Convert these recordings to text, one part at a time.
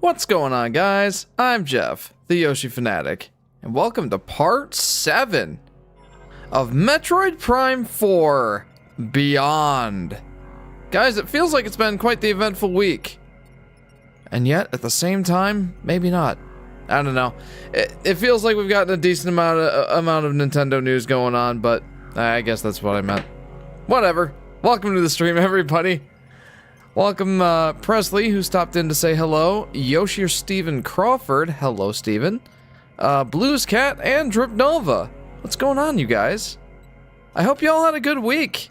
What's going on, guys? I'm Jeff, the Yoshi Fanatic, and welcome to part 7 of Metroid Prime 4 Beyond. Guys, it feels like it's been quite the eventful week. And yet, at the same time, maybe not. I don't know. It feels like we've gotten a decent amount of Nintendo news going on, but I guess that's what I meant. Whatever. Welcome to the stream, everybody. Welcome, Presley, who stopped in to say hello. Yoshi or Steven Crawford. Hello, Steven. Blues Cat and Drip Nova. What's going on, you guys? I hope you all had a good week.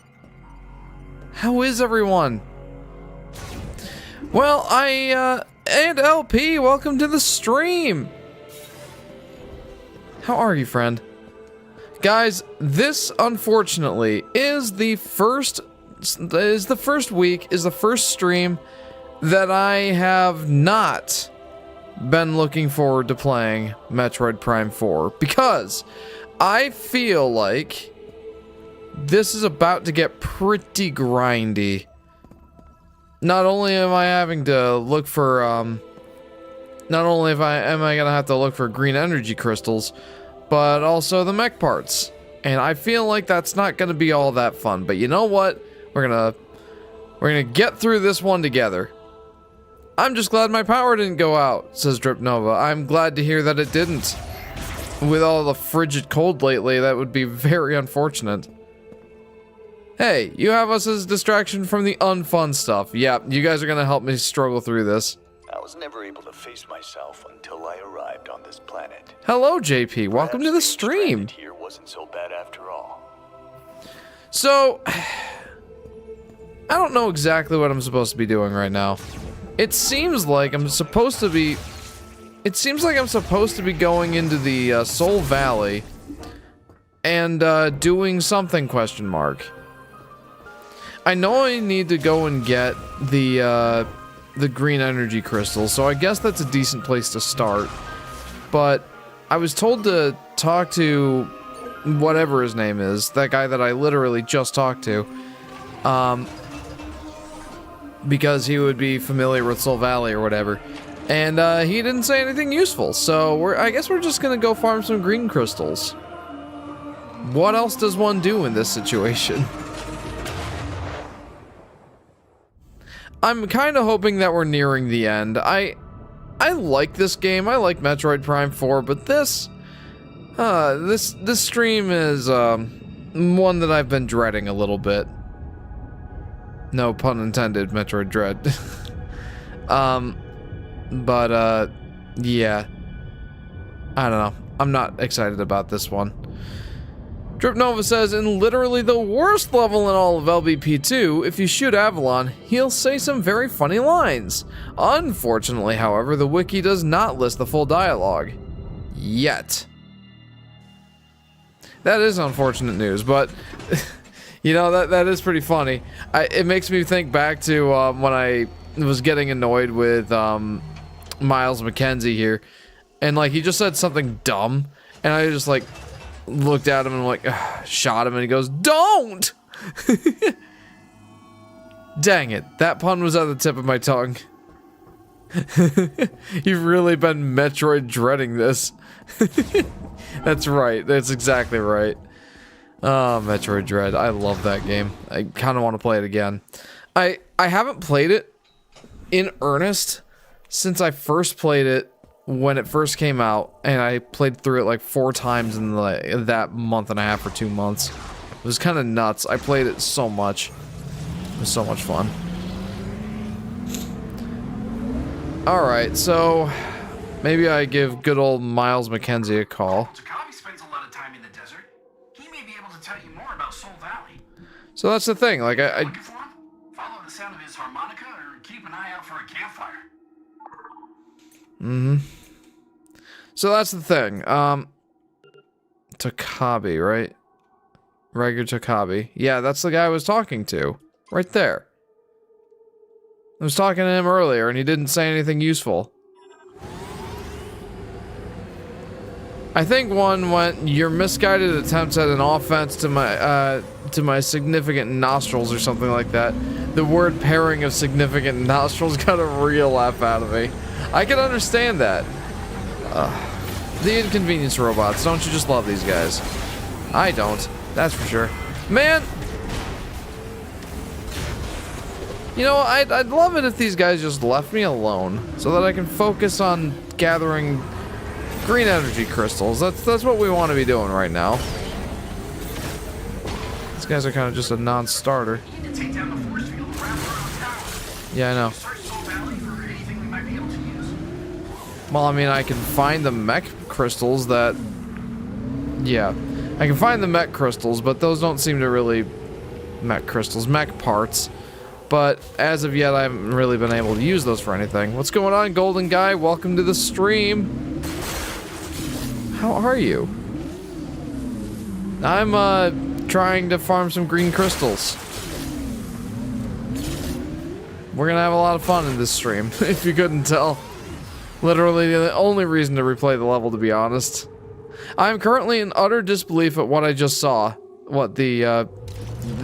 How is everyone? Well, and LP, welcome to the stream. How are you, friend? Guys, this, unfortunately, is the first stream that I have not been looking forward to playing Metroid Prime 4, because I feel like this is about to get pretty grindy. Not only am I having to look for, am I gonna have to look for green energy crystals, but also the mech parts. And I feel like that's not gonna be all that fun, but you know what? We're gonna get through this one together. I'm just glad my power didn't go out, says Drip Nova. I'm glad to hear that it didn't. With all the frigid cold lately, that would be very unfortunate. Hey, you have us as a distraction from the unfun stuff. Yeah, you guys are gonna help me struggle through this. I was never able to face myself until I arrived on this planet. Hello, JP. Welcome to the stream. Here wasn't so bad after all. So, I don't know exactly what I'm supposed to be doing right now. It seems like I'm supposed to be going into the Soul Valley and doing something, question mark. I know I need to go and get the green energy crystals, so I guess that's a decent place to start. But I was told to talk to whatever his name is, that guy that I literally just talked to, because he would be familiar with Soul Valley or whatever, and he didn't say anything useful. So I guess we're just gonna go farm some green crystals. What else does one do in this situation? I'm kind of hoping that we're nearing the end. I like this game. I like Metroid Prime 4, but this stream is one that I've been dreading a little bit. No pun intended, Metroid Dread. Yeah. I don't know. I'm not excited about this one. Drip Nova says, in literally the worst level in all of LBP2, if you shoot Avalon, he'll say some very funny lines. Unfortunately, however, the wiki does not list the full dialogue. Yet. That is unfortunate news, but you know, that is pretty funny. It makes me think back to when I was getting annoyed with Miles McKenzie here, and like he just said something dumb, and I just like looked at him and like shot him, and he goes, "Don't!" Dang it, that pun was at the tip of my tongue. You've really been Metroid dreading this. That's right, that's exactly right. Oh, Metroid Dread, I love that game. I kind of want to play it again. I haven't played it in earnest since I first played it when it first came out, and I played through it like 4 times in that month and a half or 2 months. It was kind of nuts. I played it so much. It was so much fun. Alright, so maybe I give good old Miles McKenzie a call. Takabi spends a lot of time in the desert. He may be able to tell you more about Soul Valley. So that's the thing, like Looking for him? Follow the sound of his harmonica or keep an eye out for a campfire. So that's the thing. Takabi, right? Regular Takabi. Yeah, that's the guy I was talking to. Right there. I was talking to him earlier and he didn't say anything useful. I think one went, your misguided attempts at an offense to my significant nostrils or something like that. The word pairing of significant nostrils got a real laugh out of me. I can understand that. The inconvenience robots. Don't you just love these guys? I don't. That's for sure. Man! You know, I'd love it if these guys just left me alone so that I can focus on gathering green energy crystals. That's what we want to be doing right now. These guys are kind of just a non-starter. Take down the force field and wrap around the tower. Yeah, I know. Search Soul Valley for anything we might be able to use. Well, I mean, I can find the mech crystals that... Yeah. I can find the mech crystals, but those don't seem to really... Mech crystals. Mech parts. But as of yet, I haven't really been able to use those for anything. What's going on, Golden Guy? Welcome to the stream. How are you? I'm, trying to farm some green crystals. We're gonna have a lot of fun in this stream, if you couldn't tell. Literally the only reason to replay the level, to be honest. I'm currently in utter disbelief at what I just saw. What, the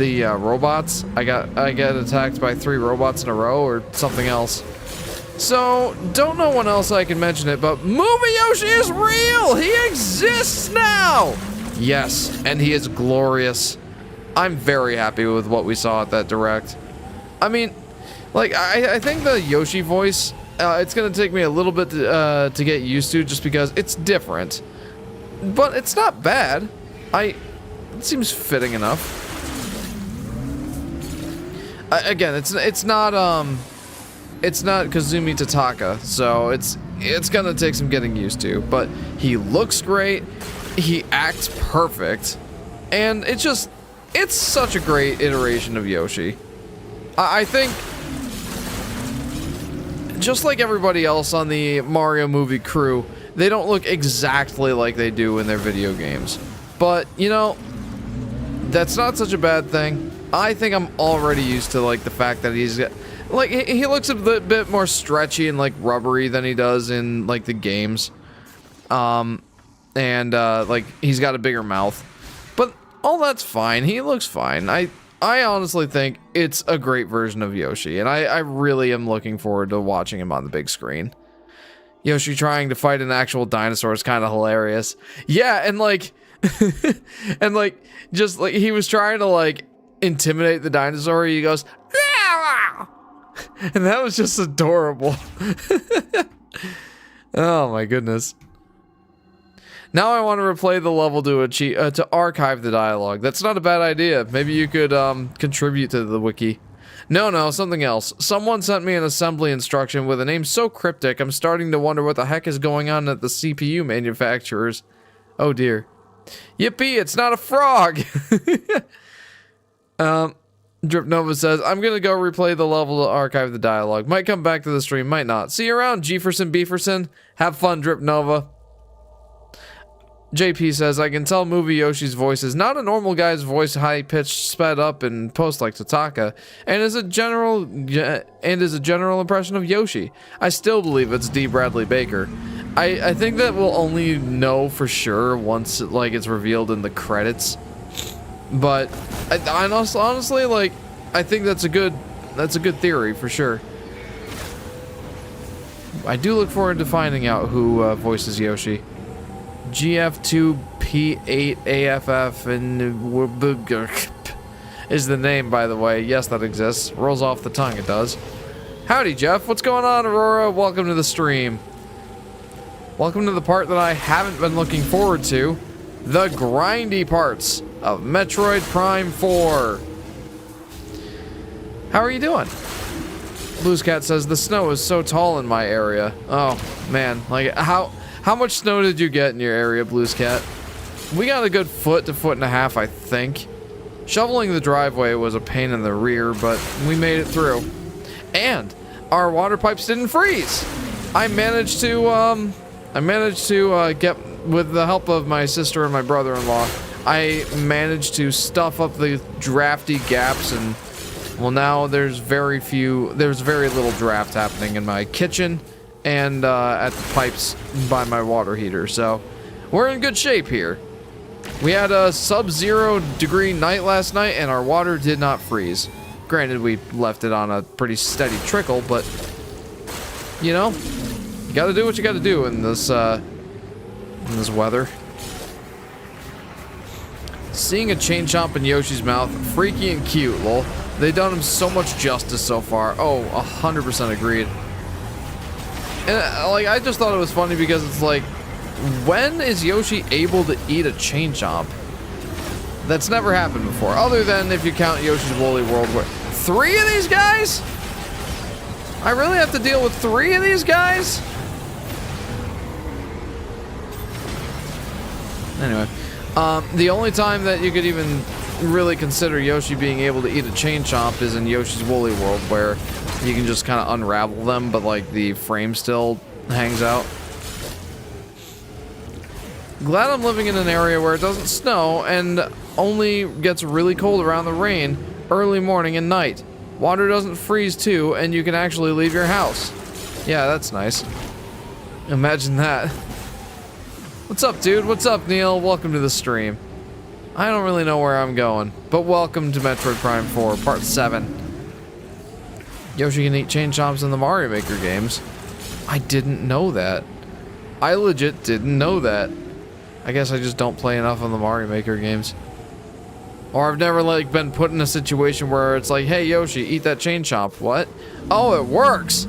robots? I get attacked by 3 robots in a row, or something else. So, don't know when else I can mention it, but Movie Yoshi is real! He exists now! Yes, and he is glorious. I'm very happy with what we saw at that direct. I mean, like, I think the Yoshi voice, it's gonna take me a little bit to get used to, just because it's different. But it's not bad. It seems fitting enough. Again, it's not Kazumi Tataka, so it's gonna take some getting used to, but he looks great, he acts perfect, and it's such a great iteration of Yoshi. I think, just like everybody else on the Mario movie crew, they don't look exactly like they do in their video games. But, you know, that's not such a bad thing. I think I'm already used to, like, the fact that he's... Like, he looks a bit more stretchy and, like, rubbery than he does in, like, the games. Like, he's got a bigger mouth. But all that's fine. He looks fine. I honestly think it's a great version of Yoshi, and I really am looking forward to watching him on the big screen. Yoshi trying to fight an actual dinosaur is kind of hilarious. Yeah, and, like... and, like, just, like, he was trying to, like, intimidate the dinosaur. He goes... And that was just adorable. Oh my goodness. Now I want to replay the level to archive the dialogue. That's not a bad idea. Maybe you could contribute to the wiki. No, something else. Someone sent me an assembly instruction with a name so cryptic, I'm starting to wonder what the heck is going on at the CPU manufacturers. Oh dear. Yippee, it's not a frog! Drip Nova says, I'm gonna go replay the level to archive the dialogue. Might come back to the stream, might not. See you around, Jefferson Beeferson. Have fun, Drip Nova. JP says, I can tell Movie Yoshi's voice is not a normal guy's voice, high-pitched, sped up, and post like Tataka, and is a general impression of Yoshi. I still believe it's D. Bradley Baker. I think that we'll only know for sure once it's revealed in the credits. But I honestly, like, I think that's a good theory for sure. I do look forward to finding out who voices Yoshi. GF2P8AFF and is the name, by the way. Yes, that exists. Rolls off the tongue, it does. Howdy, Jeff. What's going on, Aurora? Welcome to the stream. Welcome to the part that I haven't been looking forward to. The grindy parts of Metroid Prime 4. How are you doing? Blues Cat says, the snow is so tall in my area. Oh, man. Like, how much snow did you get in your area, Blues Cat? We got a good foot to foot and a half, I think. Shoveling the driveway was a pain in the rear, but we made it through. And our water pipes didn't freeze. I managed to get, with the help of my sister and my brother-in-law, I managed to stuff up the drafty gaps, and well, now there's very little draft happening in my kitchen and at the pipes by my water heater, so we're in good shape here. We had a sub-0 degree night last night, and our water did not freeze. Granted, we left it on a pretty steady trickle, but you know, You gotta do what you gotta do in this weather. Seeing a chain chomp in Yoshi's mouth, freaky and cute, lol. They've done him so much justice so far. Oh, 100% agreed. And like, I just thought it was funny because it's like, when is Yoshi able to eat a chain chomp? That's never happened before, other than if you count Yoshi's Woolly World, where 3 of these guys? I really have to deal with 3 of these guys? Anyway, the only time that you could even really consider Yoshi being able to eat a chain chomp is in Yoshi's Woolly World, where you can just kind of unravel them, but like the frame still hangs out. Glad I'm living in an area where it doesn't snow and only gets really cold around the rain, early morning and night. Water doesn't freeze too, and you can actually leave your house. Yeah, that's nice. Imagine that. What's up, dude? What's up, Neil? Welcome to the stream. I don't really know where I'm going, but welcome to Metroid Prime 4, Part 7. Yoshi can eat chain chomps in the Mario Maker games. I didn't know that. I legit didn't know that. I guess I just don't play enough on the Mario Maker games. Or I've never, like, been put in a situation where it's like, hey, Yoshi, eat that chain chomp. What? Oh, it works!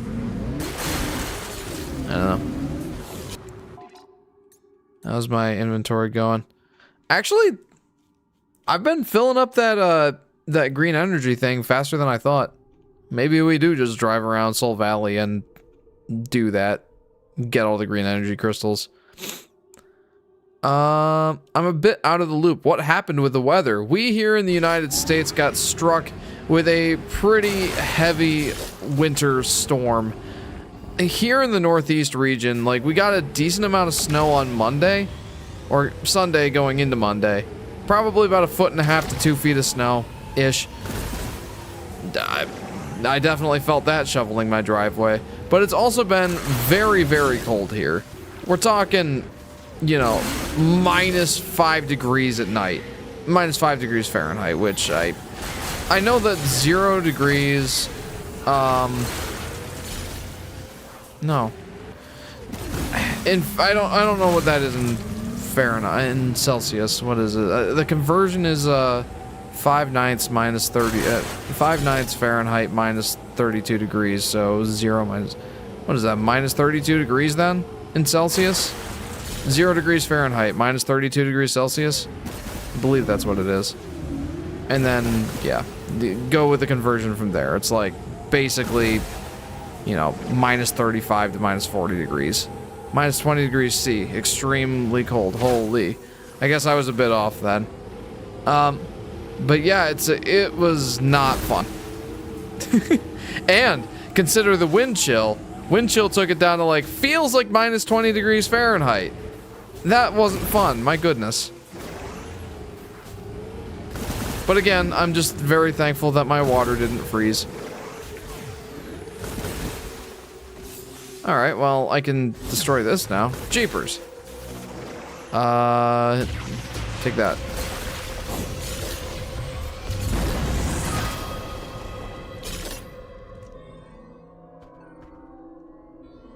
I don't know. How's my inventory going? Actually, I've been filling up that, that green energy thing faster than I thought. Maybe we do just drive around Soul Valley and do that. Get all the green energy crystals. I'm a bit out of the loop. What happened with the weather? We here in the United States got struck with a pretty heavy winter storm. Here in the Northeast region, like, we got a decent amount of snow on Monday. Or Sunday going into Monday. Probably about 1.5 to 2 feet of snow-ish. I definitely felt that shoveling my driveway. But it's also been very, very cold here. We're talking, you know, -5 degrees at night. -5 degrees Fahrenheit, which I know that 0 degrees, no. I don't know what that is in Fahrenheit, in Celsius. What is it? The conversion is 5/9 minus 30. 5/9 Fahrenheit minus 32 degrees. So 0 minus. What is that? Minus 32 degrees then in Celsius. 0 degrees Fahrenheit minus 32 degrees Celsius. I believe that's what it is. And then yeah, go with the conversion from there. It's like basically, you know, -35 to -40 degrees. -20 degrees C, extremely cold. Holy. I guess I was a bit off then. But yeah, it was not fun. And consider the wind chill. Wind chill took it down to like, feels like -20 degrees Fahrenheit. That wasn't fun, my goodness. But again, I'm just very thankful that my water didn't freeze. Alright, well, I can destroy this now. Jeepers. Take that.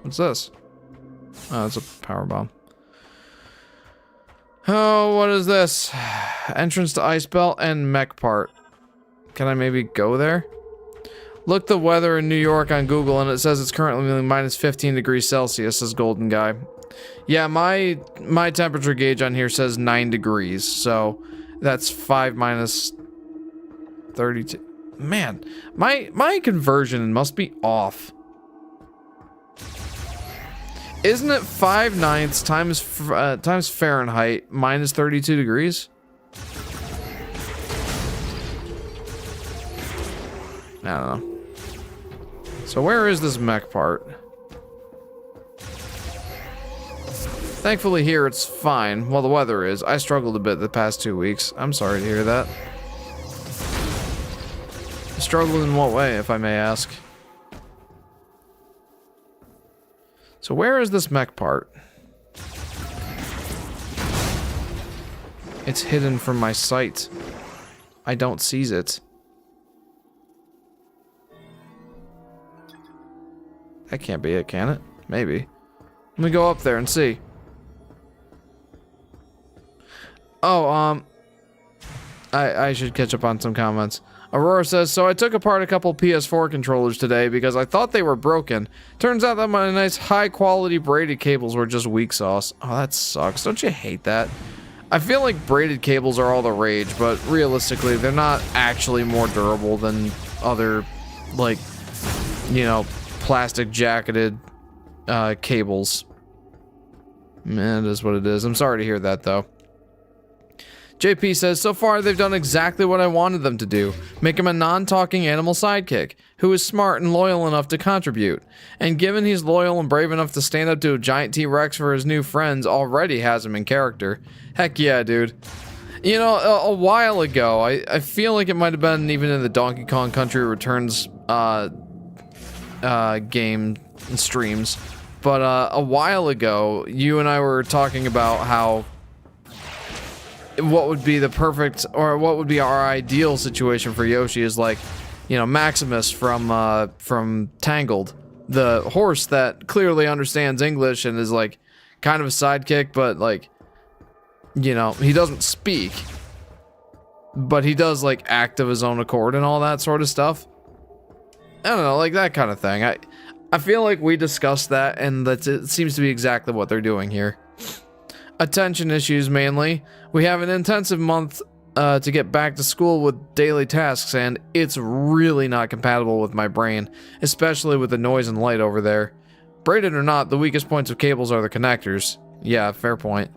What's this? Oh, it's a power bomb. Oh, what is this? Entrance to Ice Belt and mech part. Can I maybe go there? Look the weather in New York on Google and it says it's currently -15 degrees Celsius, says Golden Guy. Yeah, my temperature gauge on here says 9 degrees, so that's 5 minus 32. Man, my conversion must be off. Isn't it 5/9 times Fahrenheit minus 32 degrees? I don't know. So where is this mech part? Thankfully here it's fine. Well, the weather is. I struggled a bit the past 2 weeks. I'm sorry to hear that. Struggled in what way, if I may ask? So where is this mech part? It's hidden from my sight. I don't seize it. That can't be it, can it? Maybe. Let me go up there and see. Oh, I should catch up on some comments. Aurora says, so I took apart a couple PS4 controllers today because I thought they were broken. Turns out that my nice high-quality braided cables were just weak sauce. Oh, that sucks. Don't you hate that? I feel like braided cables are all the rage, but realistically, they're not actually more durable than other, like, you know, plastic jacketed cables. Man, it is what it is. I'm sorry to hear that, though. JP says, so far they've done exactly what I wanted them to do. Make him a non-talking animal sidekick, who is smart and loyal enough to contribute. And given he's loyal and brave enough to stand up to a giant T-Rex for his new friends, already has him in character. Heck yeah, dude. You know, a while ago, I feel like it might have been even in the Donkey Kong Country Returns game and streams, but a while ago, you and I were talking about how what would be the perfect, or what would be our ideal situation for Yoshi is like, you know, Maximus from Tangled, the horse that clearly understands English and is like kind of a sidekick, but like, you know, he doesn't speak, but he does like act of his own accord and all that sort of stuff. I don't know, like that kind of thing. I feel like we discussed that, and it seems to be exactly what they're doing here. Attention issues mainly. We have an intensive month to get back to school with daily tasks, and it's really not compatible with my brain, especially with the noise and light over there. Braided or not, the weakest points of cables are the connectors. Yeah, fair point.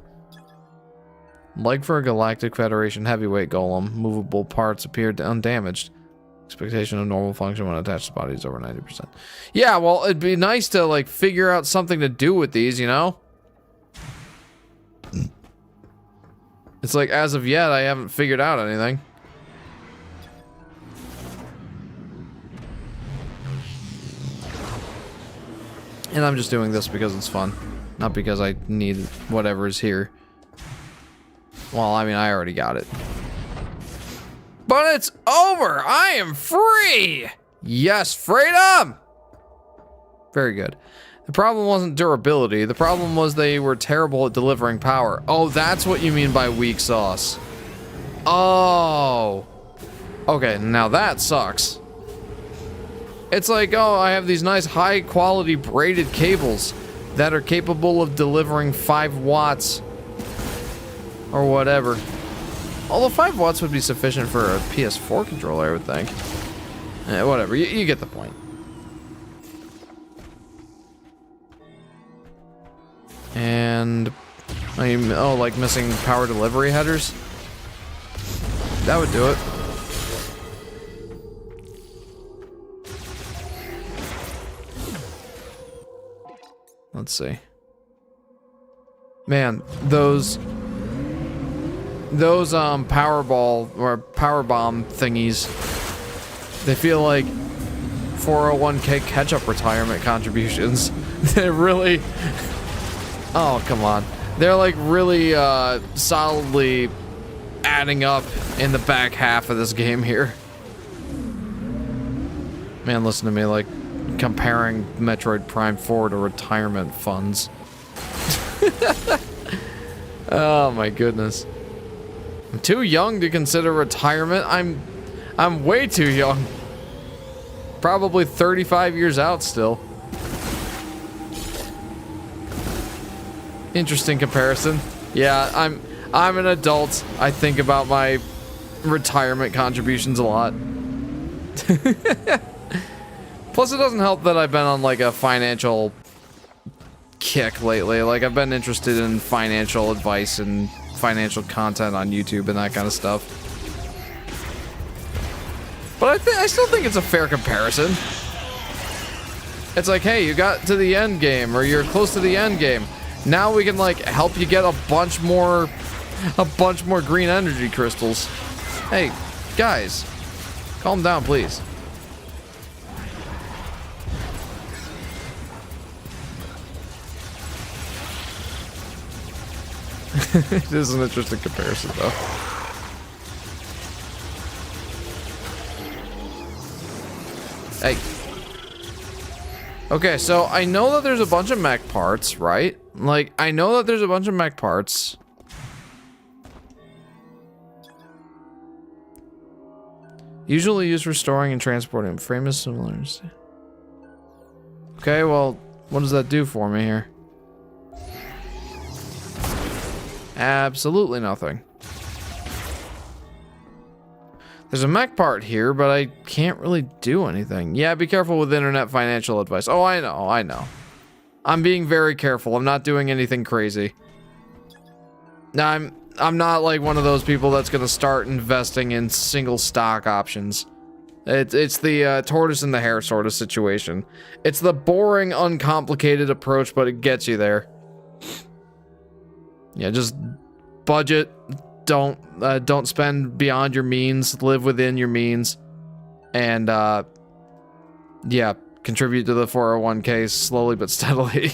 Like for a Galactic Federation heavyweight golem, movable parts appeared undamaged. Expectation of normal function when attached to body is over 90%. Yeah, well, it'd be nice to like figure out something to do with these, you know? It's like, as of yet, I haven't figured out anything. And I'm just doing this because it's fun. Not because I need whatever is here. Well, I mean, I already got it. But it's over! I am free! Yes, freedom! Very good. The problem wasn't durability. The problem was they were terrible at delivering power. Oh, that's what you mean by weak sauce. Oh. Okay, now that sucks. It's like, oh, I have these nice high-quality braided cables that are capable of delivering 5 watts. Or whatever. Although 5 watts would be sufficient for a PS4 controller, I would think. Whatever, you get the point. And oh, like missing power delivery headers? That would do it. Let's see. Man, those Powerball or Power Bomb thingies, they feel like 401k catch-up retirement contributions. They're really... Oh, come on. They're like really solidly adding up in the back half of this game here. Man, listen to me, like comparing Metroid Prime 4 to retirement funds. Oh my goodness. I'm too young to consider retirement. I'm way too young. Probably 35 years out still. Interesting comparison. Yeah, I'm an adult. I think about my retirement contributions a lot. Plus, it doesn't help that I've been on like a financial kick lately. Like, I've been interested in financial advice and financial content on YouTube and that kind of stuff. But I still think it's a fair comparison. It's like, hey, you got to the end game, or you're close to the end game. Now we can like help you get a bunch more green energy crystals. Hey, guys, calm down, please. It is an interesting comparison, though. Hey. Okay, so I know that there's a bunch of mech parts, right? Like, I know that there's a bunch of mech parts. Usually used for storing and transporting. Frame is similar. Okay, well, what does that do for me here? Absolutely nothing. There's a mech part here, but I can't really do anything. Yeah, be careful with internet financial advice. Oh, I know. I'm being very careful. I'm not doing anything crazy. Now, I'm not like one of those people that's gonna start investing in single stock options. It's the tortoise and the hare sort of situation. It's the boring, uncomplicated approach, but it gets you there. Yeah, just budget. Don't spend beyond your means. Live within your means, and yeah, contribute to the 401k slowly but steadily.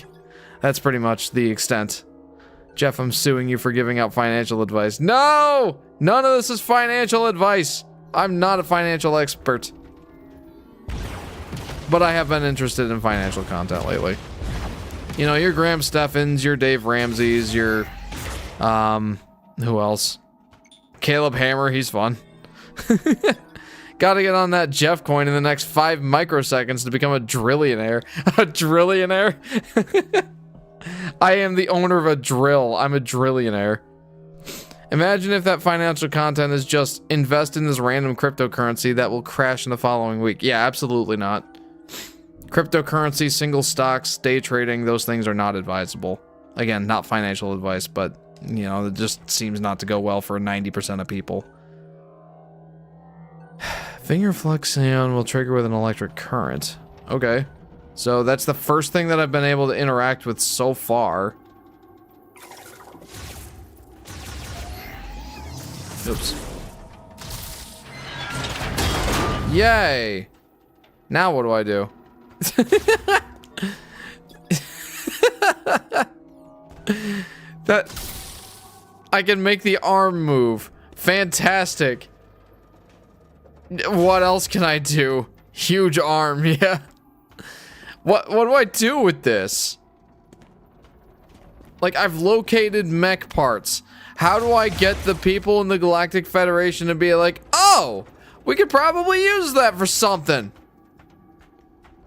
That's pretty much the extent. Jeff, I'm suing you for giving out financial advice. No! None of this is financial advice. I'm not a financial expert. But I have been interested in financial content lately. You know, your Graham Steffens, your Dave Ramseys, your, who else? Caleb Hammer, he's fun. Gotta get on that Jeff coin in the next 5 microseconds to become a drillionaire. A drillionaire? I am the owner of a drill. I'm a drillionaire. Imagine if that financial content is just invest in this random cryptocurrency that will crash in the following week. Yeah, absolutely not. Cryptocurrency, single stocks, day trading, those things are not advisable. Again, not financial advice, but, you know, it just seems not to go well for 90% of people. Finger flexion will trigger with an electric current. Okay. So that's the first thing that I've been able to interact with so far. Oops. Yay! Now what do I do? That... I can make the arm move. Fantastic. What else can I do? Huge arm, yeah. What do I do with this? Like, I've located mech parts. How do I get the people in the Galactic Federation to be like, oh, we could probably use that for something?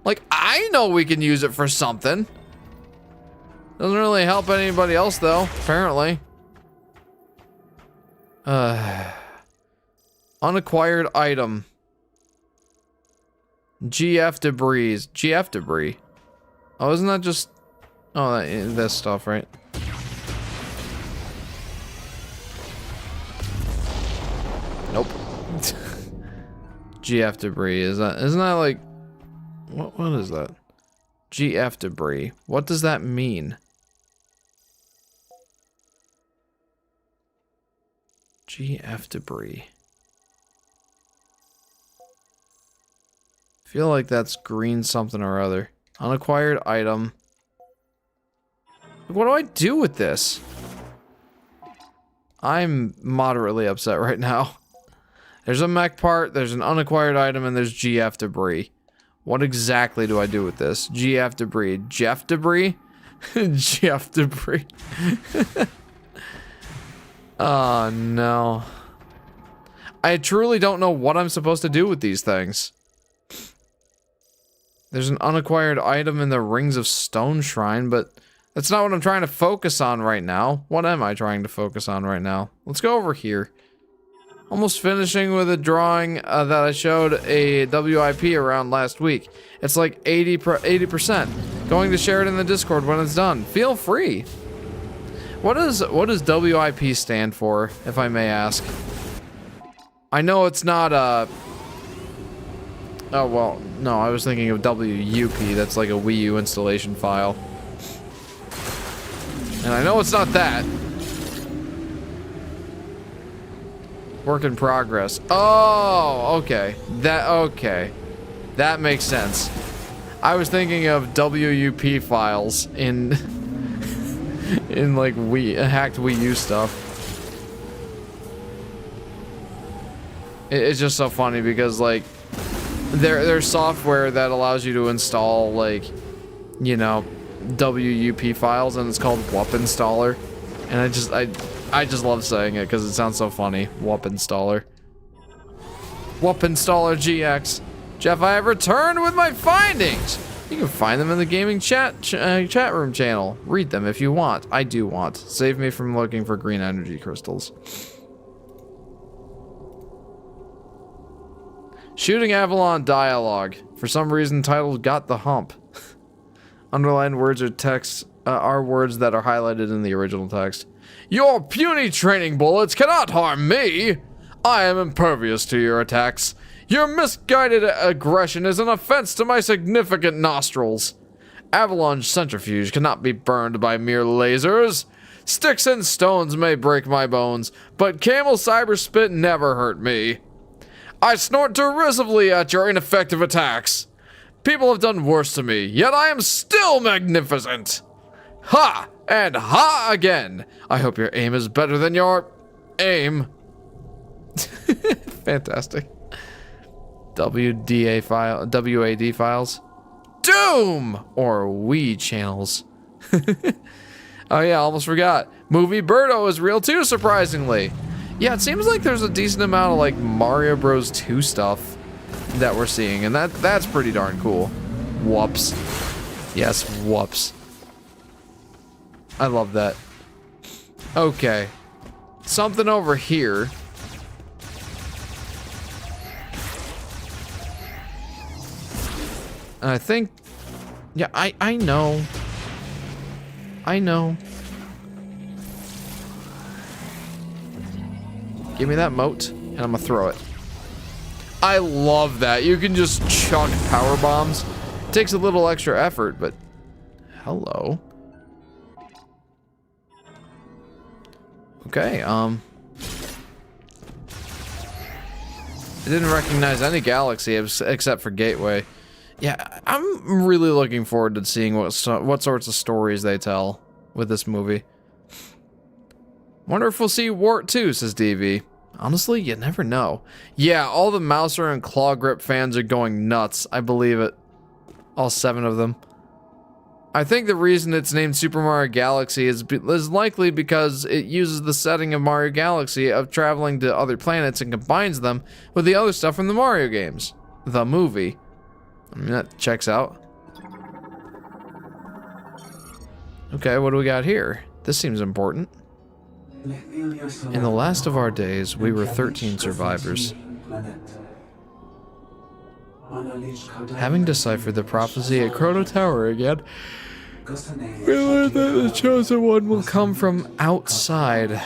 Like, I know we can use it for something. Doesn't really help anybody else, though, apparently. Unacquired item. GF debris. GF debris. Oh, isn't that just... Oh, this stuff, right? Nope. GF debris. Isn't that like... What is that? GF debris. What does that mean? GF debris. I feel like that's green something or other. Unacquired item. What do I do with this? I'm moderately upset right now. There's a mech part, there's an unacquired item, and there's GF debris. What exactly do I do with this? GF debris. Jeff debris? GF debris. Oh, no. I truly don't know what I'm supposed to do with these things. There's an unacquired item in the Rings of Stone Shrine, but that's not what I'm trying to focus on right now. What am I trying to focus on right now? Let's go over here. Almost finishing with a drawing that I showed a WIP around last week. It's like 80%. Going to share it in the Discord when it's done. Feel free. What does WIP stand for, if I may ask? I know it's not oh, well, no, I was thinking of WUP. That's like a Wii U installation file. And I know it's not that. Work in progress. Oh, okay. Okay. That makes sense. I was thinking of WUP files in in like hacked Wii U stuff. It's just so funny because like there's software that allows you to install like you know, WUP files, and it's called WUP installer. And I just love saying it because it sounds so funny. WUP installer. WUP installer GX. Jeff, I have returned with my findings. You can find them in the gaming chat room channel. Read them if you want. I do want. Save me from looking for green energy crystals. Shooting Avalon dialogue. For some reason, titled "Got the Hump." Underlined words or text are words that are highlighted in the original text. Your puny training bullets cannot harm me. I am impervious to your attacks. Your misguided aggression is an offense to my significant nostrils. Avalon's centrifuge cannot be burned by mere lasers. Sticks and stones may break my bones, but camel cyber spit never hurt me. I snort derisively at your ineffective attacks. People have done worse to me, yet I am still magnificent. Ha! And ha again! I hope your aim is better than your aim. Fantastic. WAD files. Doom! Or Wii channels. Oh yeah, almost forgot. Movie Birdo is real too, surprisingly. Yeah, it seems like there's a decent amount of like Mario Bros 2 stuff that we're seeing, and that's pretty darn cool. Whoops. Yes, whoops. I love that. Okay. Something over here. I think... Yeah, I know. I know. Give me that moat, and I'm gonna throw it. I love that. You can just chuck power bombs. It takes a little extra effort, but... Hello. Okay, I didn't recognize any galaxy except for Gateway. Yeah, I'm really looking forward to seeing what sorts of stories they tell with this movie. Wonder if we'll see Wart 2, says DV. Honestly, you never know. Yeah, all the Mouser and Claw Grip fans are going nuts. I believe it. All 7 of them. I think the reason it's named Super Mario Galaxy is likely because it uses the setting of Mario Galaxy of traveling to other planets and combines them with the other stuff from the Mario games. The movie. I mean, that checks out. Okay, what do we got here? This seems important. In the last of our days, we were 13 survivors. Having deciphered the prophecy at Chrono Tower again, we learned that the Chosen One will come from outside.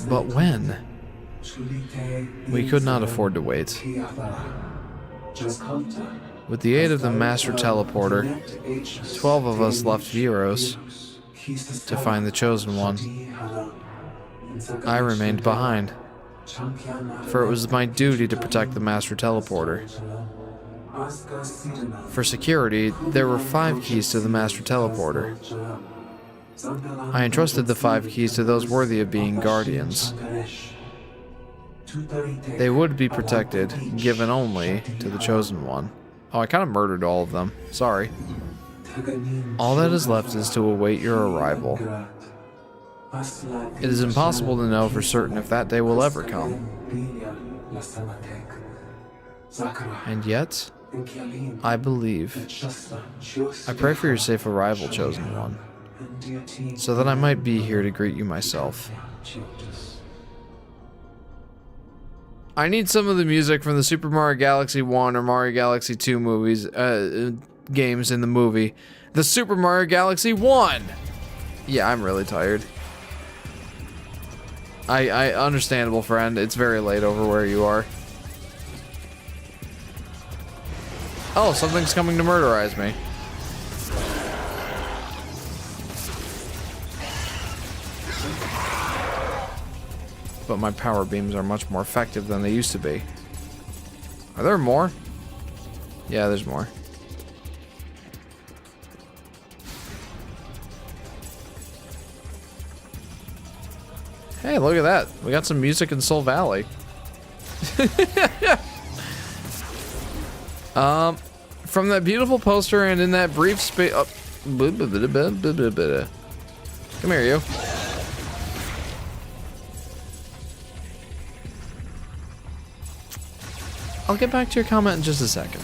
But when? We could not afford to wait. With the aid of the Master Teleporter, 12 of us left Viros to find the Chosen One. I remained behind, for it was my duty to protect the Master Teleporter. For security, there were 5 keys to the Master Teleporter. I entrusted the 5 keys to those worthy of being guardians. They would be protected, given only to the Chosen One. Oh, I kind of murdered all of them. Sorry. All that is left is to await your arrival. It is impossible to know for certain if that day will ever come. And yet, I believe. I pray for your safe arrival, Chosen One, so that I might be here to greet you myself. I need some of the music from the Super Mario Galaxy 1 or Mario Galaxy 2 movies, games in the movie. The Super Mario Galaxy 1! Yeah, I'm really tired. I understandable, friend. It's very late over where you are. Oh, something's coming to murderize me. But my power beams are much more effective than they used to be. Are there more? Yeah, there's more. Hey, look at that. We got some music in Soul From that beautiful poster and in that brief space. Oh. Come here, you. I'll get back to your comment in just a second.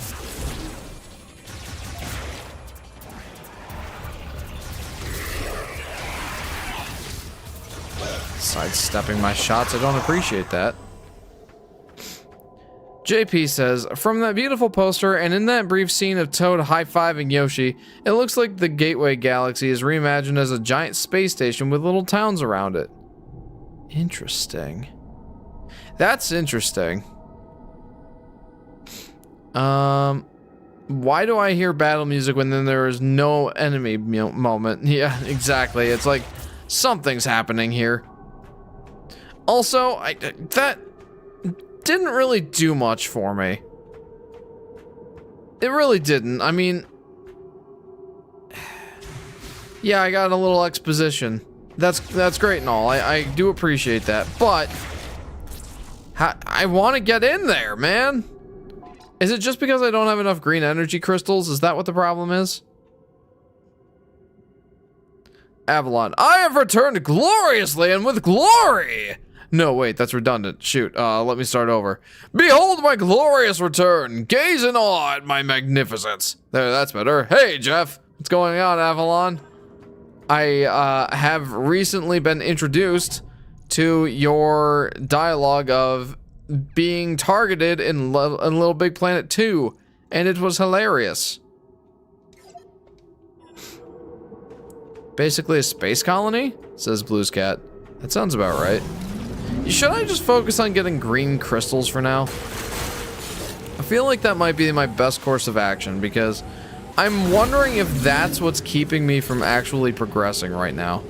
Sidestepping my shots, I don't appreciate that. JP says, from that beautiful poster and in that brief scene of Toad high-fiving Yoshi, it looks like the Gateway Galaxy is reimagined as a giant space station with little towns around it. Interesting. That's interesting. Why do I hear battle music when then there is no enemy moment? Yeah, exactly. It's like something's happening here. Also, that didn't really do much for me. It really didn't. I mean, yeah, I got a little exposition. That's great and all. I do appreciate that, but I want to get in there, man. Is it just because I don't have enough green energy crystals? Is that what the problem is? Avalon, I have returned gloriously and with glory. No, wait, that's redundant. Shoot, let me start over. Behold my glorious return. Gaze in awe at my magnificence. There, that's better. Hey, Jeff. What's going on, Avalon? I have recently been introduced to your dialogue of being targeted in Little Big Planet 2, and it was hilarious. Basically a space colony? Says Blues Cat. That sounds about right. Should I just focus on getting green crystals for now? I feel like that might be my best course of action because I'm wondering if that's what's keeping me from actually progressing right now.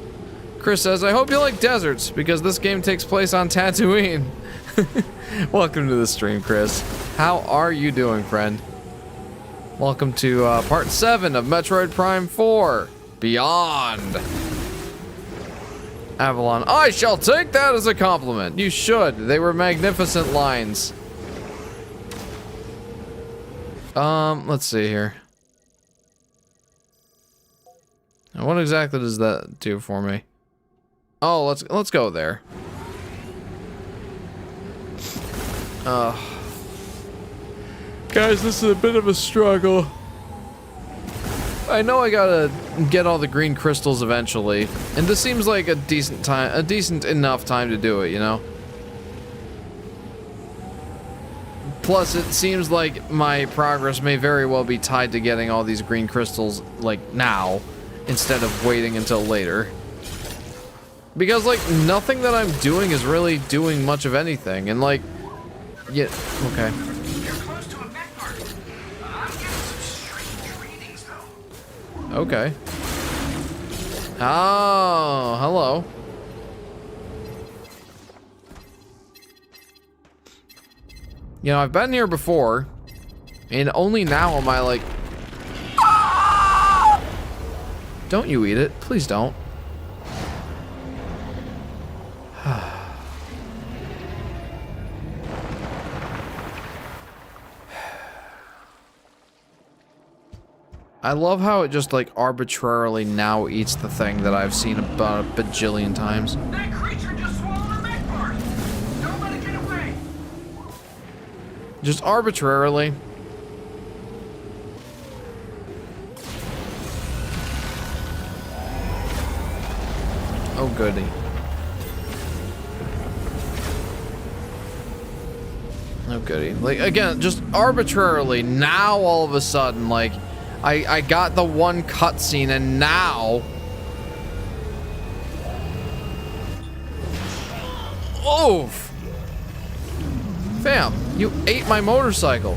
Chris says, I hope you like deserts because this game takes place on Tatooine. Welcome to the stream, Chris. How are you doing, friend? Welcome to part 7 of Metroid Prime 4 Beyond. Avalon, I shall take that as a compliment. You should. They were magnificent lines. Let's see here. Now, what exactly does that do for me? Oh, let's go there. Guys, this is a bit of a struggle. I know I gotta get all the green crystals eventually, and this seems like a decent enough time to do it, you know? Plus, it seems like my progress may very well be tied to getting all these green crystals, like, now, instead of waiting until later. Because, like, nothing that I'm doing is really doing much of anything, and, like, yeah, okay. You're close to a mech park. I'm getting some strange readings, though. Okay. Oh, hello. You know, I've been here before, and only now am I like... Ah! Don't you eat it. Please don't. I love how it just like arbitrarily now eats the thing that I've seen about a bajillion times. That creature just swallowed a mech part. Don't let it get away. Just arbitrarily. Oh goody. Oh goody. Like again, just arbitrarily now all of a sudden like I got the one cutscene and now... Oof! Fam, you ate my motorcycle.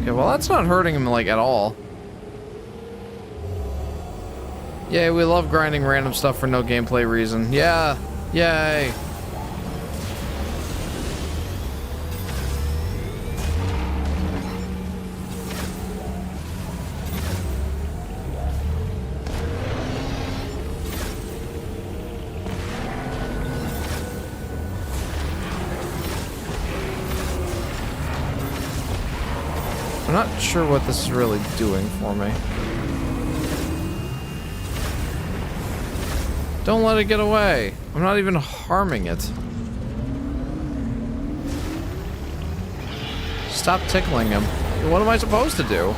Okay, well that's not hurting him like at all. Yay, we love grinding random stuff for no gameplay reason. Yeah, yay. I'm not sure what this is really doing for me. Don't let it get away. I'm not even harming it. Stop tickling him. What am I supposed to do?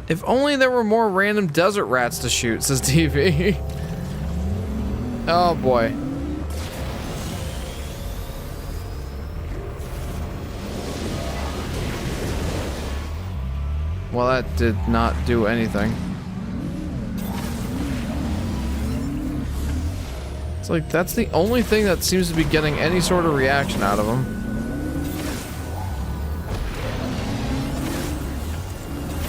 If only there were more random desert rats to shoot, says TV. Oh boy. Well, that did not do anything. It's like that's the only thing that seems to be getting any sort of reaction out of him.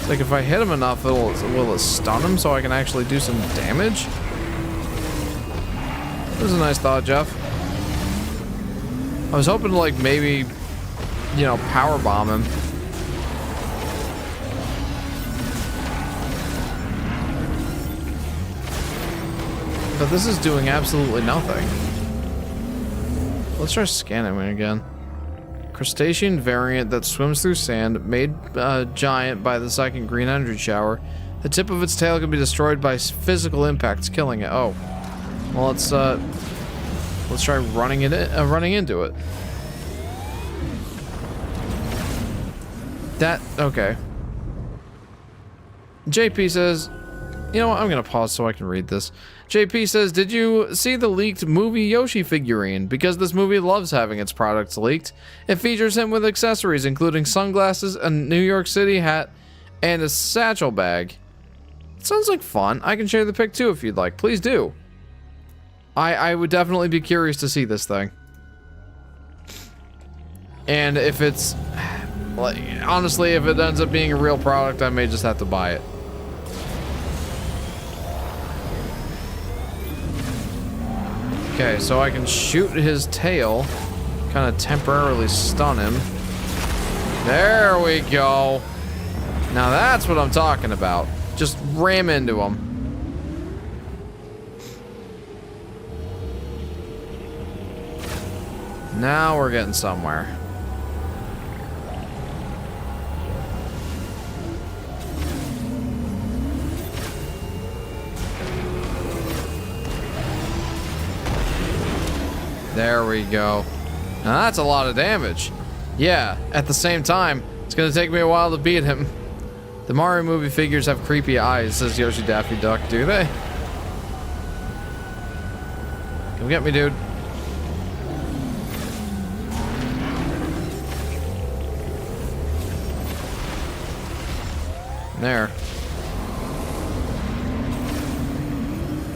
Like if I hit him enough, will it stun him so I can actually do some damage? This is a nice thought, Jeff. I was hoping to like maybe, you know, power bomb him. But this is doing absolutely nothing. Let's try scanning him again. Crustacean variant that swims through sand, made giant by the second green energy shower. The tip of its tail can be destroyed by physical impacts, killing it. Oh, well, let's try running into it. Okay. JP says, you know what? I'm gonna pause so I can read this. JP says, did you see the leaked movie Yoshi figurine? Because this movie loves having its products leaked. It features him with accessories, including sunglasses, a New York City hat, and a satchel bag. It sounds like fun. I can share the pic too if you'd like. Please do. I would definitely be curious to see this thing. And if it's... like, honestly, if it ends up being a real product, I may just have to buy it. Okay, so I can shoot his tail, kind of temporarily stun him. There we go. Now that's what I'm talking about. Just ram into him. Now we're getting somewhere. There we go. Now that's a lot of damage. Yeah, at the same time, it's gonna take me a while to beat him. The Mario movie figures have creepy eyes, says Yoshi Daffy Duck, do they? Come get me, dude. There.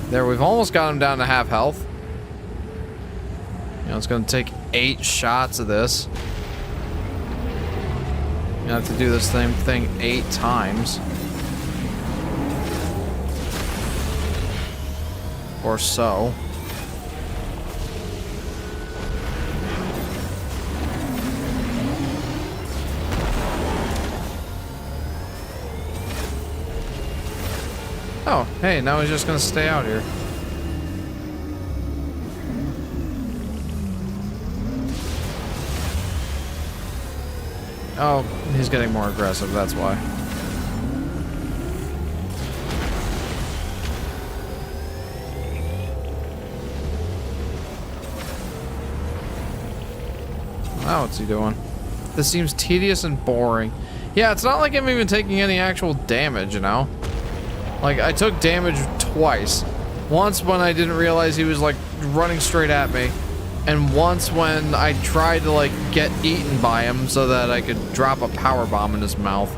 There, we've almost got him down to half health. You know, it's gonna take 8 shots of this. You have to do the same thing 8 times. Or so. Oh, hey, now he's just gonna stay out here. Oh, he's getting more aggressive, that's why. Wow, what's he doing? This seems tedious and boring. Yeah, it's not like I'm even taking any actual damage, you know? Like, I took damage twice. Once when I didn't realize he was, like, running straight at me. And once when I tried to, like, get eaten by him so that I could drop a power bomb in his mouth.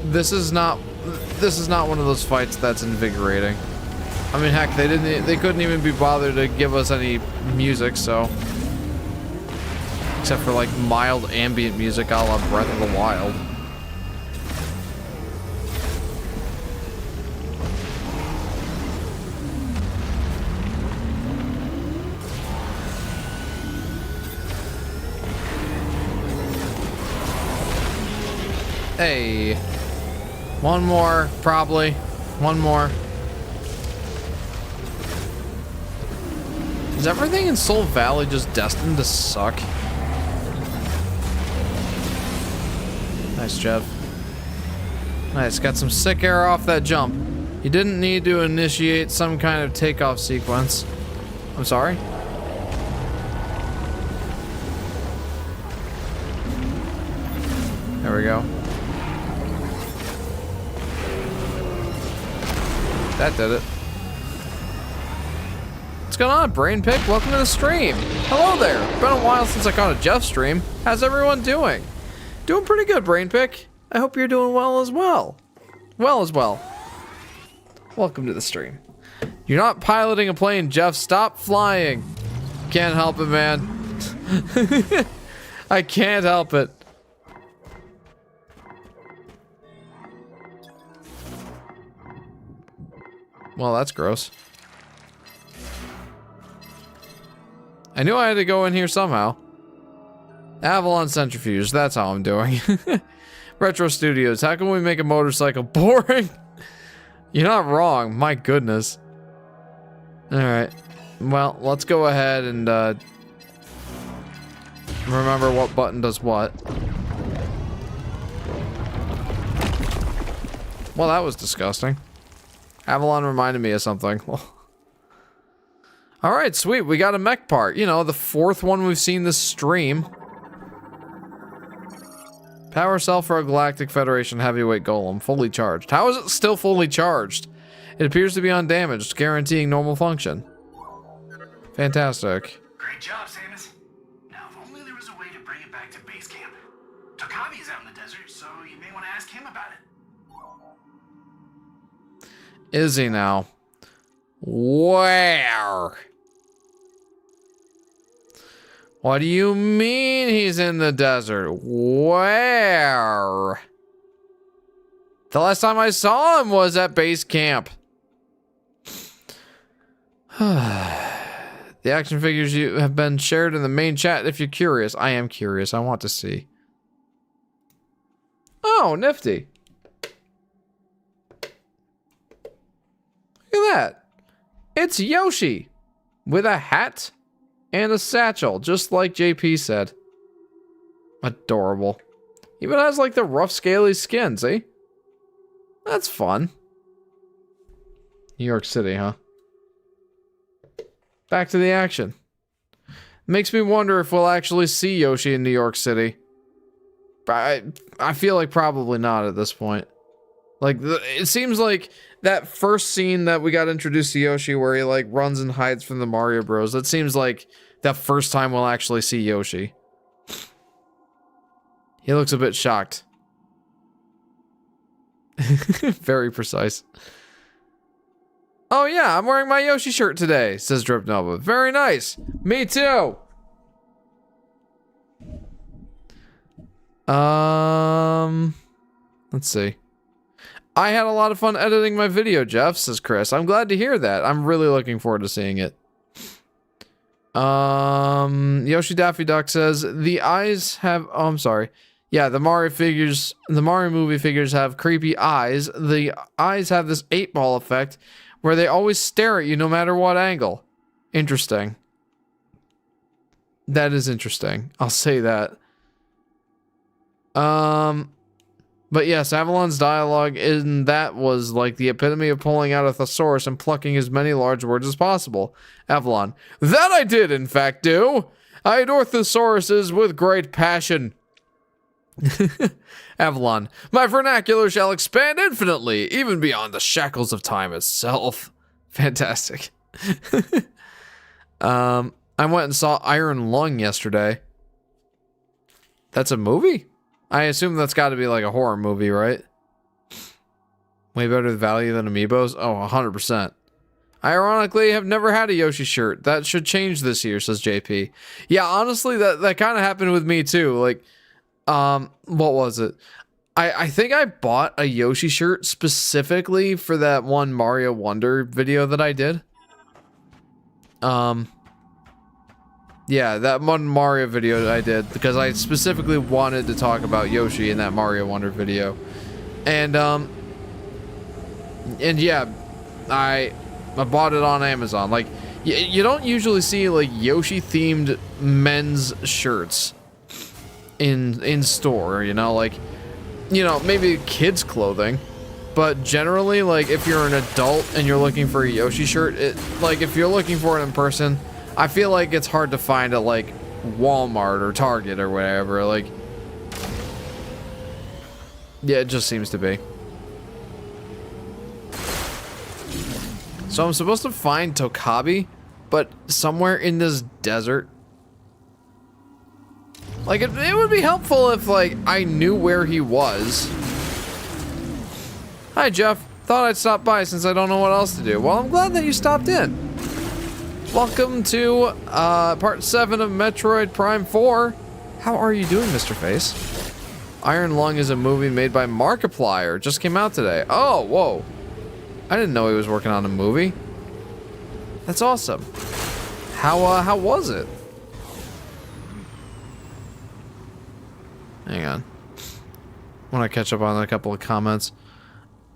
This is not one of those fights that's invigorating. I mean, heck, they couldn't even be bothered to give us any music, so. Except for, like, mild ambient music a la Breath of the Wild. Hey. One more, probably. One more. Is everything in Soul Valley just destined to suck? Nice, Jeff. Nice, got some sick air off that jump. You didn't need to initiate some kind of takeoff sequence. I'm sorry? There we go. That did it. What's going on, Brain Pick? Welcome to the stream. Hello there. Been a while since I caught a Jeff stream. How's everyone doing? Doing pretty good, Brain Pick. I hope you're doing well as well. Welcome to the stream. You're not piloting a plane, Jeff. Stop flying. Can't help it, man. I can't help it. Well, that's gross. I knew I had to go in here somehow. Avalon Centrifuge, that's how I'm doing. Retro Studios, how can we make a motorcycle boring? You're not wrong, my goodness. Alright, well, let's go ahead and remember what button does what. Well, that was disgusting. Avalon reminded me of something. Alright, sweet, we got a mech part. You know, the 4th one we've seen this stream. Power cell for a Galactic Federation heavyweight golem, fully charged. How is it still fully charged? It appears to be undamaged, guaranteeing normal function. Fantastic. Great job, Samus. Now, if only there was a way to bring it back to base camp. Takabi's out in the desert, so you may want to ask him about it. Is he now? Where? What do you mean he's in the desert? Where? The last time I saw him was at base camp. The action figures you have been shared in the main chat if you're curious. I am curious. I want to see. Oh, nifty. Look at that. It's Yoshi with a hat and a satchel, just like JP said. Adorable. Even has like the rough, scaly skin, see? That's fun. New York City, huh? Back to the action. Makes me wonder if we'll actually see Yoshi in New York City. I feel like probably not at this point. Like, it seems like that first scene that we got introduced to Yoshi where he like runs and hides from the Mario Bros. That seems like the first time we'll actually see Yoshi. He looks a bit shocked. Very precise. Oh yeah, I'm wearing my Yoshi shirt today, says Drip Nova. Very nice. Me too. Let's see. I had a lot of fun editing my video, Jeff, says Chris. I'm glad to hear that. I'm really looking forward to seeing it. Yoshi Daffy Duck says the eyes have, oh, I'm sorry. Yeah, the Mario movie figures have creepy eyes. The eyes have this 8-ball effect where they always stare at you no matter what angle. Interesting. That is interesting. I'll say that. But yes, Avalon's dialogue in that was like the epitome of pulling out a thesaurus and plucking as many large words as possible. Avalon: that I did, in fact, do. I adore thesauruses with great passion. Avalon: my vernacular shall expand infinitely, even beyond the shackles of time itself. Fantastic. I went and saw Iron Lung yesterday. That's a movie? I assume that's got to be like a horror movie, right? Way better value than Amiibos? Oh, 100%. I ironically have never had a Yoshi shirt. That should change this year, says JP. Yeah, honestly, that kind of happened with me too. Like, what was it? I think I bought a Yoshi shirt specifically for that one Mario Wonder video that I did. Yeah, that one Mario video that I did, because I specifically wanted to talk about Yoshi in that Mario Wonder video. And yeah, I bought it on Amazon. Like, You don't usually see like Yoshi themed men's shirts in store, you know, like, you know, maybe kids clothing, but generally, like, if you're an adult and you're looking for a Yoshi shirt, like, if you're looking for it in person, I feel like it's hard to find at like Walmart or Target or whatever. Like, yeah, it just seems to be. So I'm supposed to find Tokabi, but somewhere in this desert. Like, it would be helpful if, like, I knew where he was. Hi, Jeff. Thought I'd stop by since I don't know what else to do. Well, I'm glad that you stopped in. Welcome to, part 7 of Metroid Prime 4. How are you doing, Mr. Face? Iron Lung is a movie made by Markiplier. Just came out today. Oh, whoa. I didn't know he was working on a movie. That's awesome. How was it? Hang on. I want to catch up on a couple of comments.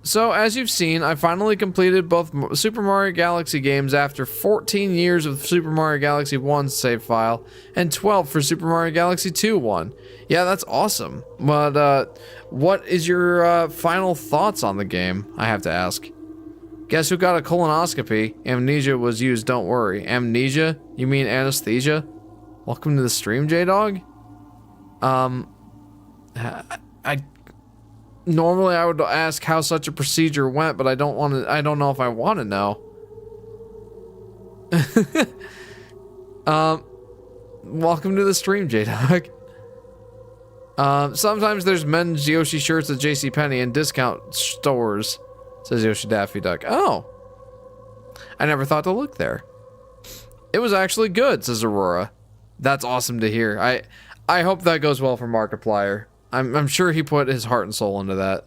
So, as you've seen, I finally completed both Super Mario Galaxy games after 14 years of Super Mario Galaxy 1 save file and 12 for Super Mario Galaxy 2 1. Yeah, that's awesome. But, what is your final thoughts on the game? I have to ask. Guess who got a colonoscopy? Amnesia was used, don't worry. Amnesia? You mean anesthesia? Welcome to the stream, J-Dog? Normally I would ask how such a procedure went, but I don't know if I want to know. Welcome to the stream, J-Dog. Sometimes there's men's Yoshi shirts at JCPenney and discount stores, says Yoshi Daffy Duck. Oh. I never thought to look there. It was actually good, says Aurora. That's awesome to hear. I hope that goes well for Markiplier. I'm sure he put his heart and soul into that.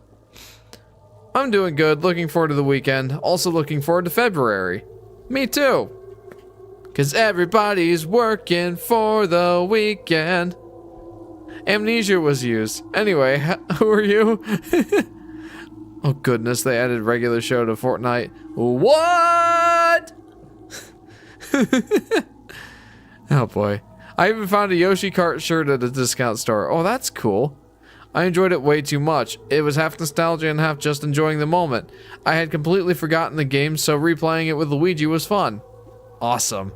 I'm doing good, looking forward to the weekend, also looking forward to February. Me too. 'Cause everybody's working for the weekend. Amnesia was used. Anyway, who are you? Oh goodness, they added regular show to Fortnite. What? Oh boy. I even found a Yoshi Kart shirt at a discount store. Oh, that's cool. I enjoyed it way too much. It was half nostalgia and half just enjoying the moment. I had completely forgotten the game, so replaying it with Luigi was fun. Awesome.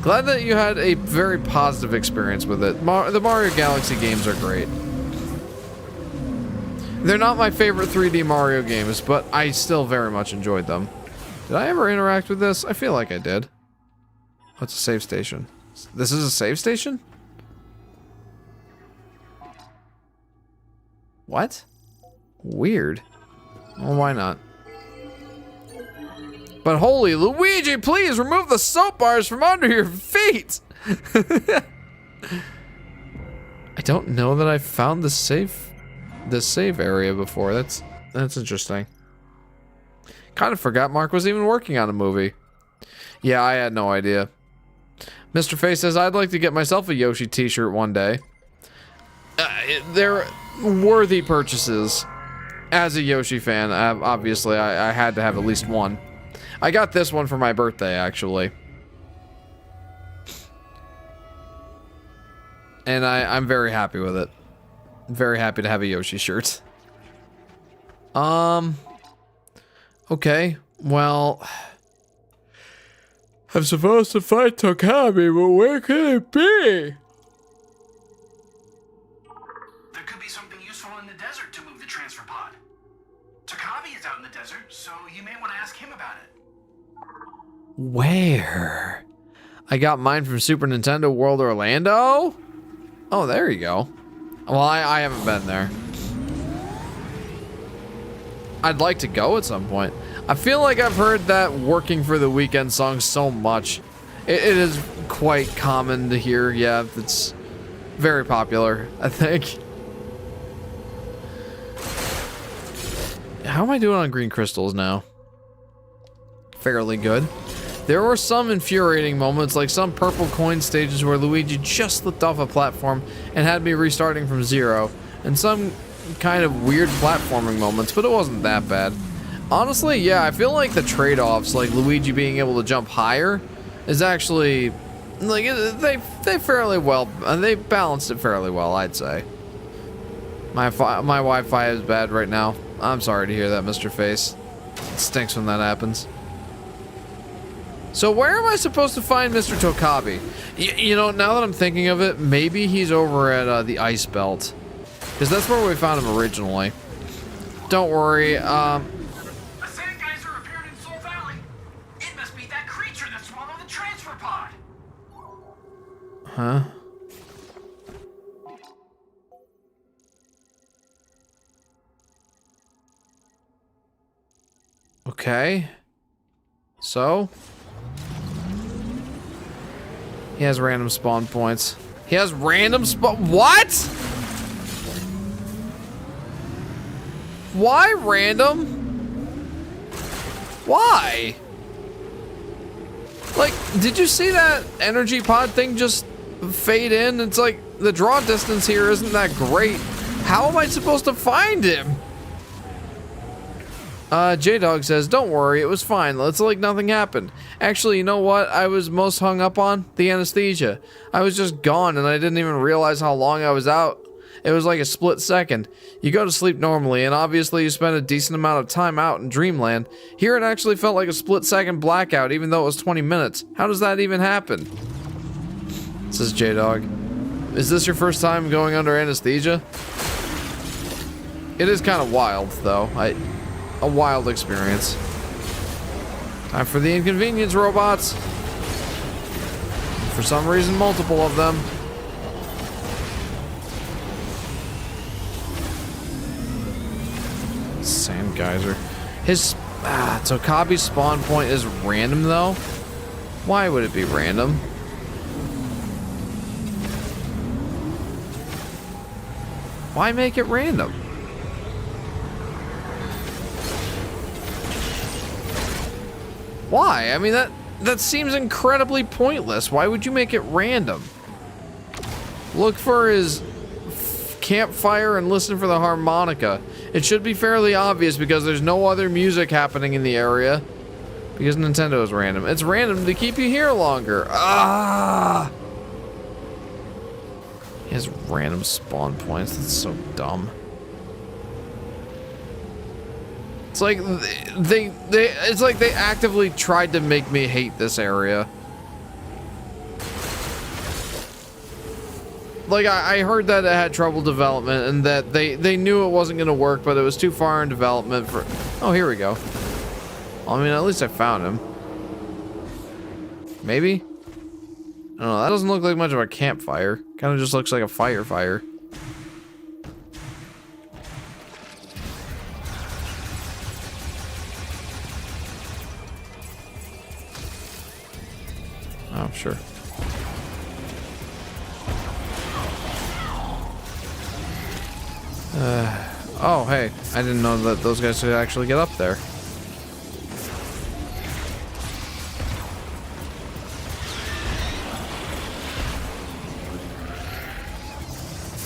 Glad that you had a very positive experience with it. The Mario Galaxy games are great. They're not my favorite 3D Mario games, but I still very much enjoyed them. Did I ever interact with this? I feel like I did. What's a save station? This is a save station? What? Weird. Well, why not? But holy Luigi, please remove the soap bars from under your feet! I don't know that I found the save area before. That's interesting. Kind of forgot Mark was even working on a movie. Yeah, I had no idea. Mr. Face says, I'd like to get myself a Yoshi t-shirt one day. They're worthy purchases. As a Yoshi fan, obviously, I had to have at least one. I got this one for my birthday, actually. And I'm very happy with it. Very happy to have a Yoshi shirt. Okay, well... I'm supposed to fight Tokabi, but where could it be? There could be something useful in the desert to move the transfer pod. Tokabi is out in the desert, so you may want to ask him about it. Where? I got mine from Super Nintendo World Orlando? Oh, there you go. Well, I haven't been there. I'd like to go at some point. I feel like I've heard that Working for the Weekend song so much. It is quite common to hear. Yeah, it's very popular, I think. How am I doing on green crystals now? Fairly good. There were some infuriating moments, like some purple coin stages where Luigi just slipped off a platform and had me restarting from zero, and some kind of weird platforming moments, but it wasn't that bad. Honestly, yeah, I feel like the trade-offs, like Luigi being able to jump higher, is actually, like, they fairly well, they balanced it fairly well, I'd say. My Wi-Fi is bad right now. I'm sorry to hear that, Mr. Face. It stinks when that happens. So where am I supposed to find Mr. Tokabi? You know, now that I'm thinking of it, maybe he's over at the Ice Belt. Because that's where we found him originally. Don't worry, A sand geyser appeared in Soul Valley. It must be that creature that swallowed the transfer pod. Huh? Okay. So? He has random spawn points. He has random spawn— what?! Why random? Why? Like, did you see that energy pod thing just fade in? It's like, the draw distance here isn't that great. How am I supposed to find him? J-Dog says, don't worry, it was fine. It's like nothing happened. Actually, you know what I was most hung up on? The anesthesia. I was just gone and I didn't even realize how long I was out. It was like a split second. You go to sleep normally, and obviously you spend a decent amount of time out in Dreamland. Here it actually felt like a split-second blackout, even though it was 20 minutes. How does that even happen? Says J-Dog. Is this your first time going under anesthesia? It is kind of wild, though. A wild experience. Time for the inconvenience robots. For some reason, multiple of them. Sand geyser. His Tokabi's spawn point is random though. Why would it be random? Why make it random? Why? I mean, that seems incredibly pointless. Why would you make it random? Look for his campfire and listen for the harmonica. It should be fairly obvious because there's no other music happening in the area. Because Nintendo is random. It's random to keep you here longer. Ah! He has random spawn points. That's so dumb. It's like it's like they actively tried to make me hate this area. Like, I heard that it had trouble development and that they knew it wasn't going to work, but it was too far in development for... Oh, here we go. I mean, at least I found him. Maybe? I don't know, that doesn't look like much of a campfire. Kind of just looks like a fire. Oh, sure. Oh, hey. I didn't know that those guys could actually get up there.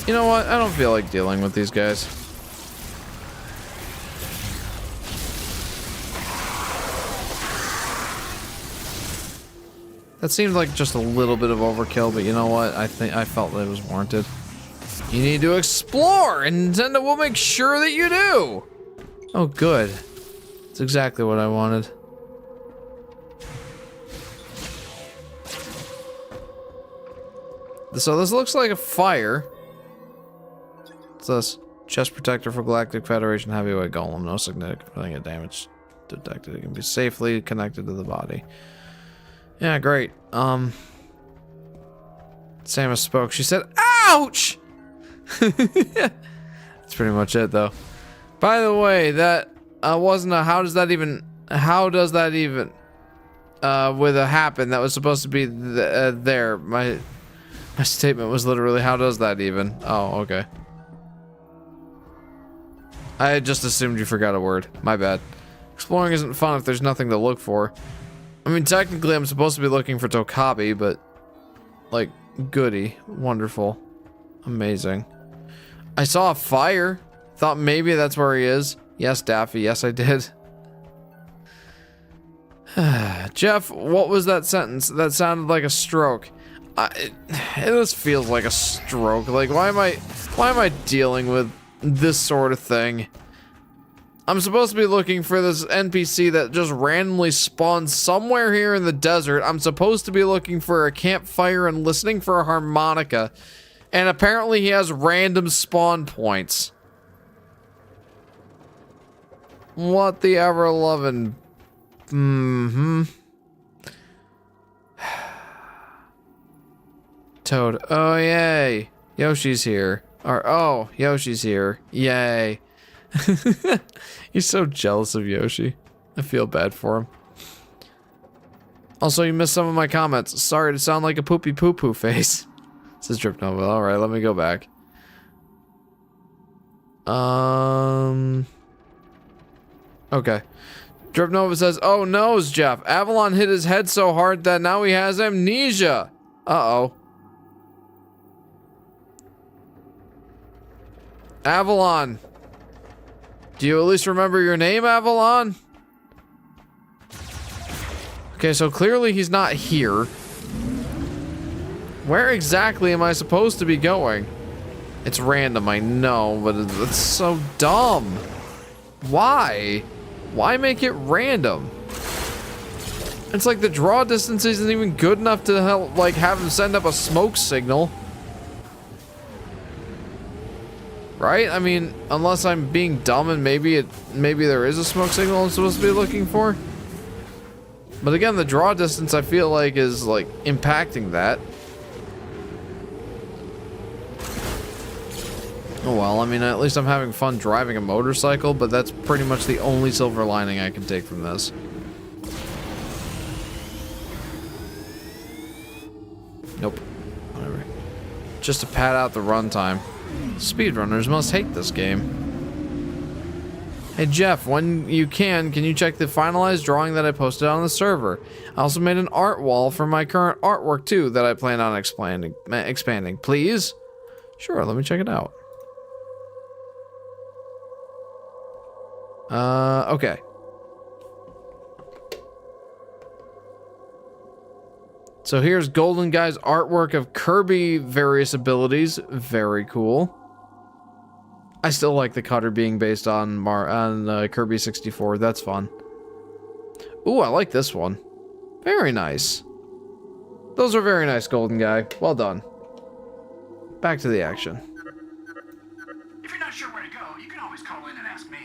You know what? I don't feel like dealing with these guys. That seemed like just a little bit of overkill, but you know what? I felt that it was warranted. You need to explore, and Nintendo will make sure that you do! Oh, good. That's exactly what I wanted. So this looks like a fire. What's this? Chest protector for Galactic Federation Heavyweight Golem. No significant damage detected. It can be safely connected to the body. Yeah, great. Samus spoke. She said, ouch! That's pretty much it, though. By the way, that wasn't a how does that even with a happen that was supposed to be there. My statement was literally, how does that even? Oh, okay. I just assumed you forgot a word. My bad. Exploring isn't fun if there's nothing to look for. I mean, technically I'm supposed to be looking for Tokabi, but like, goody. Wonderful. Amazing. I saw a fire. Thought maybe that's where he is. Yes, Daffy. Yes, I did. Jeff, what was that sentence? That sounded like a stroke. This feels like a stroke. Like, why am I dealing with this sort of thing? I'm supposed to be looking for this NPC that just randomly spawns somewhere here in the desert. I'm supposed to be looking for a campfire and listening for a harmonica. And apparently he has random spawn points. What the ever-loving... Toad. Oh, yay. Yoshi's here. Or, oh, Yoshi's here. Yay. He's so jealous of Yoshi. I feel bad for him. Also, you missed some of my comments. Sorry to sound like a poopy poo-poo face. Says Drip Nova. Alright, let me go back. Okay. Drip Nova says, oh no, Jeff. Avalon hit his head so hard that now he has amnesia. Uh-oh. Avalon. Do you at least remember your name, Avalon? Okay, so clearly he's not here. Where exactly am I supposed to be going? It's random, I know, but it's so dumb. Why? Why make it random? It's like the draw distance isn't even good enough to help, like, have him send up a smoke signal. Right? I mean, unless I'm being dumb and maybe there is a smoke signal I'm supposed to be looking for. But again, the draw distance I feel like is like impacting that. Oh well, I mean, at least I'm having fun driving a motorcycle, but that's pretty much the only silver lining I can take from this. Nope. Whatever. Just to pad out the runtime. Speedrunners must hate this game. Hey Jeff, when you can you check the finalized drawing that I posted on the server? I also made an art wall for my current artwork too that I plan on expanding. Please? Sure, let me check it out. Okay. So here's Golden Guy's artwork of Kirby various abilities. Very cool. I still like the cutter being based on Kirby 64. That's fun. Ooh, I like this one. Very nice. Those are very nice, Golden Guy. Well done. Back to the action. If you're not sure where to go, you can always call in and ask me.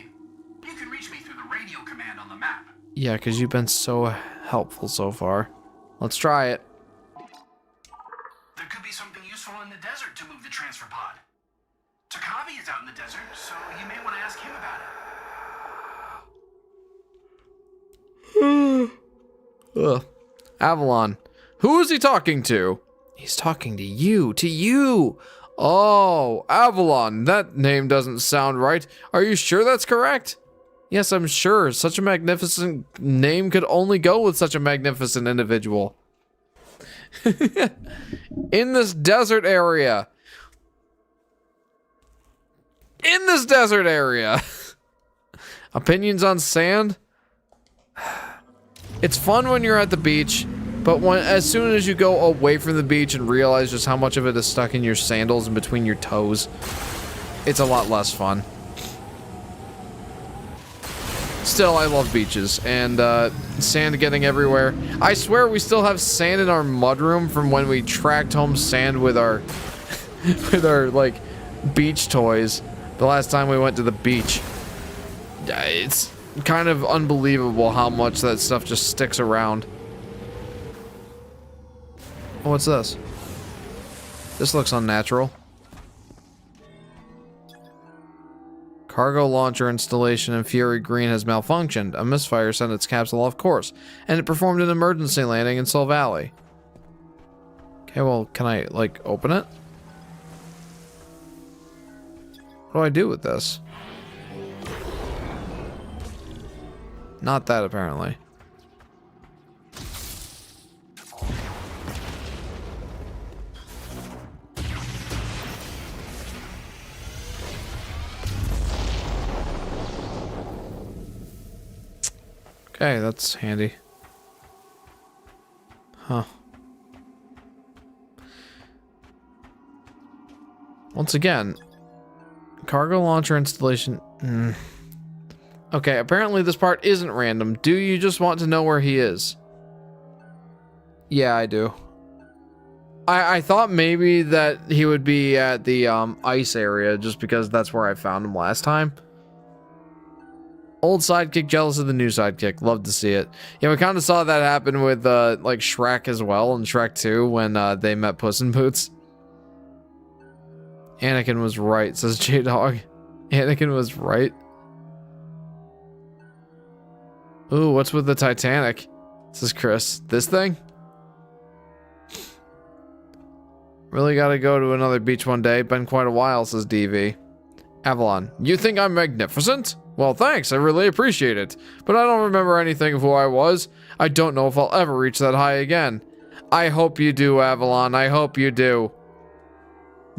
You can reach me through the radio command on the map. Yeah, because you've been so helpful so far. Let's try it. There could be something useful in the desert to move the transfer pod. Takabi is out in the desert, so you may want to ask him about it. Ugh. Avalon. Who is he talking to? He's talking to you. To you. Oh, Avalon. That name doesn't sound right. Are you sure that's correct? Yes, I'm sure. Such a magnificent name could only go with such a magnificent individual. In this desert area. In this desert area. Opinions on sand? It's fun when you're at the beach, but as soon as you go away from the beach and realize just how much of it is stuck in your sandals and between your toes, it's a lot less fun. Still, I love beaches, and sand getting everywhere. I swear we still have sand in our mudroom from when we tracked home sand with our like beach toys the last time we went to the beach. It's kind of unbelievable how much that stuff just sticks around. Oh, what's this? This looks unnatural. Cargo launcher installation in Fury Green has malfunctioned. A misfire sent its capsule off course, and it performed an emergency landing in Soul Valley. Okay, well, can I, like, open it? What do I do with this? Not that, apparently. Okay, that's handy. Huh. Once again, cargo launcher installation. Okay, apparently this part isn't random. Do you just want to know where he is? Yeah, I do. I thought maybe that he would be at the ice area just because that's where I found him last time. Old sidekick jealous of the new sidekick. Love to see it. Yeah, we kind of saw that happen with like Shrek as well in Shrek 2 when they met Puss in Boots. Anakin was right, says J-Dog. Anakin was right. Ooh, what's with the Titanic? Says Chris. This thing? Really gotta go to another beach one day. Been quite a while, says DV. Avalon. You think I'm magnificent? Well, thanks. I really appreciate it. But I don't remember anything of who I was. I don't know if I'll ever reach that high again. I hope you do, Avalon. I hope you do.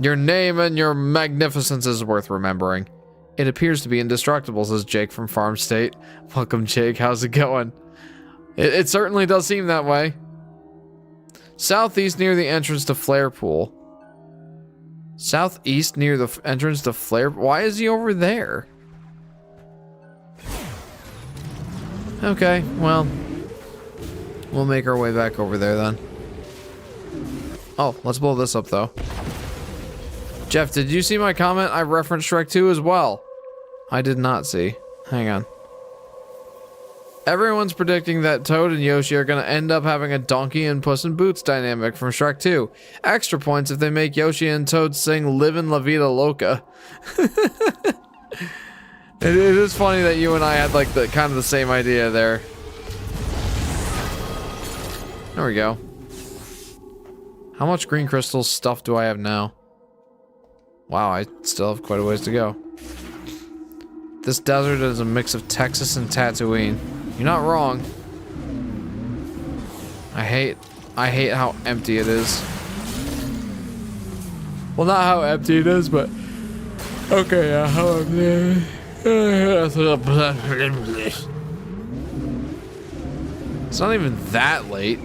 Your name and your magnificence is worth remembering. It appears to be indestructible, says Jake from Farm State. Welcome, Jake. How's it going? It certainly does seem that way. Southeast near the entrance to Flare Pool. Southeast near the entrance to Flare... Why is he over there? Okay, well... We'll make our way back over there then. Oh, let's blow this up though. Jeff, did you see my comment? I referenced Shrek 2 as well. I did not see. Hang on. Everyone's predicting that Toad and Yoshi are going to end up having a donkey and Puss in Boots dynamic from Shrek 2. Extra points if they make Yoshi and Toad sing Livin' La Vida Loca. It is funny that you and I had like the kind of the same idea there. There we go. How much green crystal stuff do I have now? Wow, I still have quite a ways to go. This desert is a mix of Texas and Tatooine. You're not wrong. I hate how empty it is. Well, not how empty it is, but okay, yeah, how empty. It's not even that late.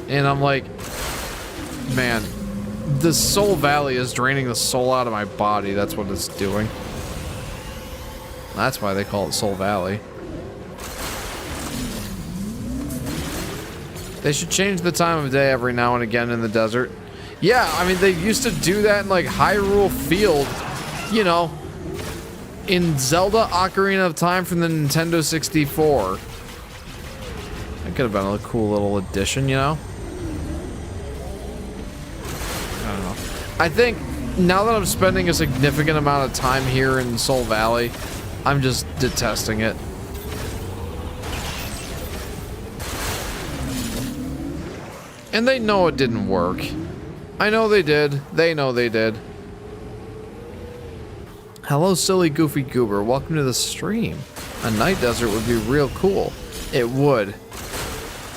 And I'm like, man, the Soul Valley is draining the soul out of my body. That's what it's doing. That's why they call it Soul Valley. They should change the time of day every now and again in the desert. Yeah, I mean, they used to do that in like Hyrule Field, you know, in Zelda Ocarina of Time from the Nintendo 64. That could have been a cool little addition, you know? I don't know. I think now that I'm spending a significant amount of time here in Soul Valley, I'm just detesting it. And they know it didn't work. I know they did. They know they did. Hello, silly goofy goober. Welcome to the stream. A night desert would be real cool. It would.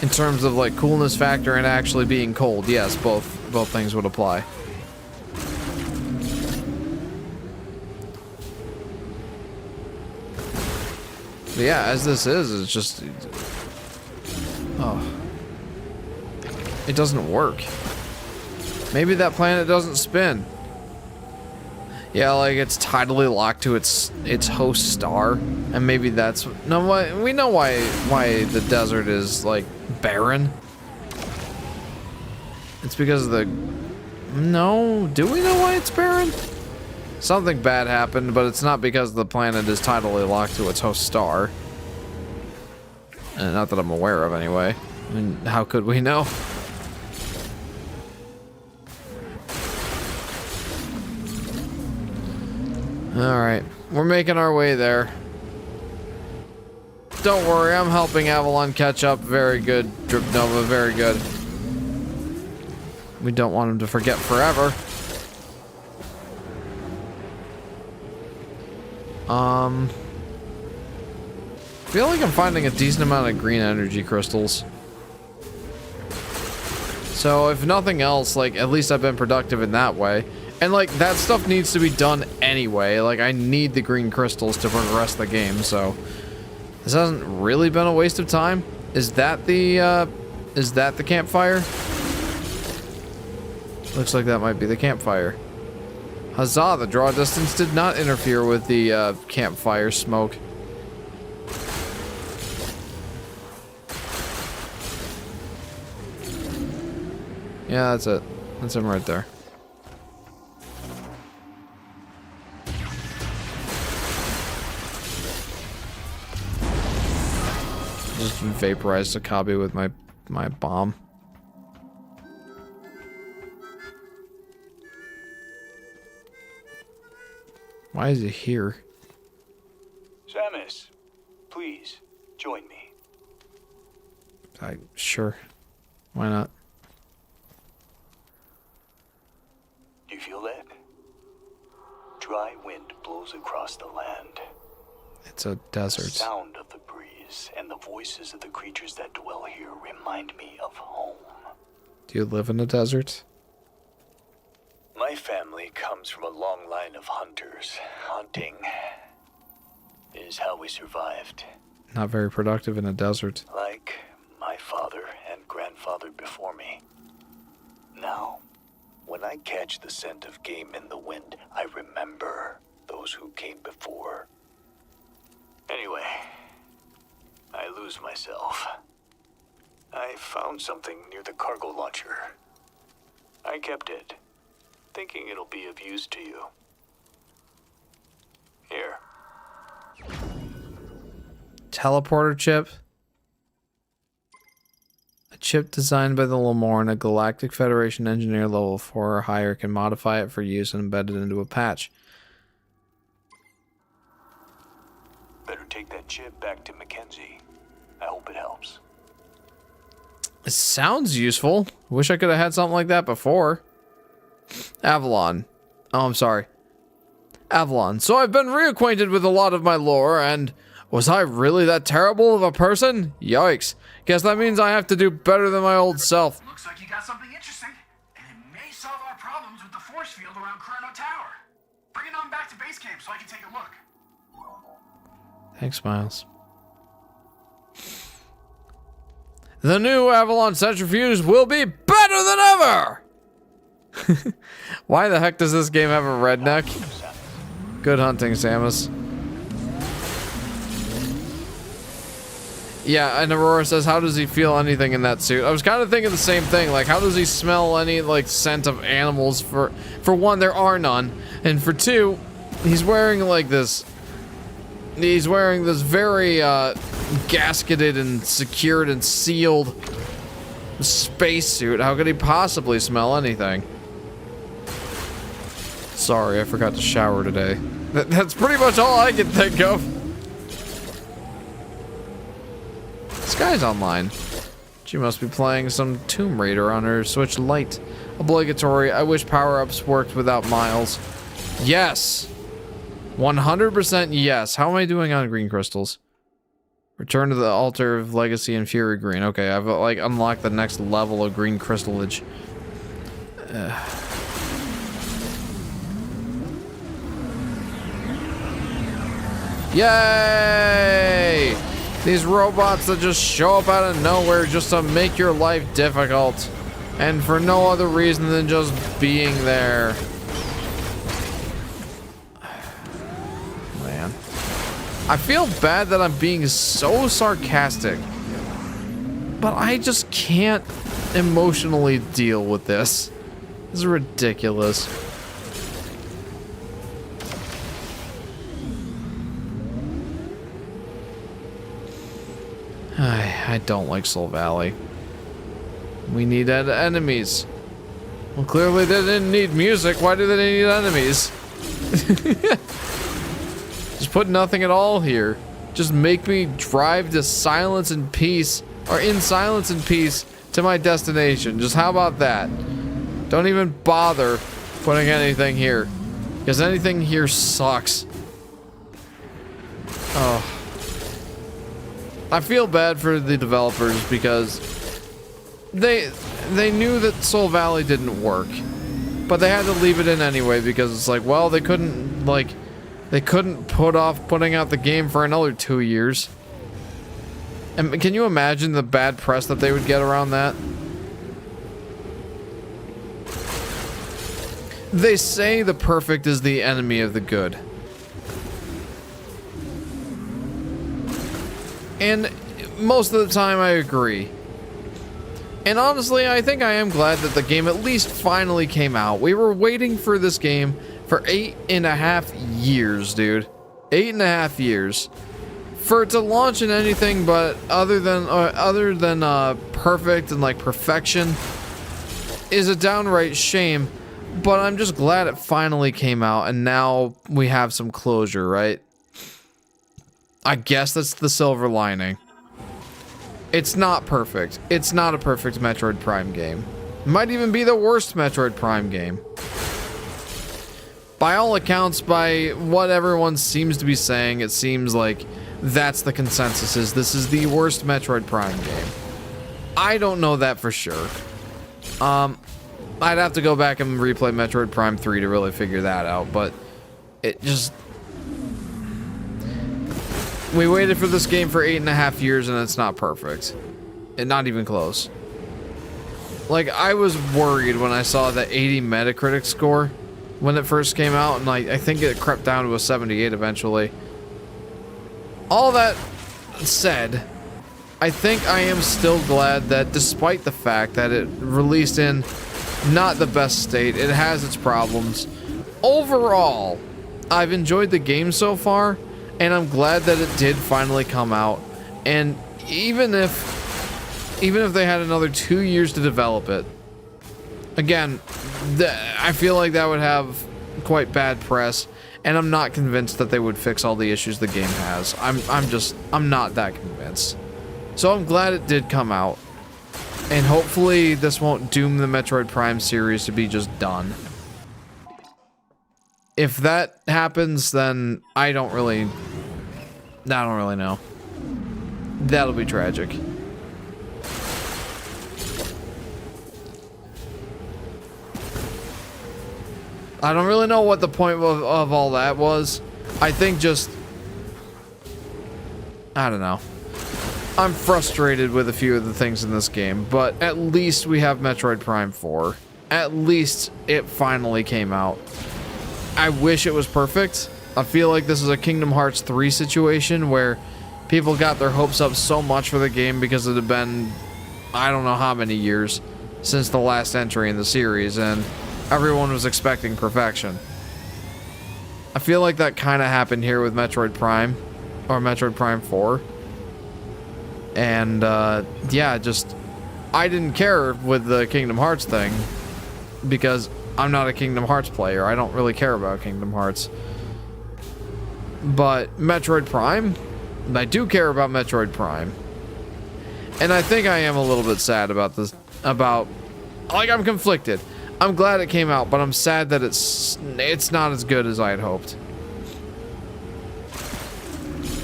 In terms of like coolness factor and actually being cold. Yes, both things would apply. But yeah, as this is, it's just... Oh. It doesn't work. Maybe that planet doesn't spin. Yeah, like it's tidally locked to its host star, and maybe that's no. We know why the desert is like barren. It's because of the. No, do we know why it's barren? Something bad happened, but it's not because the planet is tidally locked to its host star. And not that I'm aware of, anyway. I mean, how could we know? Alright, we're making our way there. Don't worry, I'm helping Avalon catch up. Very good, Drip Nova, very good. We don't want him to forget forever. I feel like I'm finding a decent amount of green energy crystals. So if nothing else, like at least I've been productive in that way. And like that stuff needs to be done anyway. Like I need the green crystals to progress the game, so this hasn't really been a waste of time. Is that the Is that the campfire? Looks like that might be the campfire. Huzzah, the draw distance did not interfere with the campfire smoke. Yeah, that's it. That's him right there. Just vaporized the copy with my bomb. Why is he here? Samus, please, join me. Sure. Why not? Do you feel that? Dry wind blows across the land. It's a The desert. sound of the breeze and the voices of the creatures that dwell here remind me of home. Do you live in a desert? My family comes from a long line of hunters. Hunting is how we survived. Not very productive in a desert. Like my father and grandfather before me. Now, when I catch the scent of game in the wind, I remember those who came before. Anyway, I lose myself. I found something near the cargo launcher. I kept it, thinking it'll be of use to you. Here. Teleporter chip. A chip designed by the Lamorne, a Galactic Federation engineer level 4 or higher, can modify it for use and embed it into a patch. Better take that chip back to Mackenzie. I hope it helps. It sounds useful. Wish I could have had something like that before. Avalon. Oh, I'm sorry. Avalon. So I've been reacquainted with a lot of my lore, and was I really that terrible of a person? Yikes. Guess that means I have to do better than my old self. Looks like you got something interesting, and it may solve our problems with the force field around Chrono Tower. Bring it on back to base camp so I can take a look. Thanks, Miles. The new Avalon Centrifuge will be better than ever! Why the heck does this game have a redneck? Good hunting, Samus. Yeah, and Aurora says, how does he feel anything in that suit? I was kind of thinking the same thing. Like, how does he smell any, like, scent of animals? For one, there are none. And for two, he's wearing, like, this... He's wearing this very, gasketed and secured and sealed spacesuit. How could he possibly smell anything? Sorry, I forgot to shower today. That's pretty much all I can think of. This guy's online. She must be playing some Tomb Raider on her Switch Lite. Obligatory. I wish power-ups worked without Miles. Yes! 100% yes. How am I doing on green crystals? Return to the altar of legacy and fury green. Okay, I've like unlocked the next level of green crystallage. Yay! These robots that just show up out of nowhere just to make your life difficult. And for no other reason than just being there. Man. I feel bad that I'm being so sarcastic. But I just can't emotionally deal with this. This is ridiculous. I don't like Soul Valley. We need enemies. Well, clearly they didn't need music. Why do they need enemies? Just put nothing at all here. Just make me drive to silence and peace, or in silence and peace, to my destination. Just how about that? Don't even bother putting anything here, because anything here sucks. Oh. I feel bad for the developers because they knew that Soul Valley didn't work, but they had to leave it in anyway because it's like, well, they couldn't put off putting out the game for another 2 years. And can you imagine the bad press that they would get around that? They say the perfect is the enemy of the good. And most of the time I agree. And honestly, I think I am glad that the game at least finally came out. We were waiting for this game for 8.5 years, dude. 8.5 years. For it to launch in anything but other than perfect and like perfection is a downright shame. But I'm just glad it finally came out and now we have some closure, right? I guess that's the silver lining. It's not perfect. It's not a perfect Metroid Prime game. It might even be the worst Metroid Prime game. By all accounts, by what everyone seems to be saying, it seems like that's the consensus, is this is the worst Metroid Prime game. I don't know that for sure. I'd have to go back and replay Metroid Prime 3 to really figure that out, but it just... We waited for this game for 8.5 years and it's not perfect. And not even close. Like, I was worried when I saw the 80 Metacritic score when it first came out, and like, I think it crept down to a 78 eventually. All that said, I think I am still glad that despite the fact that it released in not the best state, it has its problems. Overall, I've enjoyed the game so far, and I'm glad that it did finally come out. And even if they had another 2 years to develop it, again, I feel like that would have quite bad press, and I'm not convinced that they would fix all the issues the game has. I'm not that convinced. So I'm glad it did come out. And hopefully this won't doom the Metroid Prime series to be just done. If that happens, then I don't really know. That'll be tragic. I don't really know what the point of all that was. I think just... I don't know. I'm frustrated with a few of the things in this game, but at least we have Metroid Prime 4. At least it finally came out. I wish it was perfect. I feel like this is a Kingdom Hearts 3 situation where people got their hopes up so much for the game because it had been, I don't know how many years since the last entry in the series, and everyone was expecting perfection. I feel like that kind of happened here with Metroid Prime, or Metroid Prime 4. And, yeah, just, I didn't care with the Kingdom Hearts thing, because I'm not a Kingdom Hearts player. I don't really care about Kingdom Hearts. But Metroid Prime, I do care about Metroid Prime. And I think I am a little bit sad about this, like, I'm conflicted. I'm glad it came out, but I'm sad that it's not as good as I had hoped.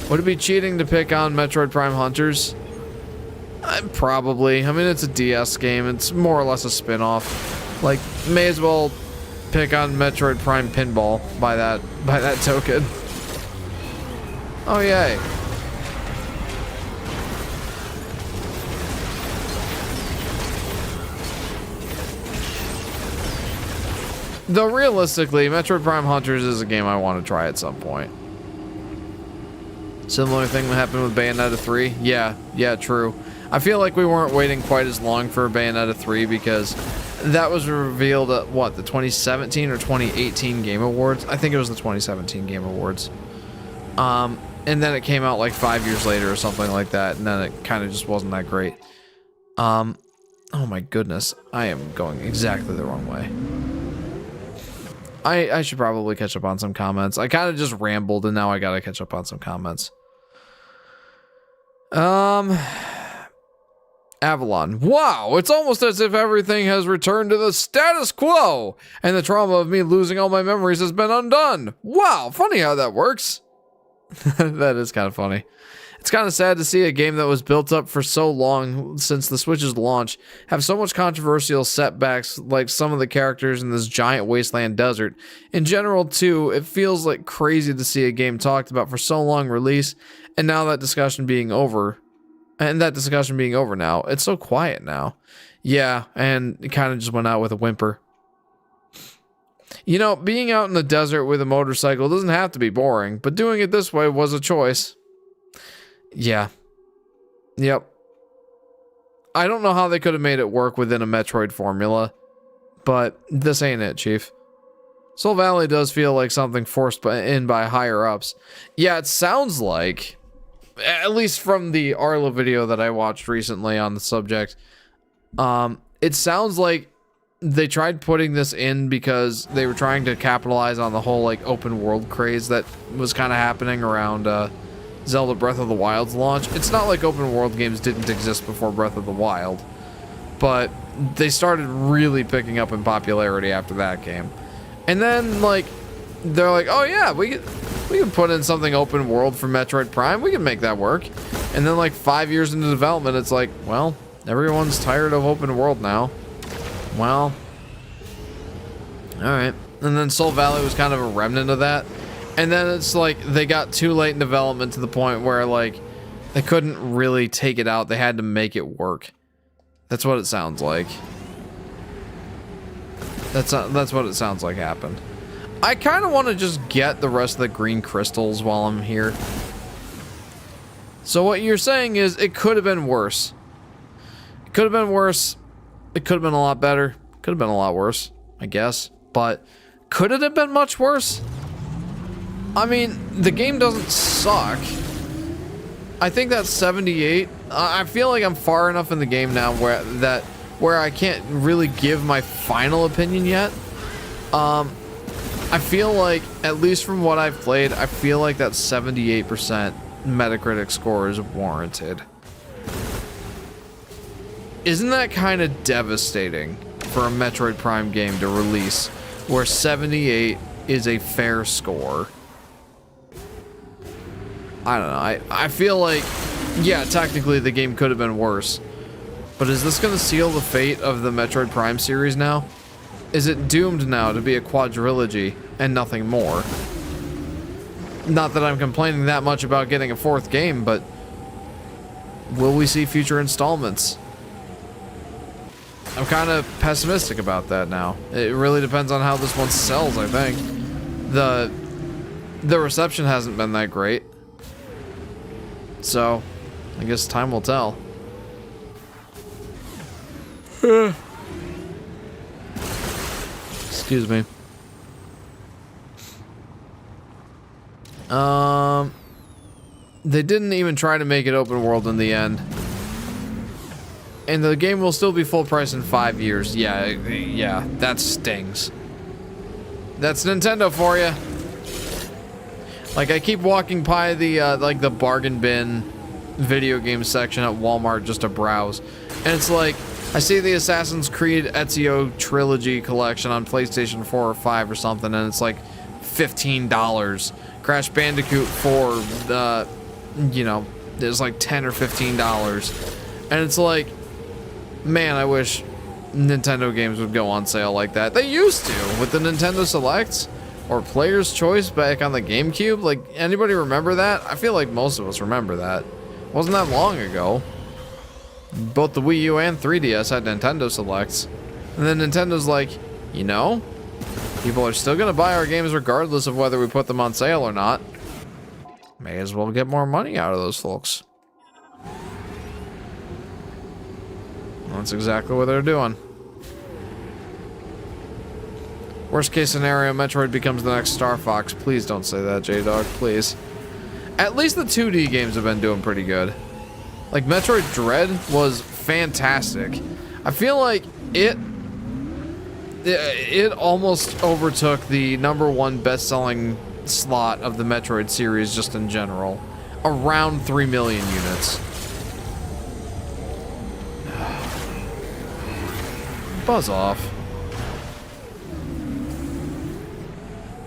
Would it be cheating to pick on Metroid Prime Hunters? Probably. I mean, it's a DS game. It's more or less a spin-off. Like, may as well pick on Metroid Prime Pinball by that token. Oh, yay. Though realistically, Metroid Prime Hunters is a game I want to try at some point. Similar thing that happened with Bayonetta 3. Yeah, true. I feel like we weren't waiting quite as long for Bayonetta 3 because that was revealed at, what, the 2017 or 2018 Game Awards? I think it was the 2017 Game Awards. And then it came out like 5 years later or something like that, and then it kind of just wasn't that great. Oh my goodness, I am going exactly the wrong way. I should probably catch up on some comments. I kind of just rambled, and now I gotta catch up on some comments. Avalon. Wow, it's almost as if everything has returned to the status quo, and the trauma of me losing all my memories has been undone. Wow, funny how that works. That is kind of funny. It's kind of sad to see a game that was built up for so long since the Switch's launch have so much controversial setbacks, like some of the characters in this giant wasteland desert. In general, too, it feels like crazy to see a game talked about for so long release, and now that discussion being over, And that discussion being over now, it's so quiet now. Yeah, and it kind of just went out with a whimper. You know, being out in the desert with a motorcycle doesn't have to be boring, but doing it this way was a choice. Yeah. Yep. I don't know how they could have made it work within a Metroid formula, but this ain't it, Chief. Soul Valley does feel like something forced in by higher-ups. Yeah, it sounds like, at least from the Arla video that I watched recently on the subject, it sounds like they tried putting this in because they were trying to capitalize on the whole like open world craze that was kind of happening around Zelda Breath of the Wild's launch. It's not like open world games didn't exist before Breath of the Wild, but they started really picking up in popularity after that game. And then like they're like, oh yeah, we can put in something open world for Metroid Prime. We can make that work. And then like 5 years into development, it's like, well, everyone's tired of open world now. Well, alright. And then Soul Valley was kind of a remnant of that. And then it's like they got too late in development to the point where like they couldn't really take it out. They had to make it work. That's what it sounds like. That's what it sounds like happened. I kind of want to just get the rest of the green crystals while I'm here. So what you're saying is it could have been worse. It could have been worse. It could have been a lot better. Could have been a lot worse, I guess. But could it have been much worse? I mean, the game doesn't suck. I think that's 78. I feel like I'm far enough in the game now where I can't really give my final opinion yet. I feel like, at least from what I've played, I feel like that 78% Metacritic score is warranted. Isn't that kind of devastating for a Metroid Prime game to release, where 78 is a fair score? I don't know. I feel like, yeah, technically the game could have been worse. But is this going to seal the fate of the Metroid Prime series now? Is it doomed now to be a quadrilogy and nothing more? Not that I'm complaining that much about getting a fourth game, but will we see future installments? I'm kind of pessimistic about that now. It really depends on how this one sells, I think. The reception hasn't been that great. So, I guess time will tell. Excuse me. They didn't even try to make it open world in the end. And the game will still be full price in 5 years. Yeah, that stings. That's Nintendo for you. Like, I keep walking by the, like, the bargain bin video game section at Walmart just to browse. And it's like, I see the Assassin's Creed Ezio Trilogy collection on PlayStation 4 or 5 or something, and it's like $15. Crash Bandicoot 4, you know, it's like $10 or $15. And it's like, man, I wish Nintendo games would go on sale like that. They used to, with the Nintendo Selects or Player's Choice back on the GameCube. Like, anybody remember that? I feel like most of us remember that. It wasn't that long ago. Both the Wii U and 3DS had Nintendo Selects. And then Nintendo's like, you know, people are still gonna buy our games regardless of whether we put them on sale or not. May as well get more money out of those folks. That's exactly what they're doing. Worst case scenario, Metroid becomes the next Star Fox. Please don't say that, J-Dog, please. At least the 2D games have been doing pretty good. Like, Metroid Dread was fantastic. I feel like it almost overtook the #1 best-selling slot of the Metroid series just in general. Around 3 million units. Buzz off.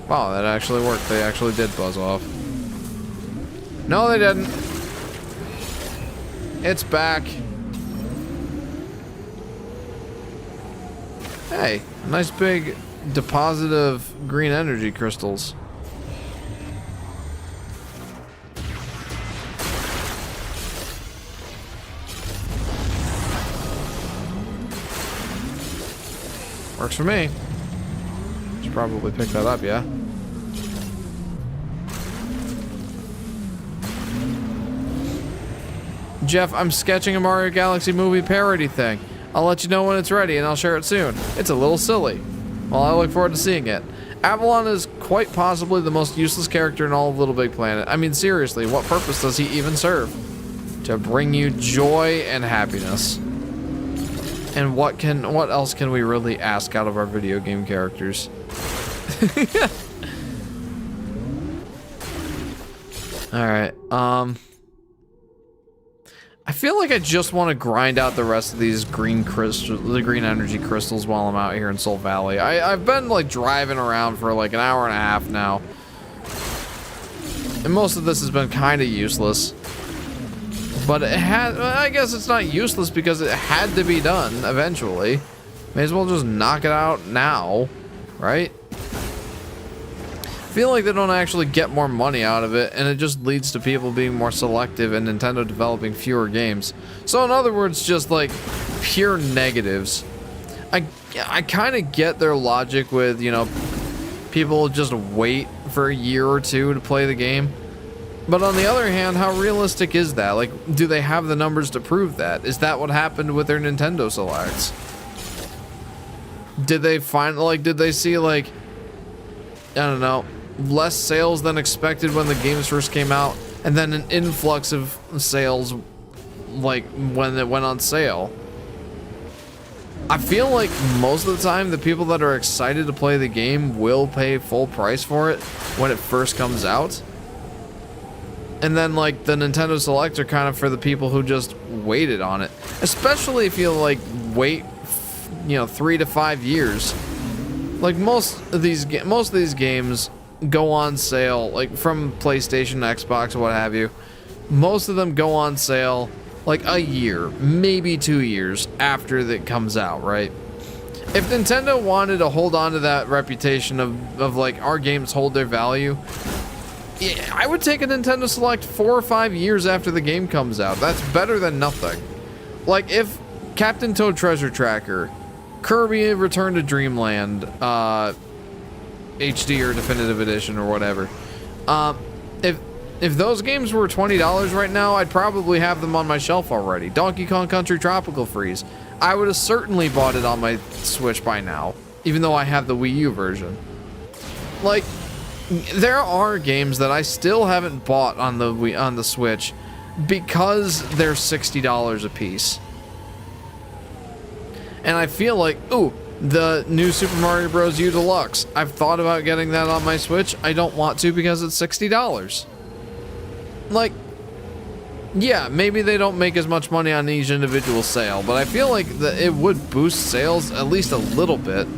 Wow, that actually worked. They actually did buzz off. No, they didn't. It's back. Hey, nice big deposit of green energy crystals. Works for me. Should probably pick that up, yeah? Jeff, I'm sketching a Mario Galaxy movie parody thing. I'll let you know when it's ready and I'll share it soon. It's a little silly. Well, I look forward to seeing it. Avalon is quite possibly the most useless character in all of Little Big Planet. I mean, seriously, what purpose does he even serve? To bring you joy and happiness. And what else can we really ask out of our video game characters? Alright, I feel like I just want to grind out the rest of these green energy crystals while I'm out here in Soul Valley. I've been like driving around for like an hour and a half now. And most of this has been kind of useless. But I guess it's not useless because it had to be done eventually. May as well just knock it out now, right? I feel like they don't actually get more money out of it, and it just leads to people being more selective and Nintendo developing fewer games. So in other words, just like pure negatives. I kind of get their logic with, you know, people just wait for a year or two to play the game. But on the other hand, how realistic is that? Like, do they have the numbers to prove that? Is that what happened with their Nintendo Selects? Did they see like, I don't know, less sales than expected when the games first came out, and then an influx of sales like when it went on sale? I feel like most of the time the people that are excited to play the game will pay full price for it when it first comes out. And then like the Nintendo Select are kind of for the people who just waited on it. Especially if you like wait, you know, 3 to 5 years. Like most of these games go on sale, like from PlayStation, Xbox, what have you. Most of them go on sale like a year, maybe 2 years after it comes out, right? If Nintendo wanted to hold on to that reputation of like our games hold their value, yeah, I would take a Nintendo Select 4 or 5 years after the game comes out. That's better than nothing. Like if Captain Toad Treasure Tracker, Kirby Return to Dreamland, HD or Definitive Edition or whatever, if those games were $20 right now, I'd probably have them on my shelf already. Donkey Kong Country Tropical Freeze, I would have certainly bought it on my Switch by now, even though I have the Wii U version. Like, there are games that I still haven't bought on the Switch because they're $60 a piece. And I feel like, ooh, the new Super Mario Bros. U Deluxe. I've thought about getting that on my Switch. I don't want to because it's $60. Like, yeah, maybe they don't make as much money on each individual sale, but I feel like it would boost sales at least a little bit.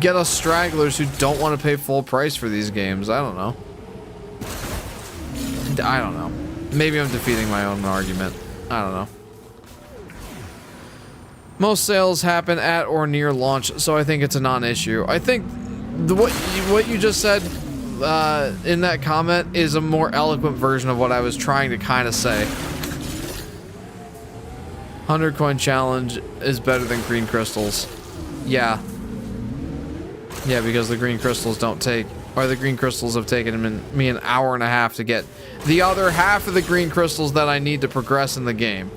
Get us stragglers who don't want to pay full price for these games. I don't know. Maybe I'm defeating my own argument. I don't know. Most sales happen at or near launch, so I think it's a non-issue. I think what you just said in that comment is a more eloquent version of what I was trying to kind of say. 100 coin challenge is better than green crystals. Yeah. Yeah, because the green crystals don't take, or the green crystals have taken me an hour and a half to get the other half of the green crystals that I need to progress in the game.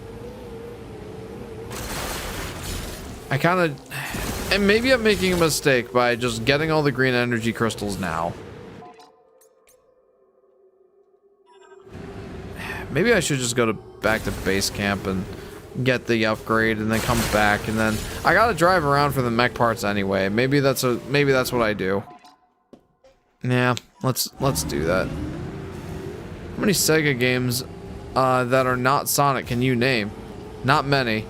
I kind of, and maybe I'm making a mistake by just getting all the green energy crystals now. Maybe I should just go back to base camp and get the upgrade and then come back, and then I gotta drive around for the mech parts anyway. Maybe that's what I do. Yeah, let's do that. How many Sega games that are not Sonic can you name? Not many.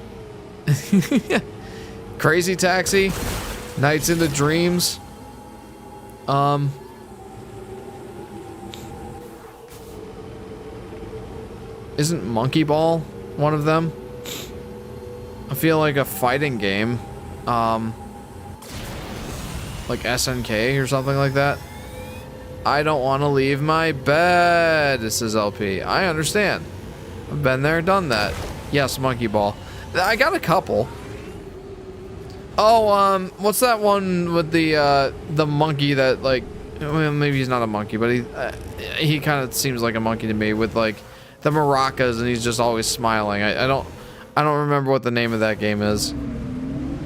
Crazy Taxi, Nights into Dreams. Isn't Monkey Ball one of them? I feel like a fighting game, like SNK or something like that. I don't want to leave my bed, says LP. I understand. I've been there, done that. Yes, Monkey Ball. I got a couple. Oh, what's that one with the monkey that, like, well, maybe he's not a monkey, but he kind of seems like a monkey to me with, like, the maracas, and he's just always smiling. I don't remember what the name of that game is.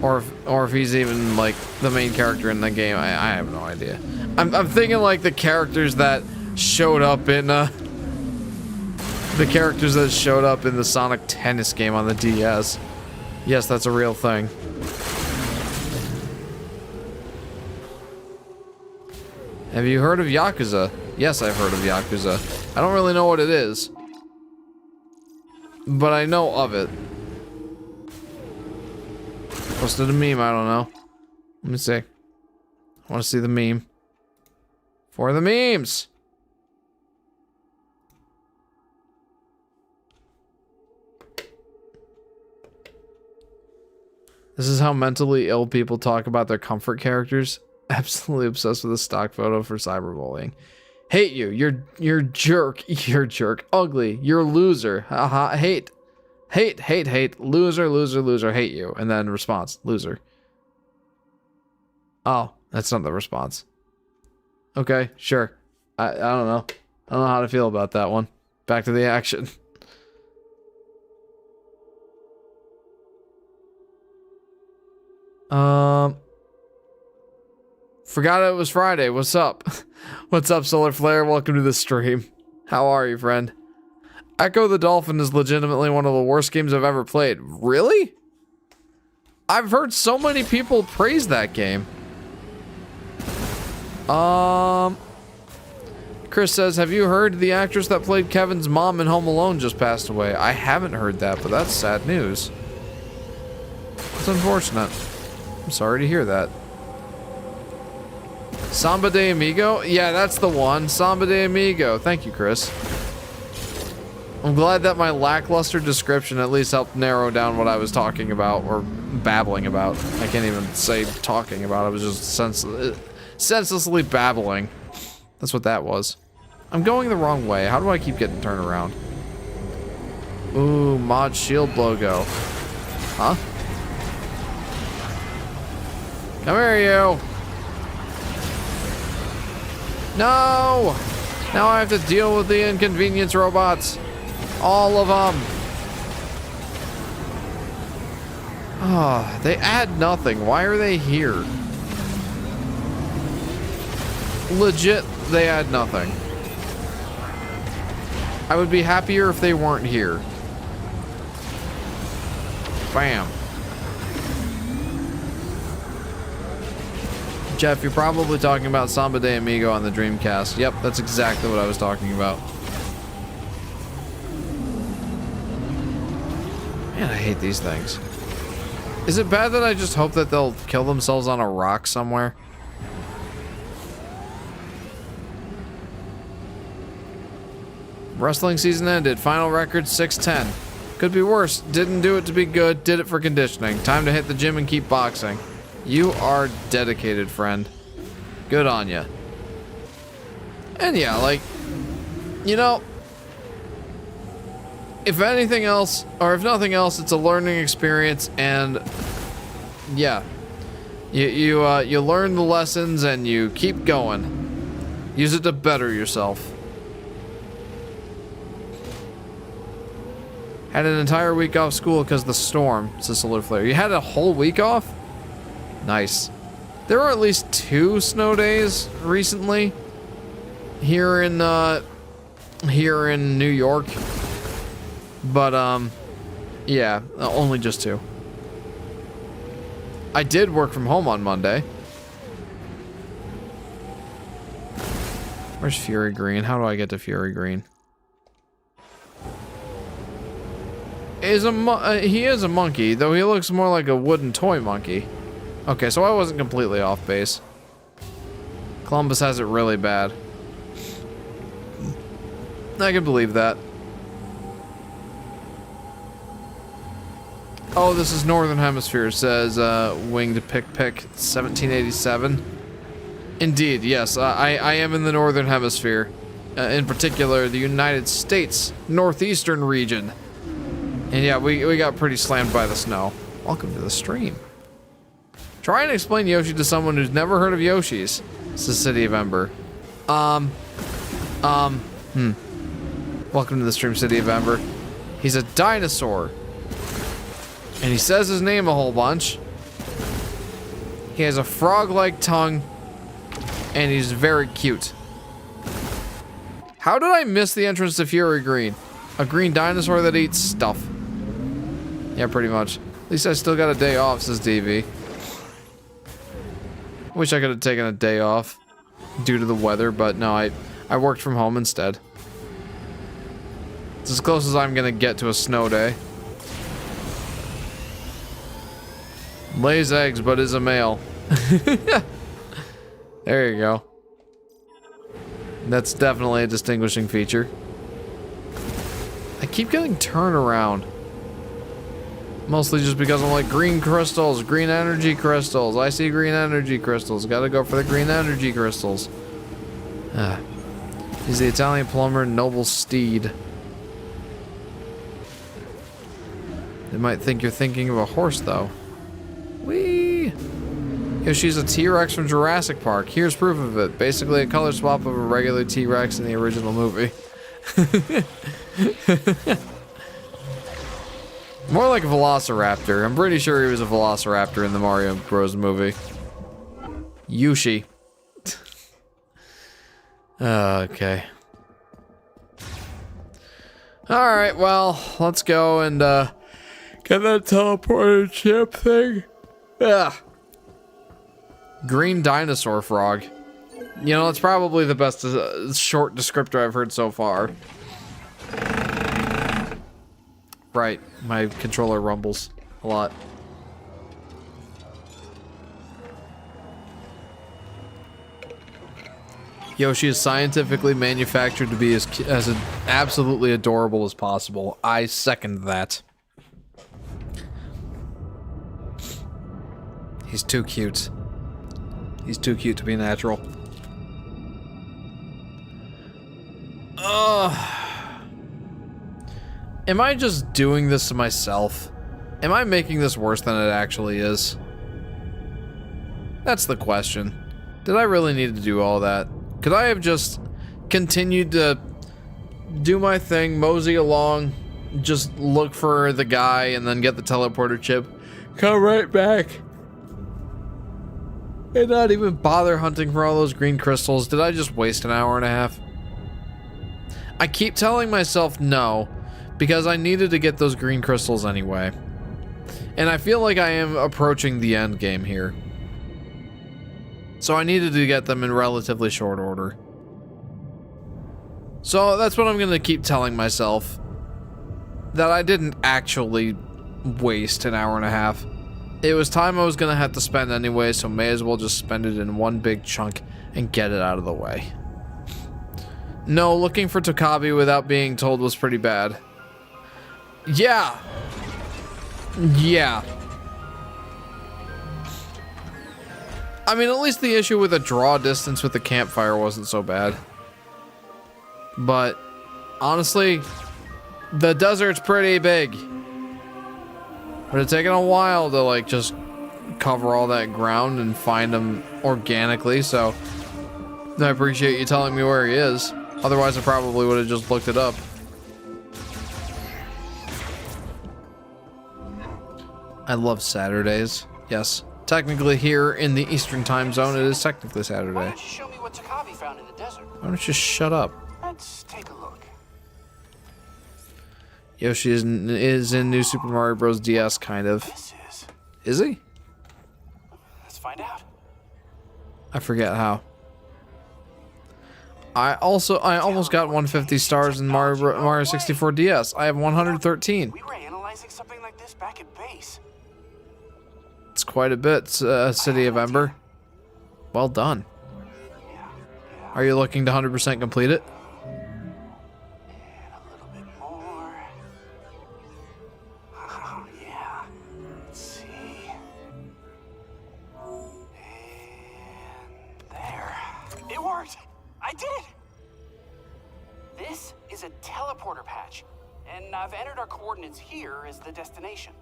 Or if he's even, like, the main character in the game. I have no idea. I'm thinking, like, the characters that showed up in, the Sonic Tennis game on the DS. Yes, that's a real thing. Have you heard of Yakuza? Yes, I've heard of Yakuza. I don't really know what it is, but I know of it. Posted a meme, I don't know. Let me see. I want to see the meme. For the memes! This is how mentally ill people talk about their comfort characters. Absolutely obsessed with a stock photo for cyberbullying. Hate you. You're jerk. You're jerk. Ugly. You're loser. Haha. Hate. Loser, loser, loser. Hate you. And then response. Loser. Oh, that's not the response. Okay, sure. I don't know. I don't know how to feel about that one. Back to the action. Forgot it was Friday. What's up? What's up, Solar Flare? Welcome to the stream. How are you, friend? Echo the Dolphin is legitimately one of the worst games I've ever played. Really? I've heard so many people praise that game. Chris says, have you heard the actress that played Kevin's mom in Home Alone just passed away? I haven't heard that, but that's sad news. It's unfortunate. I'm sorry to hear that. Samba de Amigo? Yeah, that's the one. Samba de Amigo. Thank you, Chris. I'm glad that my lackluster description at least helped narrow down what I was talking about, or babbling about. I can't even say talking about. I was just senselessly babbling. That's what that was. I'm going the wrong way. How do I keep getting turned around? Ooh, mod shield logo. Huh? Come here, you. No! Now I have to deal with the inconvenience robots. All of them. Oh, they add nothing. Why are they here? Legit, they add nothing. I would be happier if they weren't here. Bam. Jeff, you're probably talking about Samba de Amigo on the Dreamcast. Yep, that's exactly what I was talking about. Man, I hate these things. Is it bad that I just hope that they'll kill themselves on a rock somewhere? Wrestling season ended. Final record 610. Could be worse. Didn't do it to be good. Did it for conditioning. Time to hit the gym and keep boxing. You are dedicated, friend. Good on ya. And yeah, like, you know, if anything else, or if nothing else, it's a learning experience, and yeah, you learn the lessons and you keep going. Use it to better yourself. Had an entire week off school because of the storm, says Solar Flare. You had a whole week off? Nice. There were at least 2 snow days recently here in New York. But yeah, only just 2. I did work from home on Monday. Where's Fury Green? How do I get to Fury Green? He is a monkey, though he looks more like a wooden toy monkey. Okay, so I wasn't completely off base. Columbus has it really bad. I can believe that. Oh, this is Northern Hemisphere, says Winged Pick 1787. Indeed, yes, I am in the Northern Hemisphere. In particular, the United States Northeastern region. And yeah, we got pretty slammed by the snow. Welcome to the stream. Try and explain Yoshi to someone who's never heard of Yoshi's. It's the City of Ember. Welcome to the stream, City of Ember. He's a dinosaur. And he says his name a whole bunch. He has a frog-like tongue. And he's very cute. How did I miss the entrance to Fury Green? A green dinosaur that eats stuff. Yeah, pretty much. At least I still got a day off, says DV. Wish I could have taken a day off due to the weather, but no, I worked from home instead. It's as close as I'm gonna get to a snow day. Lays eggs, but is a male. There you go. That's definitely a distinguishing feature. I keep getting turned around. Mostly just because I'm like, green crystals, green energy crystals. I see green energy crystals. Gotta go for the green energy crystals. He's the Italian plumber, noble steed. They might think you're thinking of a horse, though. Whee! Yoshi's a T-Rex from Jurassic Park. Here's proof of it. Basically a color swap of a regular T-Rex in the original movie. More like a velociraptor. I'm pretty sure he was a velociraptor in the Mario Bros. Movie. Yoshi. Okay. Alright, well, let's go and get that teleporter chip thing. Ugh. Green dinosaur frog. You know, it's probably the best short descriptor I've heard so far. Right, my controller rumbles a lot. Yoshi is scientifically manufactured to be as absolutely adorable as possible. I second that. He's too cute. He's too cute to be natural. Am I just doing this to myself? Am I making this worse than it actually is? That's the question. Did I really need to do all that? Could I have just continued to do my thing, mosey along, just look for the guy and then get the teleporter chip, come right back, and not even bother hunting for all those green crystals? Did I just waste an hour and a half? I keep telling myself no, because I needed to get those green crystals anyway. And I feel like I am approaching the end game here. So I needed to get them in relatively short order. So that's what I'm gonna keep telling myself. That I didn't actually waste an hour and a half. It was time I was gonna have to spend anyway, so may as well just spend it in one big chunk and get it out of the way. No, looking for Tokabi without being told was pretty bad. Yeah. Yeah. I mean, at least the issue with a draw distance with the campfire wasn't so bad. But, honestly, the desert's pretty big. But it's taken a while to, like, just cover all that ground and find him organically, so I appreciate you telling me where he is. Otherwise, I probably would have just looked it up. I love Saturdays. Yes. Technically here in the Eastern time zone, it is technically Saturday. Why don't you show me what Tokabi found in the desert? Why don't you shut up? Let's take a look. Yoshi is in New Super Mario Bros. DS, kind of. This is. Is he? Let's find out. I forget how. I almost got 150 stars in Mario 64 DS. I have 113. We were analyzing something like this back at base. It's quite a bit, City of Ember. Well done. Are you looking to 100% complete it? And a little bit more. Oh, yeah. Let's see. And there. It worked! I did it! This is a teleporter patch, and I've entered our coordinates here as the destination.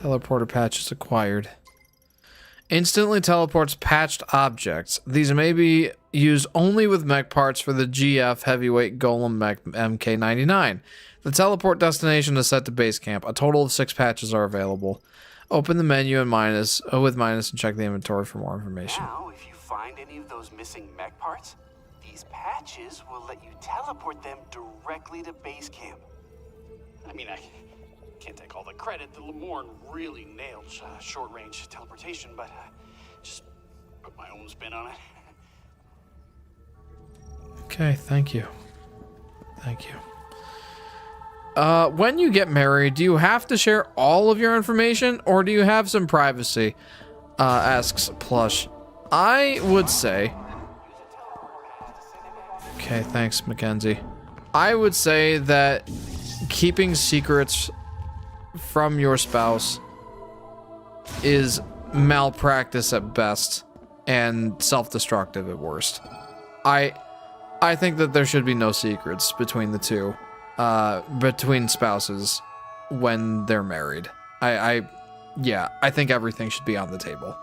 Teleporter patches acquired. Instantly teleports patched objects. These may be used only with mech parts for the GF Heavyweight Golem Mech MK99. The teleport destination is set to base camp. A total of 6 patches are available. Open the menu and with minus and check the inventory for more information. Now, if you find any of those missing mech parts, these patches will let you teleport them directly to base camp. I mean, I can't take all the credit. The Lemorn really nailed short-range teleportation, but just put my own spin on it. Okay, thank you. Thank you. When you get married, do you have to share all of your information, or do you have some privacy? Asks Plush. I would say... Okay, thanks, Mackenzie. I would say that keeping secrets from your spouse is malpractice at best and self-destructive at worst. I think that there should be no secrets between the two, between spouses when they're married. Yeah, I think everything should be on the table.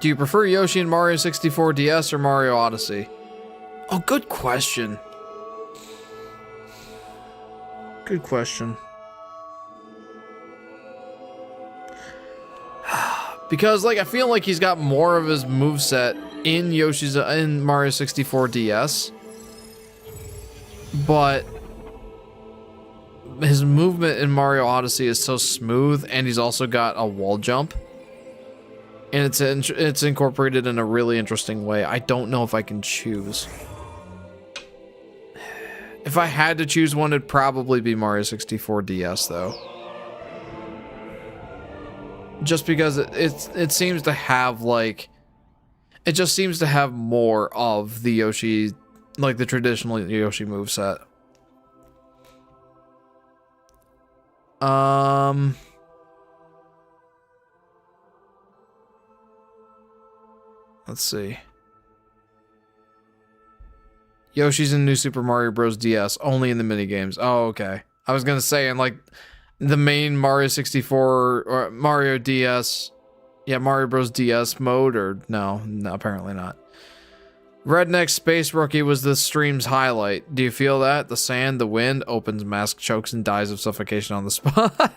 Do you prefer Yoshi and Mario 64 DS or Mario Odyssey? Oh, good question. Good question. Because, like, I feel like he's got more of his moveset in Mario 64 DS. But his movement in Mario Odyssey is so smooth, and he's also got a wall jump. And it's incorporated in a really interesting way. I don't know if I can choose. If I had to choose one, it'd probably be Mario 64 DS, though. Just because it seems to have, like... It just seems to have more of the Yoshi... Like, the traditional Yoshi moveset. Let's see. Yoshi's in New Super Mario Bros. DS, only in the minigames. Oh, okay. I was gonna say, in like the main Mario 64 or Mario DS, yeah, Mario Bros. DS mode, or no, apparently not. Redneck Space Rookie was this stream's highlight. Do you feel that? The sand, the wind, opens, mask, chokes, and dies of suffocation on the spot.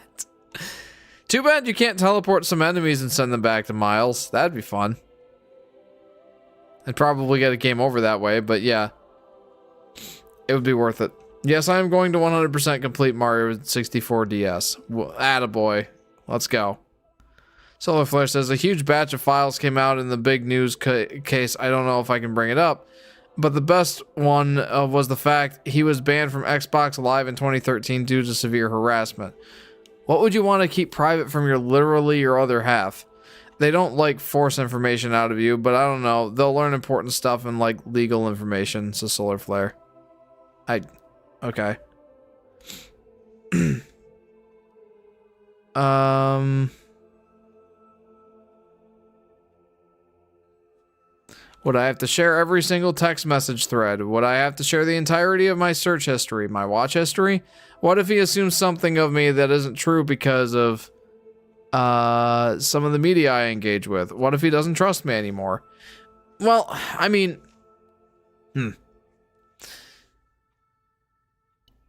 Too bad you can't teleport some enemies and send them back to Miles. That'd be fun. I'd probably get a game over that way, but yeah. It would be worth it. Yes, I am going to 100% complete Mario 64 DS. Attaboy. Let's go. Solar Flare says, a huge batch of files came out in the big news case. I don't know if I can bring it up. But the best one was the fact he was banned from Xbox Live in 2013 due to severe harassment. What would you want to keep private from literally your other half? They don't, like, force information out of you, but I don't know. They'll learn important stuff and, like, legal information, says Solar Flare. Okay. Would I have to share every single text message thread? Would I have to share the entirety of my search history, my watch history? What if he assumes something of me that isn't true because of some of the media I engage with? What if he doesn't trust me anymore? Well, I mean,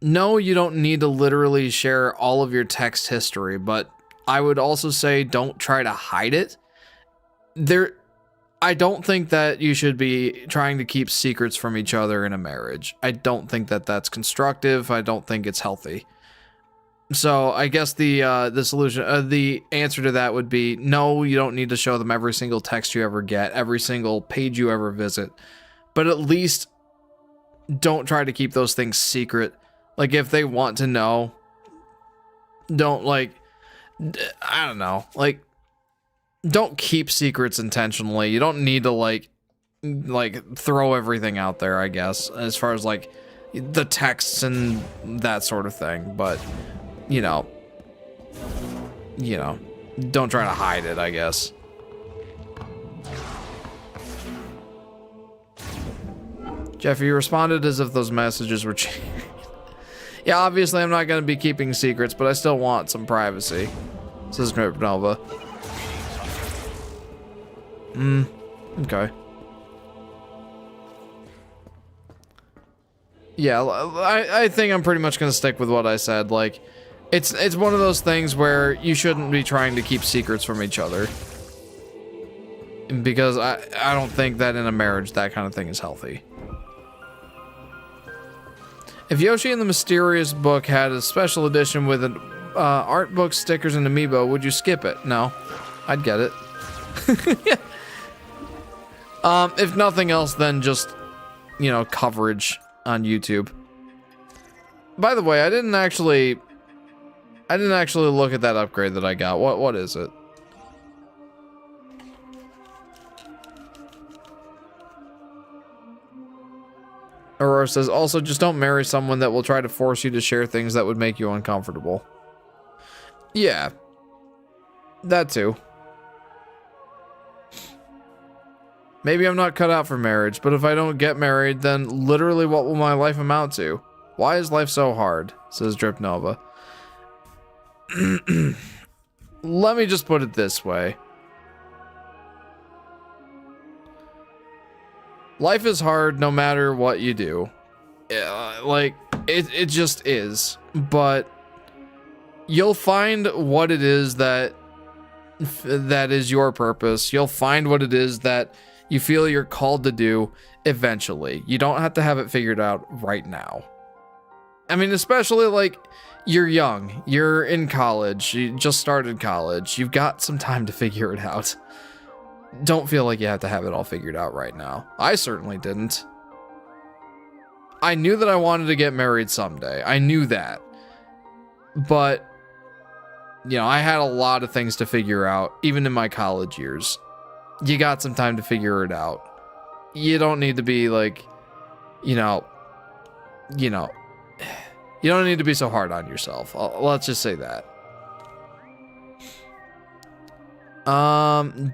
no, you don't need to literally share all of your text history, but I would also say don't try to hide it. I don't think that you should be trying to keep secrets from each other in a marriage. I don't think that that's constructive. I don't think it's healthy. So I guess the solution, the answer to that would be no, you don't need to show them every single text you ever get, every single page you ever visit, but at least don't try to keep those things secret. Like, if they want to know, don't, like, I don't know, like, don't keep secrets intentionally. You don't need to, like throw everything out there, I guess, as far as, like, the texts and that sort of thing. But, you know, don't try to hide it, I guess. Jeffy responded as if those messages were changed. Yeah, obviously I'm not going to be keeping secrets, but I still want some privacy. Says Nova. Okay. Yeah, I think I'm pretty much going to stick with what I said. Like, it's one of those things where you shouldn't be trying to keep secrets from each other. Because I don't think that in a marriage that kind of thing is healthy. If Yoshi and the Mysterious Book had a special edition with an art book, stickers, and amiibo, would you skip it? No. I'd get it. If nothing else, then just, you know, coverage on YouTube. By the way, I didn't actually look at that upgrade that I got. What is it? Aurora says, also, just don't marry someone that will try to force you to share things that would make you uncomfortable. Yeah. That too. Maybe I'm not cut out for marriage, but if I don't get married, then literally what will my life amount to? Why is life so hard? Says Drip Nova. Let me just put it this way. Life is hard no matter what you do. Like, it just is. But you'll find what it is that is your purpose. You'll find what it is that you feel you're called to do eventually. You don't have to have it figured out right now. I mean, especially like you're young, you're in college, you just started college, you've got some time to figure it out. Don't feel like you have to have it all figured out right now. I certainly didn't. I knew that I wanted to get married someday. I knew that. But, you know, I had a lot of things to figure out, even in my college years. You got some time to figure it out. You don't need to be like, you don't need to be so hard on yourself. Let's just say that.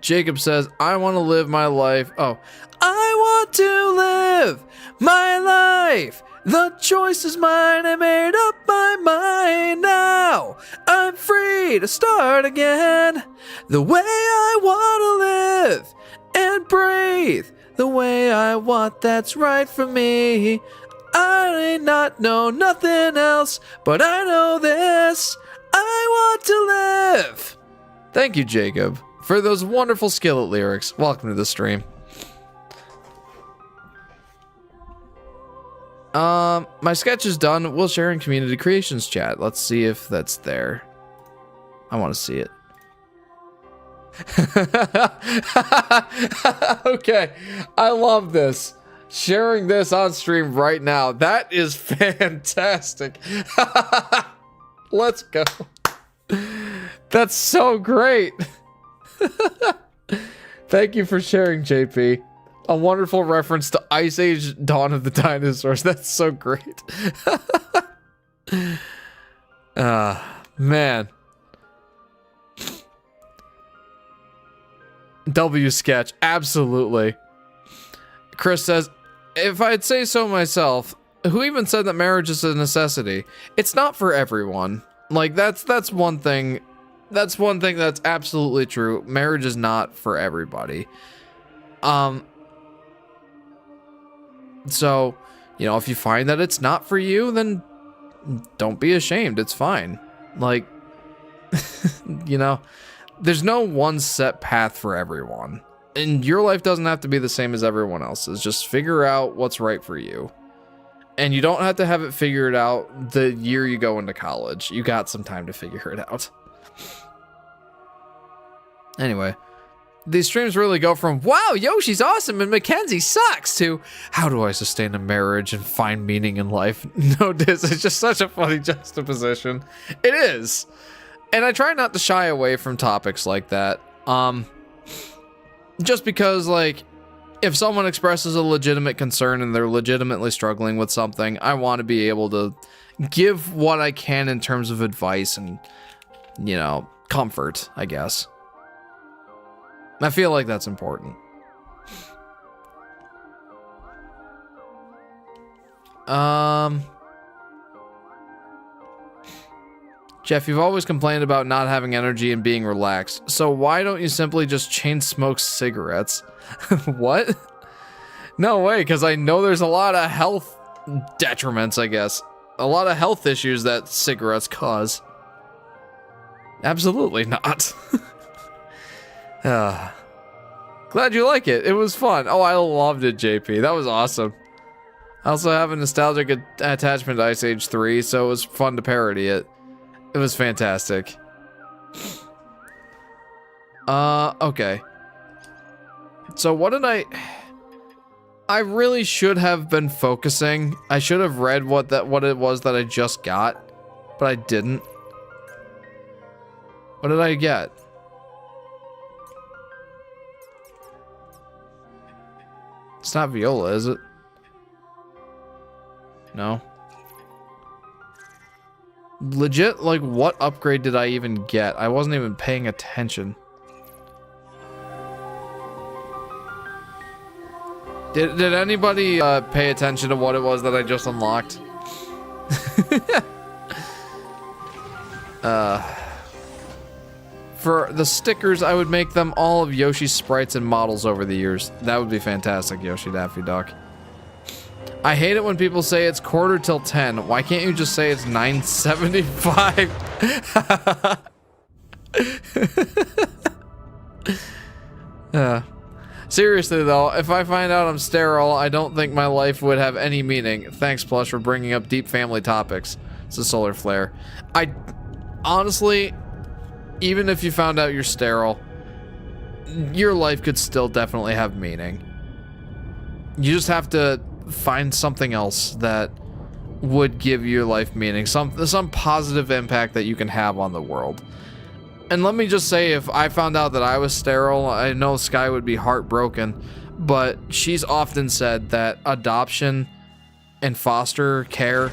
Jacob says, I want to live my life. Oh, I want to live my life. The choice is mine. I made up my mind now. I'm free to start again. The way I want to live and breathe. The way I want, that's right for me. I may not know nothing else, but I know this. I want to live. Thank you, Jacob, for those wonderful Skillet lyrics. Welcome to the stream. My sketch is done. We'll share in community creations chat. Let's see if that's there. I want to see it. Okay, I love this. Sharing this on stream right now. That is fantastic. Let's go. That's so great. Thank you for sharing, JP. A wonderful reference to Ice Age Dawn of the Dinosaurs. That's so great. Man. W sketch. Absolutely. Chris says, if I'd say so myself, who even said that marriage is a necessity? It's not for everyone. Like, that's one thing. That's one thing that's absolutely true. Marriage is not for everybody. So, you know, if you find that it's not for you, then don't be ashamed. It's fine. Like, you know, there's no one set path for everyone. And your life doesn't have to be the same as everyone else's. Just figure out what's right for you. And you don't have to have it figured out the year you go into college. You got some time to figure it out. Anyway, these streams really go from, wow, Yoshi's awesome and Mackenzie sucks, to how do I sustain a marriage and find meaning in life? No, this is just such a funny juxtaposition. It is. And I try not to shy away from topics like that. Just because, like, if someone expresses a legitimate concern and they're legitimately struggling with something, I want to be able to give what I can in terms of advice and, you know, comfort, I guess. I feel like that's important. Jeff, you've always complained about not having energy and being relaxed. So why don't you simply just chain smoke cigarettes? What? No way, because I know there's a lot of health detriments, I guess. A lot of health issues that cigarettes cause. Absolutely not. Glad you like it. It was fun. Oh, I loved it, JP. That was awesome. I also have a nostalgic attachment to Ice Age 3, so it was fun to parody it. It was fantastic. Okay. So what did I really should have been focusing. I should have read what it was that I just got, but I didn't. What did I get? It's not Viola, is it? No. Legit, like, what upgrade did I even get? I wasn't even paying attention. Did anybody pay attention to what it was that I just unlocked? For the stickers, I would make them all of Yoshi's sprites and models over the years. That would be fantastic, Yoshi Daffy Duck. I hate it when people say it's 10:15. Why can't you just say it's 9:75? Seriously though, if I find out I'm sterile, I don't think my life would have any meaning. Thanks, Plush, for bringing up deep family topics. It's a solar flare. Honestly, even if you found out you're sterile, your life could still definitely have meaning. You just have to find something else that would give your life meaning, some positive impact that you can have on the world. And let me just say, if I found out that I was sterile, I know Sky would be heartbroken, but she's often said that adoption and foster care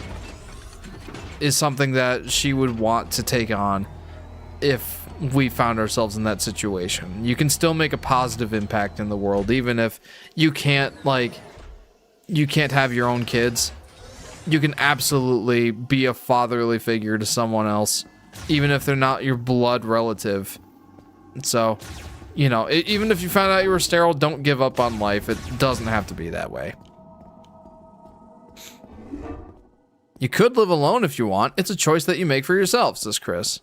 is something that she would want to take on if we found ourselves in that situation. You can still make a positive impact in the world, even if you can't, like, you can't have your own kids. You can absolutely be a fatherly figure to someone else, even if they're not your blood relative. So, you know, even if you found out you were sterile, don't give up on life. It doesn't have to be that way. You could live alone if you want. It's a choice that you make for yourself, says Chris.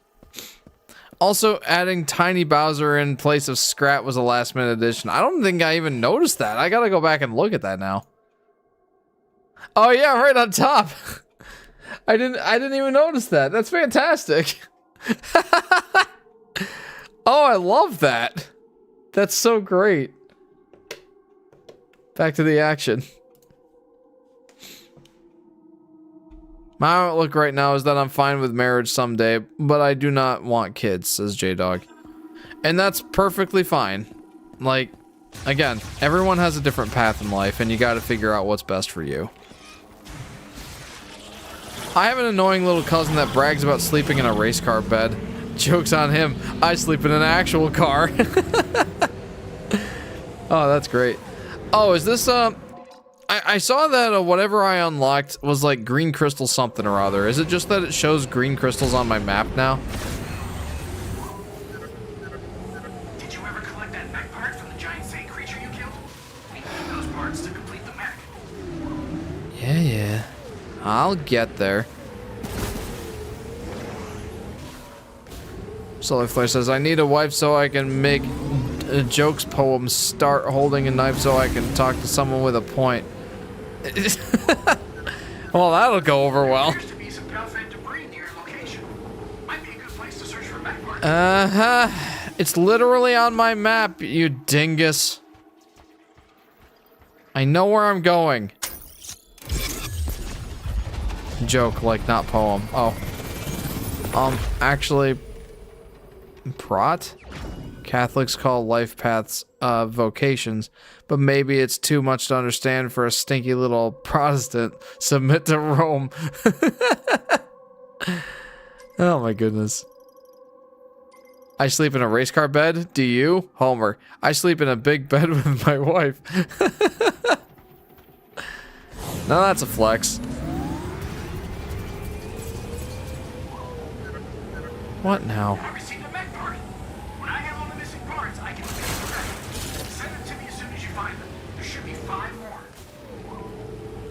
Also, adding Tiny Bowser in place of Scrat was a last-minute addition. I don't think I even noticed that. I gotta go back and look at that now. Oh yeah, right on top. I didn't even notice that. That's fantastic. Oh, I love that. That's so great. Back to the action. My outlook right now is that I'm fine with marriage someday, but I do not want kids, says J-Dog. And that's perfectly fine. Like, again, everyone has a different path in life, and you gotta figure out what's best for you. I have an annoying little cousin that brags about sleeping in a race car bed. Joke's on him. I sleep in an actual car. Oh, that's great. Oh, is this, I saw that whatever I unlocked was like green crystal something or other. Is it just that it shows green crystals on my map now? Did you ever collect that mech part from the giant Zay creature you killed? We need those parts to complete the mech. Yeah. I'll get there. Solar Flare says, I need a wife so I can make jokes poems, start holding a knife so I can talk to someone with a point. Well, that'll go over well. There appears to be some Palfed debris near your location. Might be a good place to search for mech parts. It's literally on my map, you dingus. I know where I'm going. Joke, like, not poem. Oh. Actually, Prot? Catholics call life paths, vocations, but maybe it's too much to understand for a stinky little Protestant. Submit to Rome. Oh my goodness. I sleep in a race car bed? Do you? Homer. I sleep in a big bed with my wife. Now that's a flex. What now? I received a mech part. When I have all the missing parts, I can fix the rest. Send them to me as soon as you find them. There should be 5 more.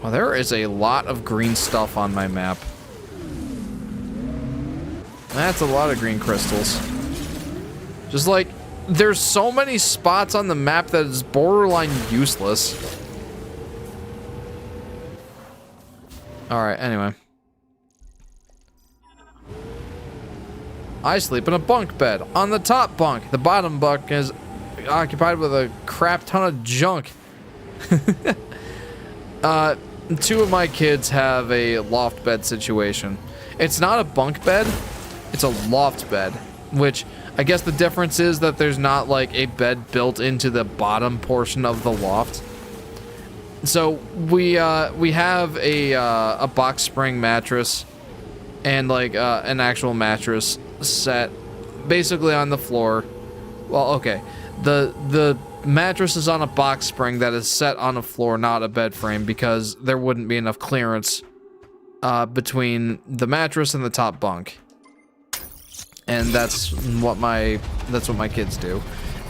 Well, there is a lot of green stuff on my map. That's a lot of green crystals. Just like, there's so many spots on the map that is borderline useless. Alright, anyway. I sleep in a bunk bed. On the top bunk. The bottom bunk is occupied with a crap ton of junk. 2 of my kids have a loft bed situation. It's not a bunk bed, it's a loft bed, which I guess the difference is that there's not like a bed built into the bottom portion of the loft. So we have a box spring mattress and like an actual mattress set basically on the floor. Well, okay, the mattress is on a box spring that is set on a floor, not a bed frame, because there wouldn't be enough clearance between the mattress and the top bunk. And that's what my kids do.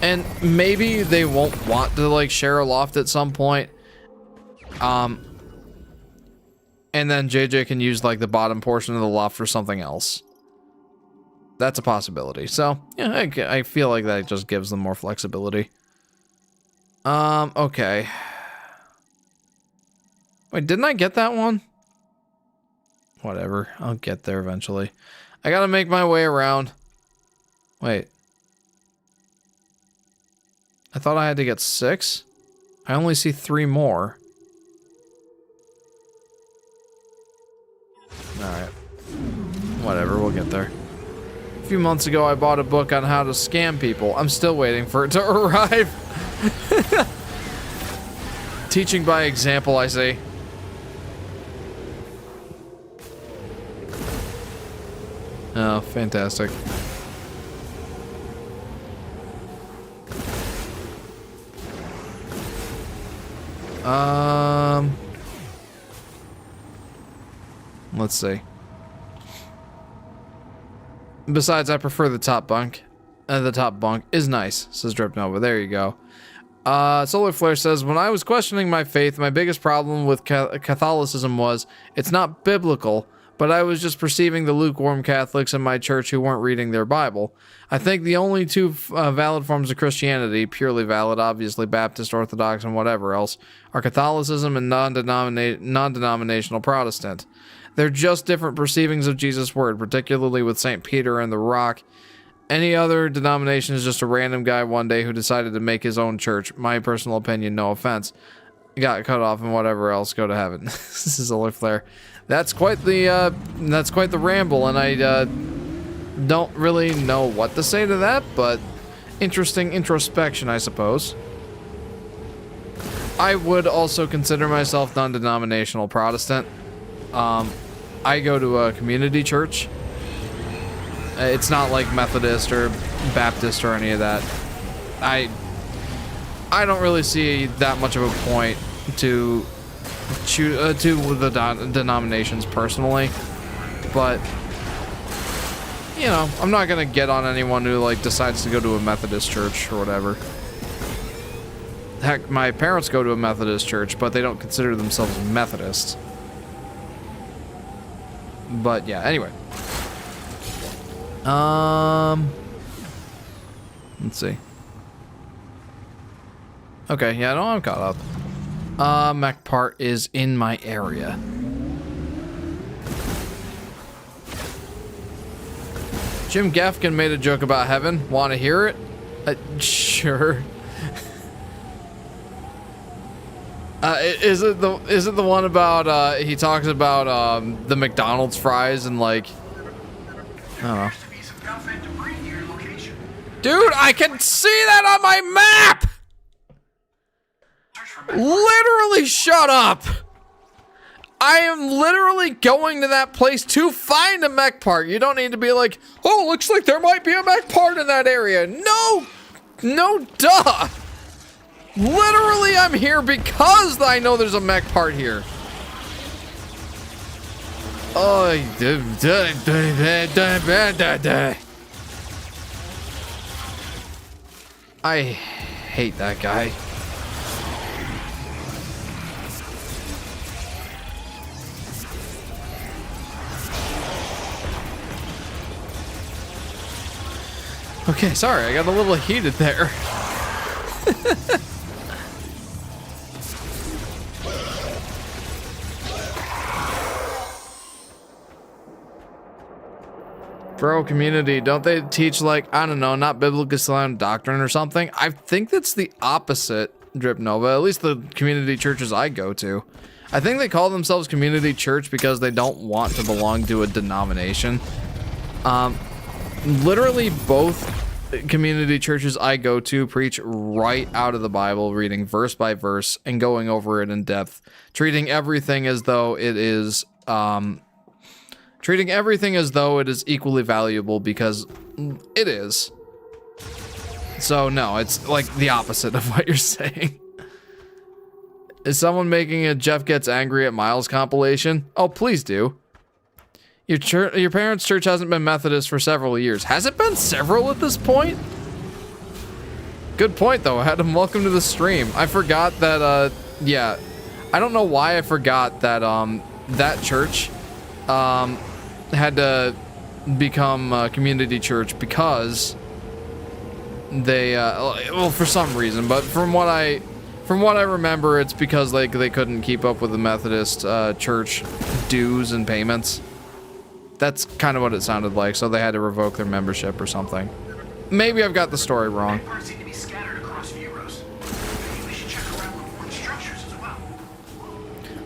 And maybe they won't want to like share a loft at some point. And then JJ can use like the bottom portion of the loft for something else. That's a possibility. So yeah, I feel like that just gives them more flexibility. Okay. Wait, didn't I get that one? Whatever, I'll get there eventually. I gotta make my way around. Wait. I thought I had to get 6? I only see 3 more. Alright. Whatever, we'll get there. A few months ago, I bought a book on how to scam people. I'm still waiting for it to arrive. Teaching by example, I say. Oh, fantastic. Let's see. Besides, I prefer the top bunk. The top bunk is nice, says Drip Nova. There you go. Solar Flare says, when I was questioning my faith, my biggest problem with Catholicism was it's not biblical, but I was just perceiving the lukewarm Catholics in my church who weren't reading their Bible. I think the only 2 valid forms of Christianity, purely valid, obviously Baptist, Orthodox, and whatever else, are Catholicism and non-denominational Protestant. They're just different perceivings of Jesus' word, particularly with St. Peter and the Rock. Any other denomination is just a random guy one day who decided to make his own church. My personal opinion, no offense. Got cut off and whatever else, go to heaven. This is Solar Flare. That's quite the ramble, and I don't really know what to say to that, but interesting introspection, I suppose. I would also consider myself non-denominational Protestant. I go to a community church. It's not like Methodist or Baptist or any of that. I don't really see that much of a point to the denominations personally, but you know, I'm not gonna get on anyone who like decides to go to a Methodist church or whatever. Heck, my parents go to a Methodist church, but they don't consider themselves Methodists. But yeah, anyway. Let's see. Okay, yeah, no, I'm caught up. Mech part is in my area. Jim Gaffigan made a joke about heaven. Want to hear it? Sure. Is it the one about he talks about the McDonald's fries and like I don't know. Dude, I can see that on my map! Literally, shut up! I am literally going to that place to find a mech part. You don't need to be like, oh, looks like there might be a mech part in that area. No, duh. Literally, I'm here because I know there's a mech part here. Oh, I hate that guy. Okay, sorry, I got a little heated there. Bro, community, don't they teach, like, I don't know, not biblical sound doctrine or something? I think that's the opposite, Drip Nova, at least the community churches I go to. I think they call themselves community church because they don't want to belong to a denomination. Literally both community churches I go to preach right out of the Bible, reading verse by verse and going over it in depth, treating everything as though it is equally valuable, because it is. So no, it's like the opposite of what you're saying. Is someone making a Jeff Gets Angry at Miles compilation? Oh, please do. Your parents' church hasn't been Methodist for several years. Has it been several at this point? Good point, though. I had him welcome to the stream. I forgot that, yeah. I don't know why I forgot that, that church, had to become a community church because they, well, for some reason, but from what I remember, it's because, like, they couldn't keep up with the Methodist, church dues and payments. That's kind of what it sounded like, so they had to revoke their membership or something. Maybe I've got the story wrong. Parts seem to be scattered across Vuros. Maybe we should check around important structures as well.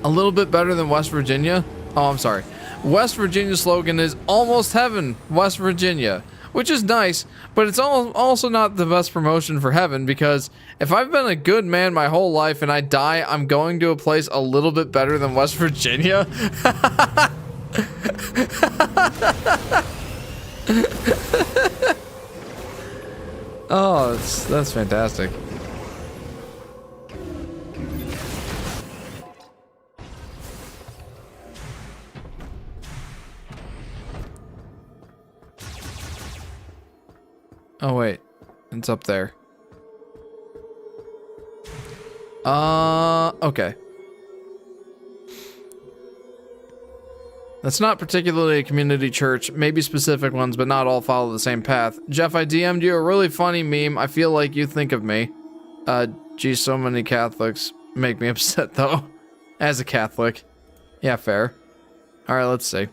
A little bit better than West Virginia? Oh, I'm sorry. West Virginia's slogan is almost heaven, West Virginia, which is nice, but it's also not the best promotion for heaven, because if I've been a good man my whole life and I die, I'm going to a place a little bit better than West Virginia. Oh, that's fantastic. Oh wait, it's up there. Okay. That's not particularly a community church, maybe specific ones, but not all follow the same path. Jeff, I DM'd you a really funny meme. I feel like you think of me. Geez, so many Catholics make me upset, though. As a Catholic. Yeah, fair. Alright, let's see.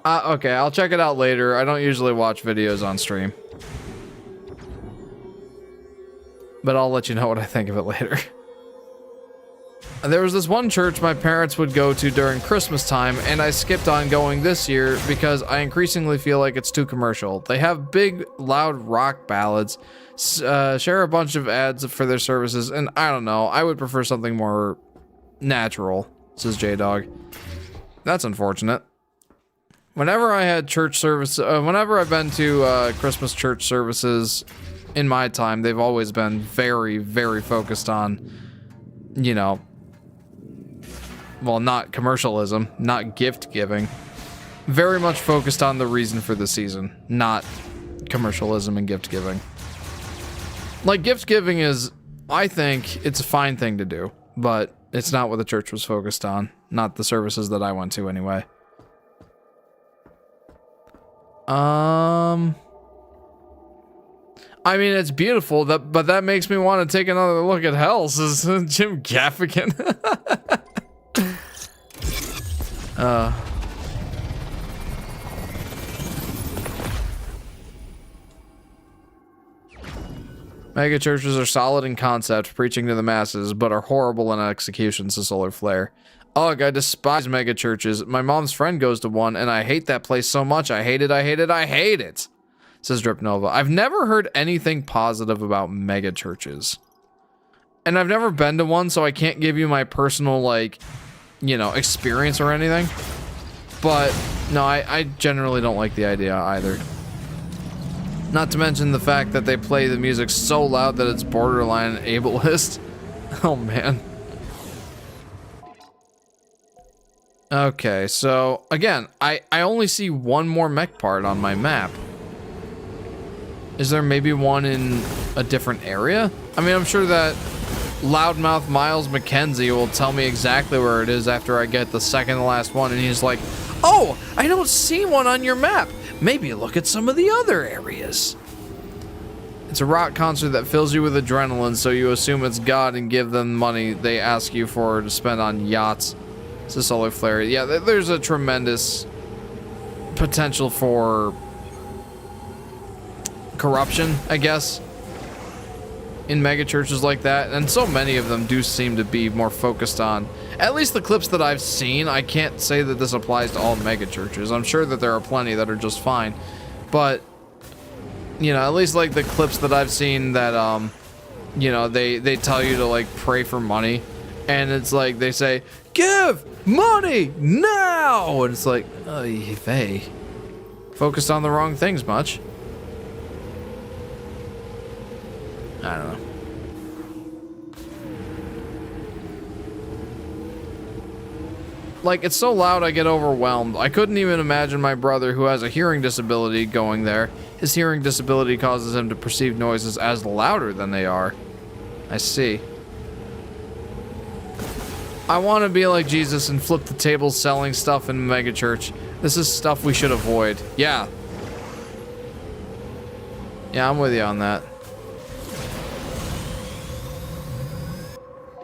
Okay, I'll check it out later. I don't usually watch videos on stream. But I'll let you know what I think of it later. There was this one church my parents would go to during Christmas time, and I skipped on going this year because I increasingly feel like it's too commercial. They have big, loud rock ballads, share a bunch of ads for their services, and I don't know, I would prefer something more natural, says J-Dog. That's unfortunate. Whenever I had church service, whenever I've been to Christmas church services in my time, they've always been very, very focused on, you know, well, not commercialism, not gift giving. Very much focused on the reason for the season, not commercialism and gift giving. Like, gift giving is, I think, it's a fine thing to do, but it's not what the church was focused on. Not the services that I went to anyway. I mean, it's beautiful, but that makes me want to take another look at hell, says Jim Gaffigan. Mega churches are solid in concept, preaching to the masses, but are horrible in execution, says Solar Flare. Ugh, I despise mega churches. My mom's friend goes to one, and I hate that place so much. I hate it, I hate it, I hate it, says Drip Nova. I've never heard anything positive about mega churches. And I've never been to one, so I can't give you my personal, like, you know, experience or anything. But, no, I generally don't like the idea either. Not to mention the fact that they play the music so loud that it's borderline ableist. Oh, man. Okay, so, again, I only see one more mech part on my map. Is there maybe one in a different area? I mean, I'm sure that loudmouth Miles McKenzie will tell me exactly where it is after I get the second to last one, and he's like, oh, I don't see one on your map. Maybe look at some of the other areas. It's a rock concert that fills you with adrenaline, so you assume it's God and give them money they ask you for to spend on yachts. It's a solar flare. Yeah, there's a tremendous potential for corruption, I guess, in mega churches like that, and so many of them do seem to be more focused on, at least the clips that I've seen. I can't say that this applies to all mega churches. I'm sure that there are plenty that are just fine, but you know, at least like the clips that I've seen that you know, they tell you to like pray for money, and it's like they say give money now, and it's like, oh, they focused on the wrong things much. I don't know. Like, it's so loud I get overwhelmed. I couldn't even imagine my brother, who has a hearing disability, going there. His hearing disability causes him to perceive noises as louder than they are. I see. I want to be like Jesus and flip the tables selling stuff in a megachurch. This is stuff we should avoid. Yeah. Yeah, I'm with you on that.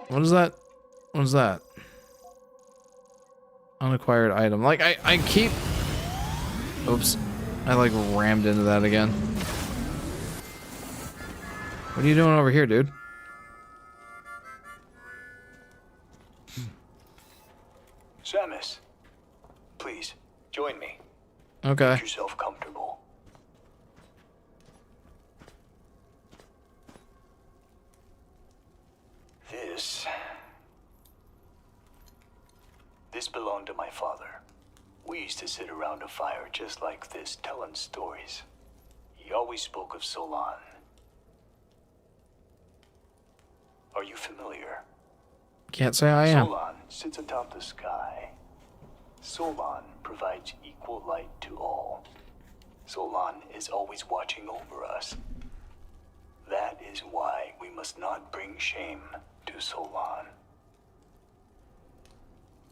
What is that? What is that? Unacquired item. Like, I keep... Oops. I, like, rammed into that again. What are you doing over here, dude? Samus, please, join me. Okay. Make yourself comfortable. This belonged to my father. We used to sit around a fire just like this, telling stories. He always spoke of Solon. Are you familiar? Can't say I am. Solon sits atop the sky. Solon provides equal light to all. Solon is always watching over us. That is why we must not bring shame to Solon.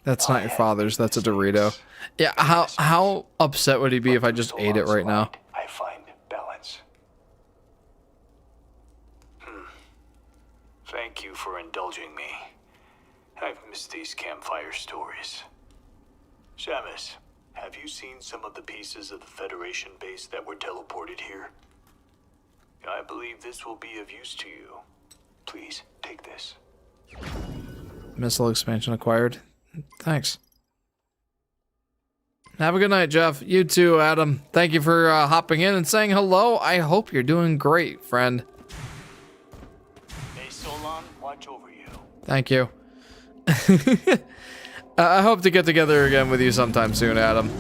That's not your father's, that's a Dorito. Yeah, how upset would he be if I just ate it right now? I find balance. Thank you for indulging me. I've missed these campfire stories. Samus, have you seen some of the pieces of the Federation base that were teleported here? I believe this will be of use to you. Please, take this. Missile expansion acquired. Thanks. Have a good night, Jeff. You too, Adam. Thank you for hopping in and saying hello. I hope you're doing great, friend. May Solon watch over you. Thank you. I hope to get together again with you sometime soon, Adam.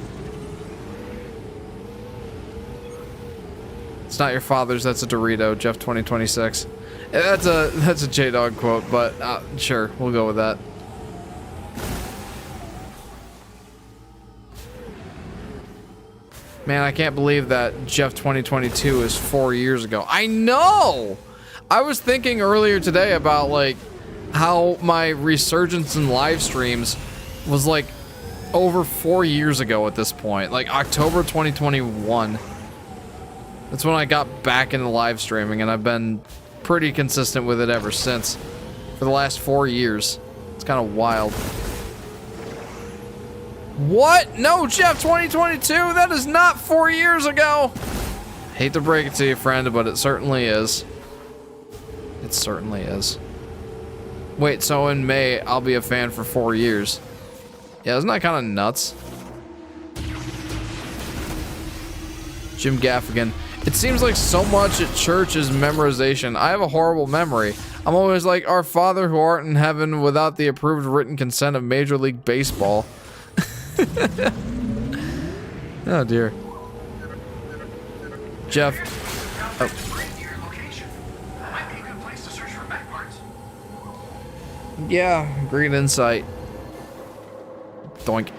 It's not your father's, that's a Dorito, Jeff 2026. That's a J-Dog quote, but sure, we'll go with that. Man, I can't believe that Jeff 2022 is 4 years ago. I know! I was thinking earlier today about, like, how my resurgence in live streams was, like, over 4 years ago at this point. Like, October 2021. That's when I got back into live streaming, and I've been pretty consistent with it ever since. For the last 4 years. It's kind of wild. What? No, Jeff 2022? That is not 4 years ago. Hate to break it to you, friend, but it certainly is. It certainly is. Wait, so in May, I'll be a fan for 4 years. Yeah, isn't that kind of nuts? Jim Gaffigan. It seems like so much at church is memorization. I have a horrible memory. I'm always like, our Father who art in heaven, without the approved written consent of Major League Baseball. Oh dear. Jeff. Oh. Yeah, great insight. Doink.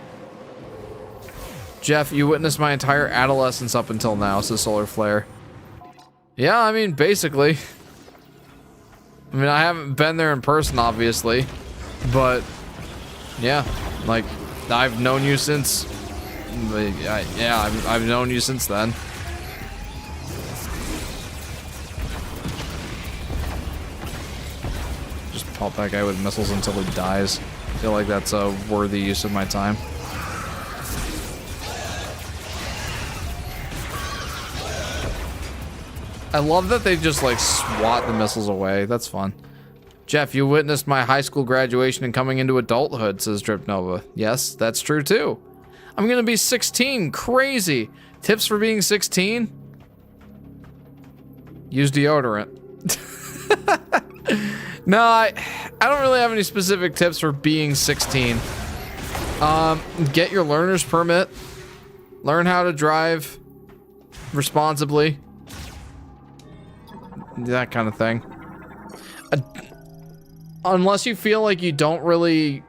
Jeff, you witnessed my entire adolescence up until now, says Solar Flare. Yeah, I mean, basically. I mean, I haven't been there in person, obviously, but yeah, like, I've known you since, yeah, I've known you since then. Just pop that guy with missiles until he dies. I feel like that's a worthy use of my time. I love that they just like swat the missiles away. That's fun. Jeff, you witnessed my high school graduation and coming into adulthood, says Drip Nova. Yes, that's true too. I'm gonna be 16. Crazy. Tips for being 16? Use deodorant. No, I don't really have any specific tips for being 16. Get your learner's permit. Learn how to drive responsibly. That kind of thing. Unless you feel like you don't really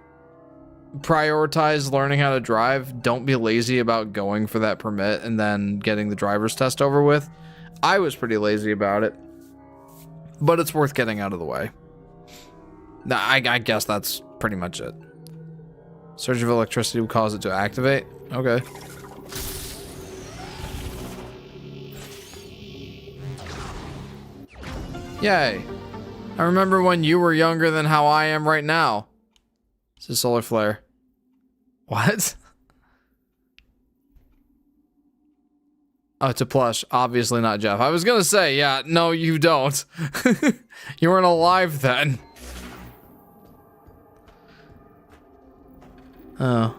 prioritize learning how to drive, don't be lazy about going for that permit and then getting the driver's test over with. I was pretty lazy about it, but it's worth getting out of the way. Nah, I guess that's pretty much it. Surge of electricity will cause it to activate. Okay. Yay. I remember when you were younger than how I am right now. This is solar flare. What? Oh, it's a plush. Obviously not Jeff. I was gonna say, yeah, no, you don't. You weren't alive then. Oh.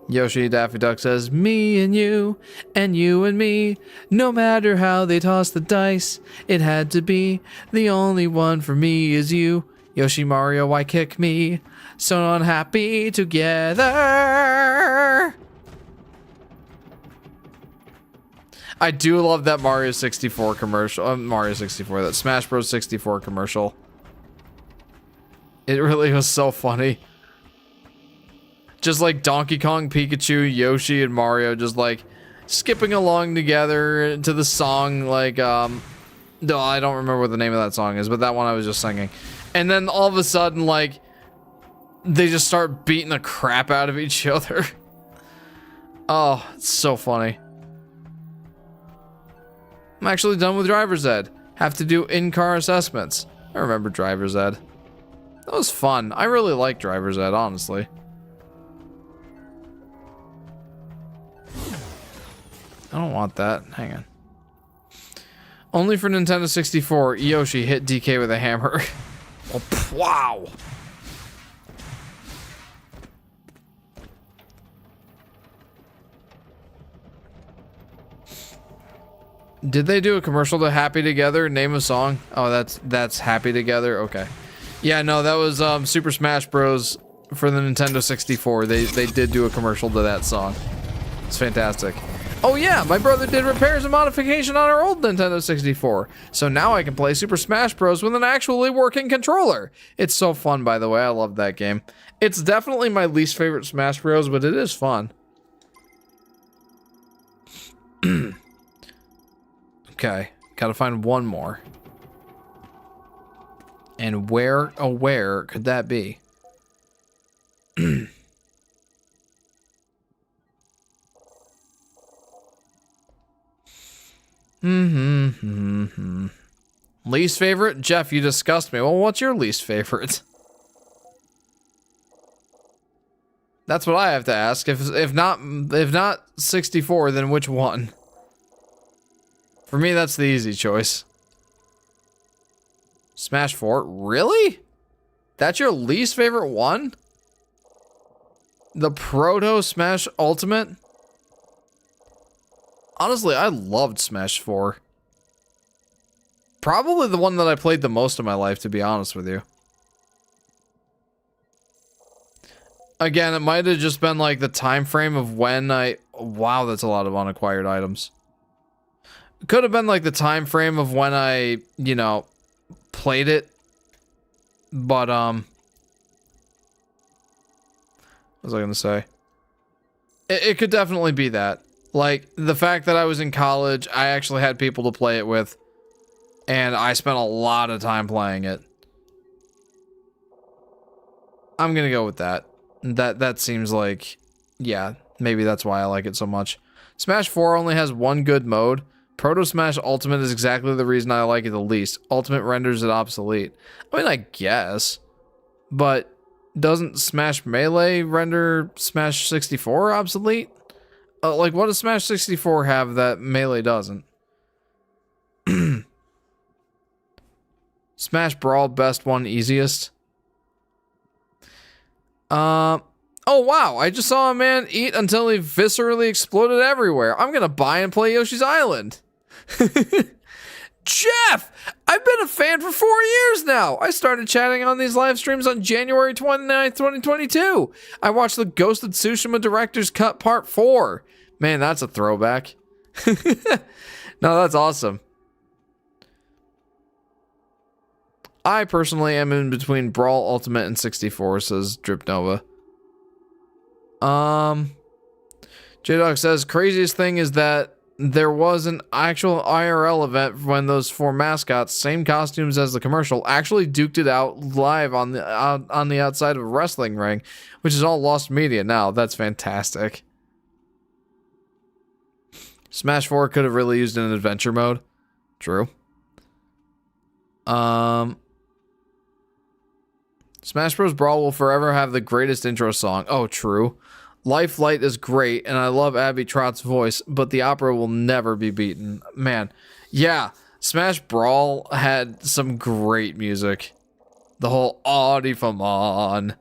Yoshi Daffy Duck says, me and you and me, no matter how they toss the dice, it had to be, the only one for me is you. Yoshi Mario, why kick me? So unhappy together. I do love that Mario 64 commercial. Mario 64, that Smash Bros 64 commercial. It really was so funny. Just like Donkey Kong, Pikachu, Yoshi, and Mario just like skipping along together to the song like, no, I don't remember what the name of that song is, but that one I was just singing. And then all of a sudden, like, they just start beating the crap out of each other. Oh, it's so funny. I'm actually done with driver's ed. Have to do in-car assessments. I remember driver's ed. That was fun. I really like driver's ed, honestly. I don't want that. Hang on. Only for Nintendo 64, Yoshi hit DK with a hammer. Oh, wow. Did they do a commercial to Happy Together? Name a song? Oh, that's Happy Together? Okay. Yeah, no, that was Super Smash Bros. For the Nintendo 64. They did do a commercial to that song. It's fantastic. Oh yeah, my brother did repairs and modification on our old Nintendo 64. So now I can play Super Smash Bros. With an actually working controller. It's so fun, by the way. I love that game. It's definitely my least favorite Smash Bros, but it is fun. Okay, gotta find one more. And where, oh where could that be? Least favorite? Jeff, you disgust me. Well, what's your least favorite? That's what I have to ask. If not 64, then which one? For me, that's the easy choice. Smash 4? Really? That's your least favorite one? The Proto Smash Ultimate? Honestly, I loved Smash 4. Probably the one that I played the most of my life, to be honest with you. Again, it might have just been like the time frame of when I... Wow, that's a lot of unacquired items. Could have been like the time frame of when I, you know, played it. But, what was I gonna say? It could definitely be that. Like, the fact that I was in college, I actually had people to play it with, and I spent a lot of time playing it. I'm gonna go with that. That seems like, yeah, maybe that's why I like it so much. Smash 4 only has one good mode. Proto Smash Ultimate is exactly the reason I like it the least. Ultimate renders it obsolete. I mean, I guess, but doesn't Smash Melee render Smash 64 obsolete? Like, what does Smash 64 have that Melee doesn't? Smash Brawl, best one, easiest. Oh wow, I just saw a man eat until he viscerally exploded everywhere. I'm gonna buy and play Yoshi's Island. Jeff! I've been a fan for 4 years now. I started chatting on these live streams on January 29th, 2022. I watched the Ghost of Tsushima Director's Cut Part 4. Man, that's a throwback. No, that's awesome. I personally am in between Brawl Ultimate and 64, says Drip Nova. J-Dog says, craziest thing is that there was an actual IRL event when those 4 mascots, same costumes as the commercial, actually duked it out live on the outside of a wrestling ring, which is all lost media now. That's fantastic. Smash 4 could have really used an adventure mode. True. Smash Bros. Brawl will forever have the greatest intro song. Oh, true. Life Light is great, and I love Abby Trott's voice, but the opera will never be beaten. Man, yeah, Smash Brawl had some great music. The whole Audifamon,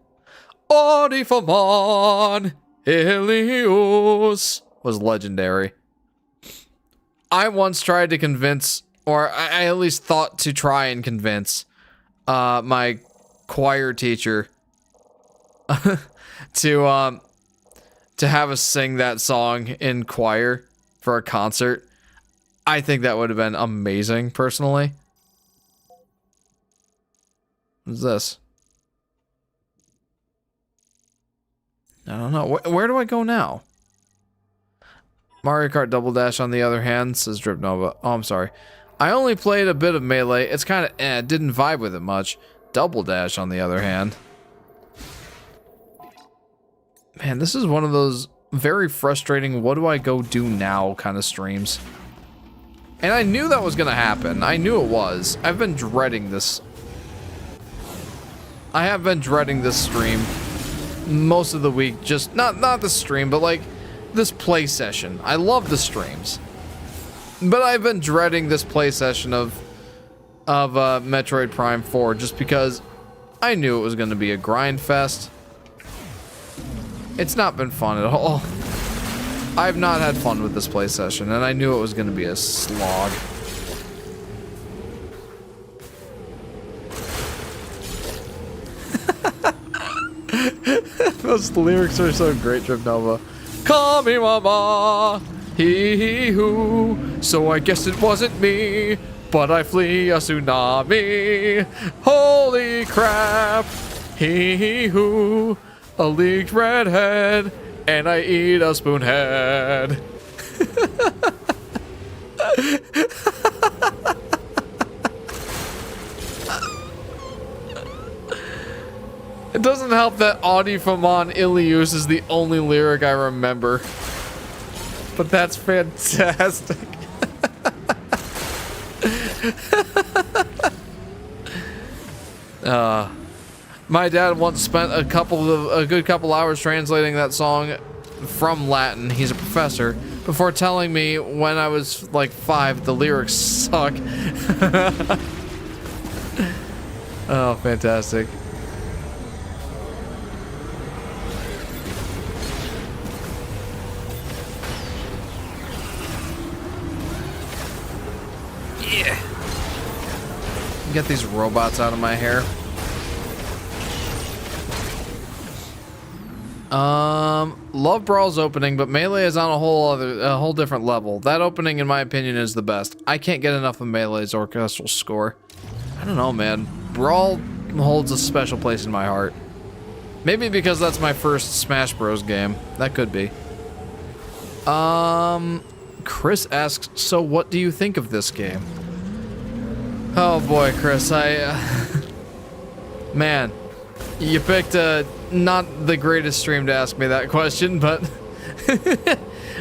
Audifamon, Helios was legendary. I once tried to convince, or I at least thought to try and convince, my choir teacher to have us sing that song in choir for a concert. I think that would have been amazing, personally. What's this? I don't know. Where do I go now? Mario Kart Double Dash, on the other hand, says Drip Nova. Oh, I'm sorry. I only played a bit of Melee. It's kind of didn't vibe with it much. Double Dash, on the other hand. Man, this is one of those very frustrating, what do I go do now kind of streams. And I knew that was going to happen. I knew it was. I've been dreading this. I have been dreading this stream most of the week. Just, not the stream, but like this play session. I love the streams. But I've been dreading this play session of Metroid Prime 4 just because I knew it was going to be a grind fest. It's not been fun at all. I've not had fun with this play session, and I knew it was going to be a slog. Those lyrics are so great, Drip Nova. Call me mama, hee-hee-hoo, so I guess it wasn't me, but I flee a tsunami. Holy crap, hee-hee-hoo. A leaked redhead, and I eat a spoonhead. It doesn't help that Audifamon Ilius is the only lyric I remember. But that's fantastic. My dad once spent a good couple hours translating that song from Latin. He's a professor. Before telling me when I was like 5, the lyrics suck. Oh, fantastic. Yeah. Get these robots out of my hair. Love Brawl's opening, but Melee is on a whole different level. That opening, in my opinion, is the best. I can't get enough of Melee's orchestral score. I don't know, man. Brawl holds a special place in my heart. Maybe because that's my first Smash Bros. Game. That could be. Chris asks, so what do you think of this game? Oh boy, Chris, man, you picked not the greatest stream to ask me that question, but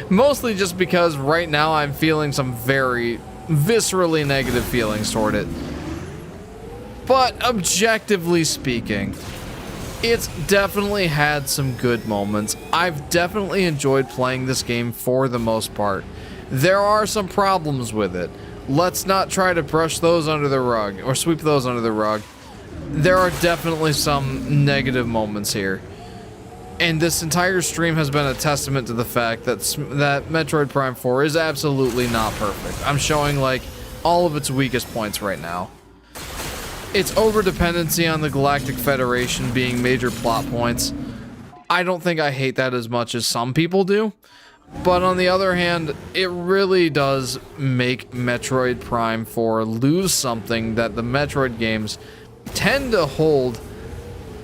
mostly just because right now I'm feeling some very viscerally negative feelings toward it. But objectively speaking, it's definitely had some good moments. I've definitely enjoyed playing this game for the most part. There are some problems with it. Let's not try to brush those under the rug or sweep those under the rug. There are definitely some negative moments here. And this entire stream has been a testament to the fact that Metroid Prime 4 is absolutely not perfect. I'm showing like all of its weakest points right now. Its over-dependency on the Galactic Federation being major plot points, I don't think I hate that as much as some people do. But on the other hand, it really does make Metroid Prime 4 lose something that the Metroid games tend to hold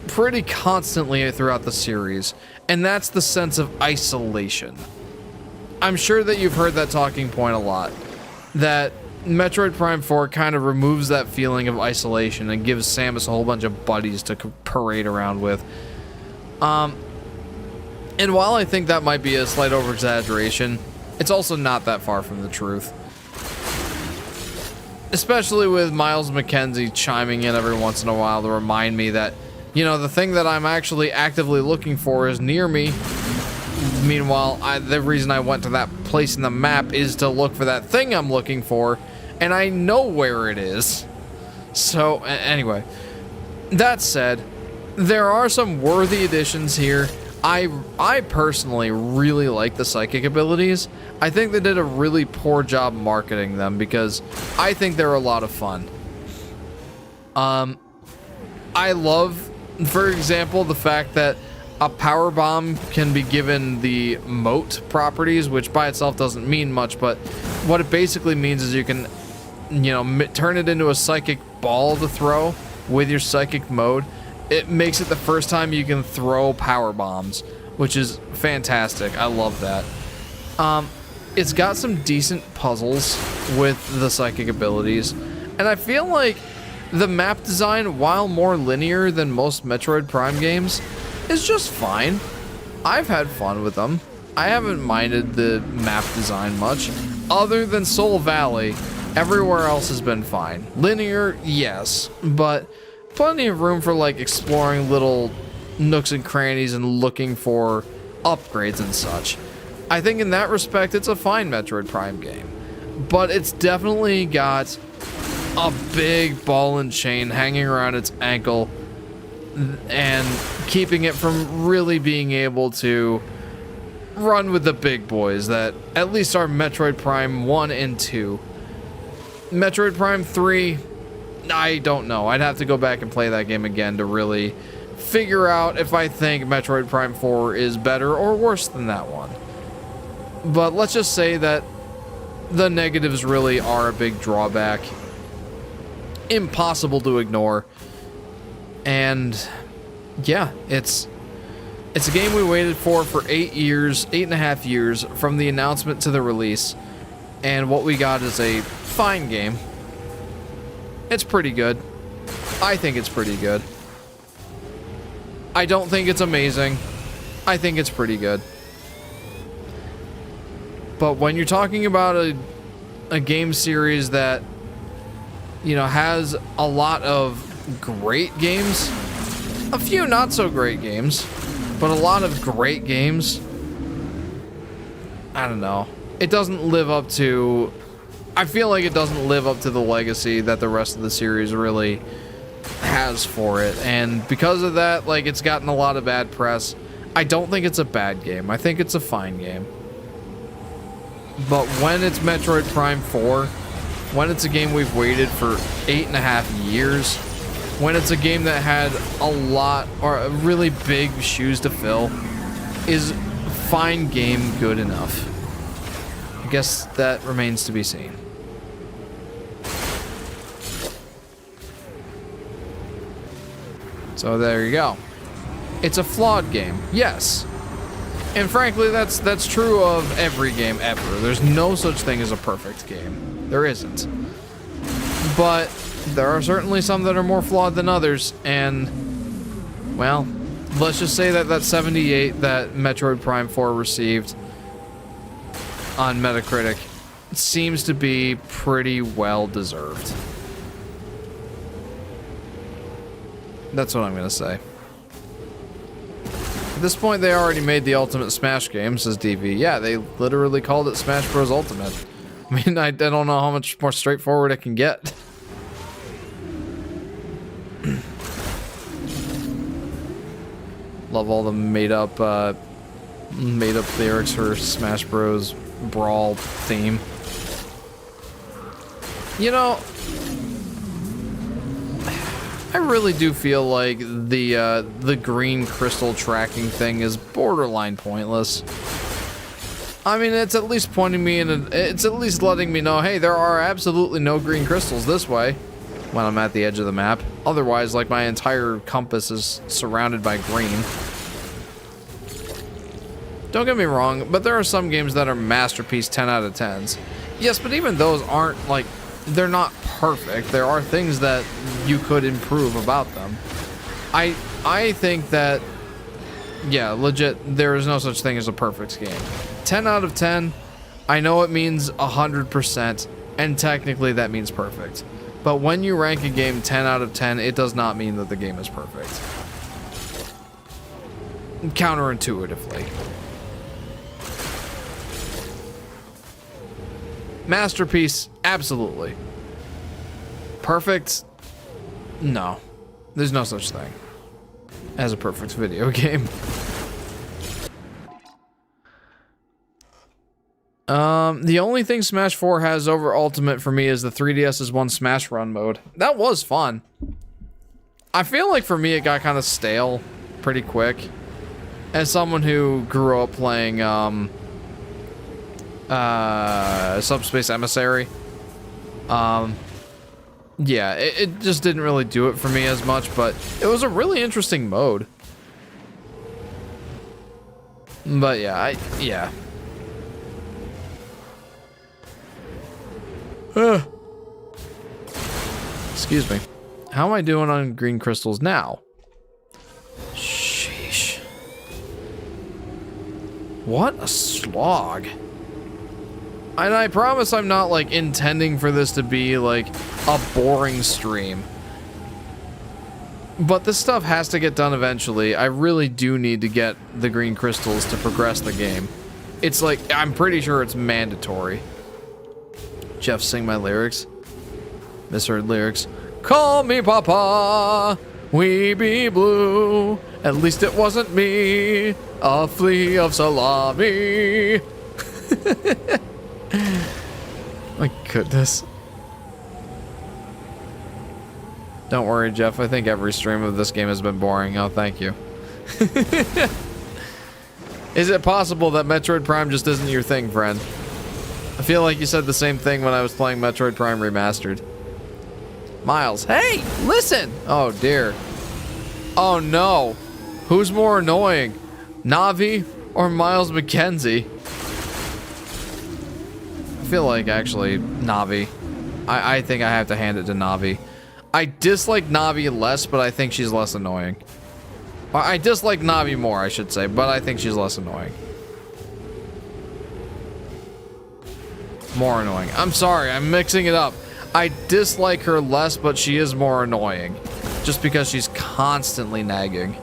pretty constantly throughout the series, and that's the sense of isolation. I'm sure that you've heard that talking point a lot, that Metroid Prime 4 kind of removes that feeling of isolation and gives Samus a whole bunch of buddies to parade around with. And while I think that might be a slight over-exaggeration, it's also not that far from the truth. Especially with Miles McKenzie chiming in every once in a while to remind me that, you know, the thing that I'm actually actively looking for is near me. Meanwhile, the reason I went to that place in the map is to look for that thing I'm looking for, and I know where it is. So, anyway, that said, there are some worthy additions here. I personally really like the psychic abilities. I think they did a really poor job marketing them because I think they're a lot of fun. I love, for example, the fact that a power bomb can be given the mote properties, which by itself doesn't mean much, but what it basically means is you can, you know, turn it into a psychic ball to throw with your psychic mode. It makes it the first time you can throw power bombs, which is fantastic. I love that. It's got some decent puzzles with the psychic abilities, and I feel like the map design, while more linear than most Metroid Prime games, is just fine. I've had fun with them. I haven't minded the map design much. Other than Soul Valley, everywhere else has been fine. Linear, yes, but plenty of room for like exploring little nooks and crannies and looking for upgrades and such. I think in that respect, it's a fine Metroid Prime game, but it's definitely got a big ball and chain hanging around its ankle and keeping it from really being able to run with the big boys that at least are Metroid Prime 1 and 2. Metroid Prime 3, I don't know. I'd have to go back and play that game again to really figure out if I think Metroid Prime 4 is better or worse than that one. But let's just say that the negatives really are a big drawback. Impossible to ignore. And yeah, it's a game we waited for 8.5 years from the announcement to the release. And what we got is a fine game. It's pretty good. I think it's pretty good. I don't think it's amazing. I think it's pretty good. But when you're talking about a game series that, you know, has a lot of great games, a few not so great games, but a lot of great games, I don't know. It doesn't live up to... I feel like it doesn't live up to the legacy that the rest of the series really has for it. And because of that, like, it's gotten a lot of bad press. I don't think it's a bad game. I think it's a fine game. But when it's Metroid Prime 4, when it's a game we've waited for 8.5 years, when it's a game that had a lot or a really big shoes to fill, is fine game good enough? I guess that remains to be seen. So there you go. It's a flawed game, yes. And frankly, that's true of every game ever. There's no such thing as a perfect game. There isn't. But there are certainly some that are more flawed than others, and, well, let's just say that 78 that Metroid Prime 4 received on Metacritic seems to be pretty well deserved. That's what I'm gonna say. At this point, they already made the Ultimate Smash game, says DV. Yeah, they literally called it Smash Bros. Ultimate. I mean, I don't know how much more straightforward it can get. Love all the made up lyrics for Smash Bros. Brawl theme. You know, I really do feel like the green crystal tracking thing is borderline pointless. I mean, it's at least pointing me in it's at least letting me know, hey, there are absolutely no green crystals this way when I'm at the edge of the map. Otherwise, like, my entire compass is surrounded by green. Don't get me wrong, but there are some games that are masterpiece 10 out of 10s. Yes, but even those aren't, like, they're not perfect. There are things that you could improve about them. I think that, yeah, legit, there is no such thing as a perfect game. 10 out of 10, I know it means 100%, and technically that means perfect. But when you rank a game 10 out of 10, it does not mean that the game is perfect. Counterintuitively. Masterpiece, absolutely. Perfect? No. There's no such thing as a perfect video game. The only thing Smash 4 has over Ultimate for me is the 3DS's one Smash Run mode. That was fun. I feel like for me it got kind of stale pretty quick. As someone who grew up playing Subspace Emissary, yeah, it just didn't really do it for me as much, but it was a really interesting mode. But yeah, yeah. Excuse me. How am I doing on green crystals now? Sheesh. What a slog. And I promise I'm not, like, intending for this to be, like, a boring stream. But this stuff has to get done eventually. I really do need to get the green crystals to progress the game. It's like, I'm pretty sure it's mandatory. Jeff, sing my lyrics. Misheard lyrics. Call me Papa, we be blue. At least it wasn't me, a flea of salami. My goodness. Don't worry, Jeff. I think every stream of this game has been boring. Oh, thank you. Is it possible that Metroid Prime just isn't your thing, friend? I feel like you said the same thing when I was playing Metroid Prime Remastered. Miles, hey, listen! Oh, dear. Oh, no. Who's more annoying? Navi or Miles McKenzie? I feel like, actually, Navi. I think I have to hand it to Navi. I dislike Navi less, but I think she's less annoying. I dislike Navi more, I should say, but I think she's less annoying. More annoying. I'm sorry, I'm mixing it up. I dislike her less, but she is more annoying. Just because she's constantly nagging.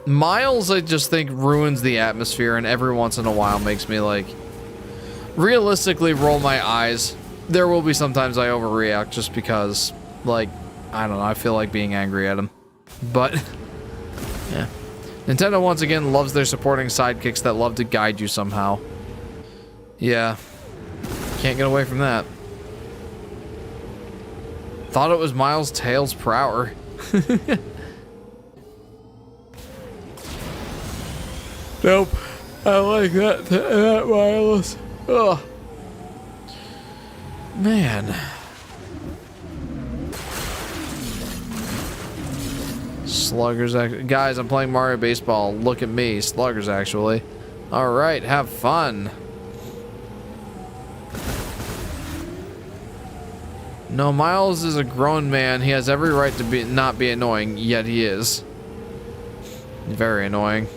Miles, I just think, ruins the atmosphere, and every once in a while makes me, like, realistically roll my eyes. There will be sometimes I overreact just because, like, I don't know, I feel like being angry at him. But, yeah. Nintendo once again loves their supporting sidekicks that love to guide you somehow. Yeah. Can't get away from that. Thought it was Miles Tails per hour. Nope. I like that wireless. Ugh. Man. Sluggers, guys, I'm playing Mario Baseball. Look at me, Sluggers, actually. All right, have fun. No, Miles is a grown man. He has every right to not be annoying, yet he is. Very annoying.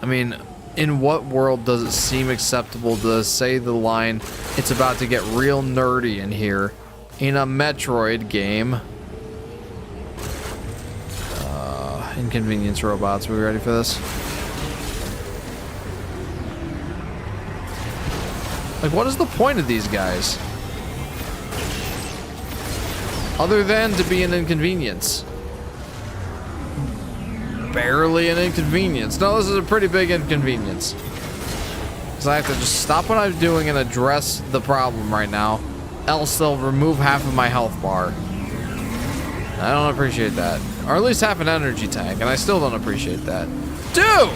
I mean, in what world does it seem acceptable to say the line, "It's about to get real nerdy in here," in a Metroid game? Inconvenience robots. We ready for this? Like, what is the point of these guys? Other than to be an inconvenience. Barely an inconvenience. No, this is a pretty big inconvenience. Because I have to just stop what I'm doing and address the problem right now. Else they'll remove half of my health bar. I don't appreciate that. Or at least half an energy tank, and I still don't appreciate that. Dude!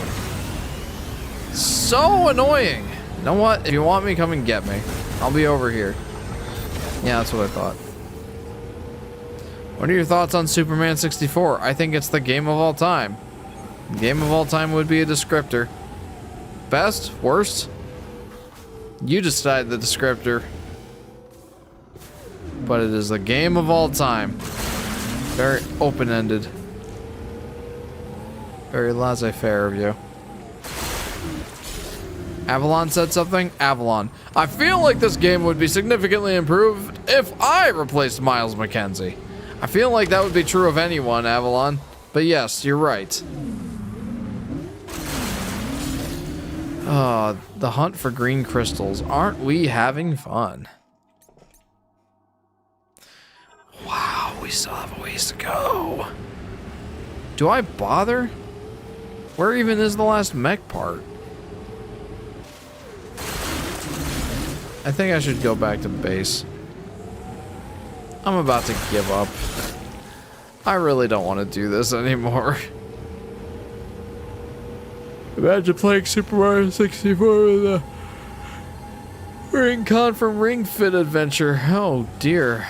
So annoying. You know what? If you want me, come and get me. I'll be over here. Yeah, that's what I thought. What are your thoughts on Superman 64? I think it's the game of all time. Game of all time would be a descriptor. Best? Worst? You decide the descriptor. But it is the game of all time. Very open-ended. Very laissez-faire of you. Avalon said something? Avalon. I feel like this game would be significantly improved if I replaced Miles McKenzie. I feel like that would be true of anyone, Avalon. But yes, you're right. The hunt for green crystals. Aren't we having fun? Wow, we still have a ways to go. Do I bother? Where even is the last mech part? I think I should go back to base. I'm about to give up. I really don't want to do this anymore. Imagine playing Super Mario 64 with a Ring Con from Ring Fit Adventure. Oh dear.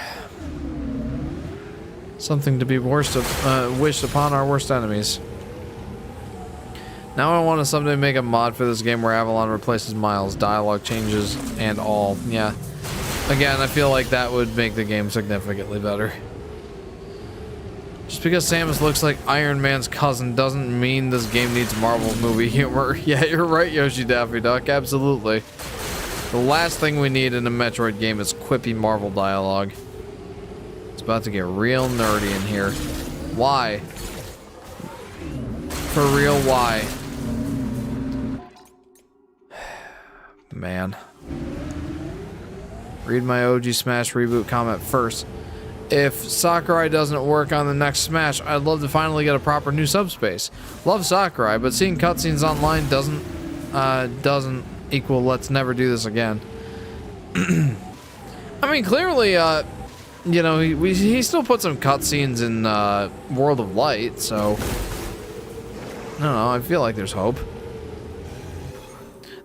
Something to be wished upon our worst enemies. Now I want to someday make a mod for this game where Avalon replaces Miles, dialogue changes, and all. Yeah. Again, I feel like that would make the game significantly better. Just because Samus looks like Iron Man's cousin doesn't mean this game needs Marvel movie humor. Yeah, you're right, Yoshi Daffy Duck. Absolutely. The last thing we need in a Metroid game is quippy Marvel dialogue. It's about to get real nerdy in here. Why? For real, why? Man. Read my OG Smash reboot comment first. If Sakurai doesn't work on the next Smash, I'd love to finally get a proper new subspace. Love Sakurai, but seeing cutscenes online doesn't equal let's never do this again. I mean, clearly, you know, he still put some cutscenes in World of Light, so I don't know, I feel like there's hope.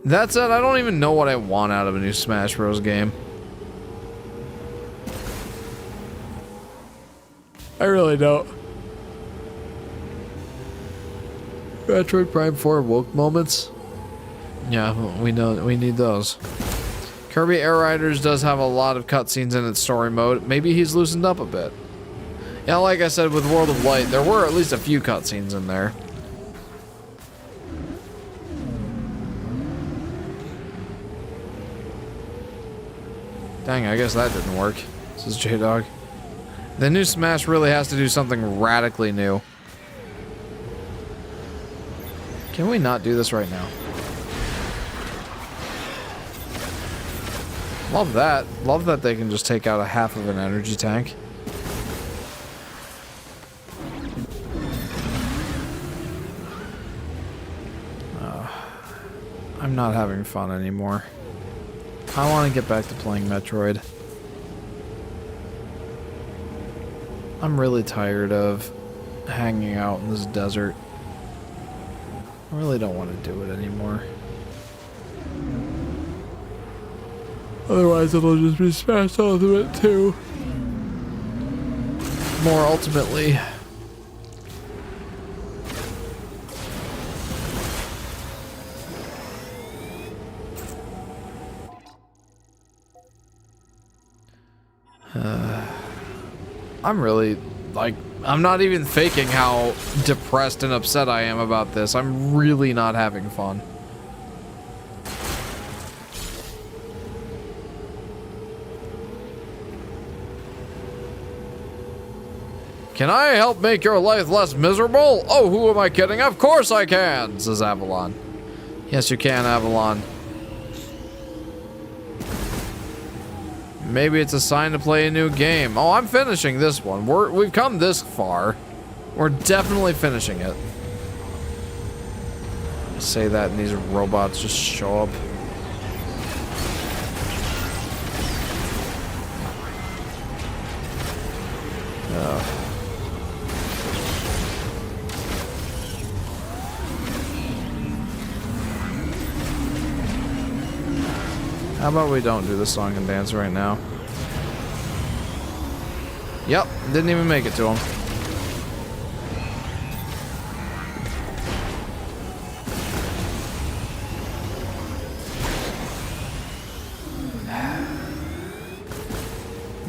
That said, I don't even know what I want out of a new Smash Bros. Game. I really don't. Metroid Prime 4 woke moments? Yeah, we know we need those. Kirby Air Riders does have a lot of cutscenes in its story mode. Maybe he's loosened up a bit. Yeah, like I said with World of Light, there were at least a few cutscenes in there. Dang, I guess that didn't work. This is J-Dog. The new Smash really has to do something radically new. Can we not do this right now? Love that. Love that they can just take out a half of an energy tank. I'm not having fun anymore. I want to get back to playing Metroid. I'm really tired of hanging out in this desert. I really don't want to do it anymore. Otherwise it'll just be Smash Ultimate 2. More ultimately, I'm really, like, I'm not even faking how depressed and upset I am about this. I'm really not having fun. Can I help make your life less miserable? Oh, who am I kidding? Of course I can, says Avalon. Yes, you can, Avalon. Maybe it's a sign to play a new game. Oh, I'm finishing this one. We've come this far. We're definitely finishing it. I say that and these robots just show up. How about we don't do the song and dance right now? Yep, didn't even make it to him.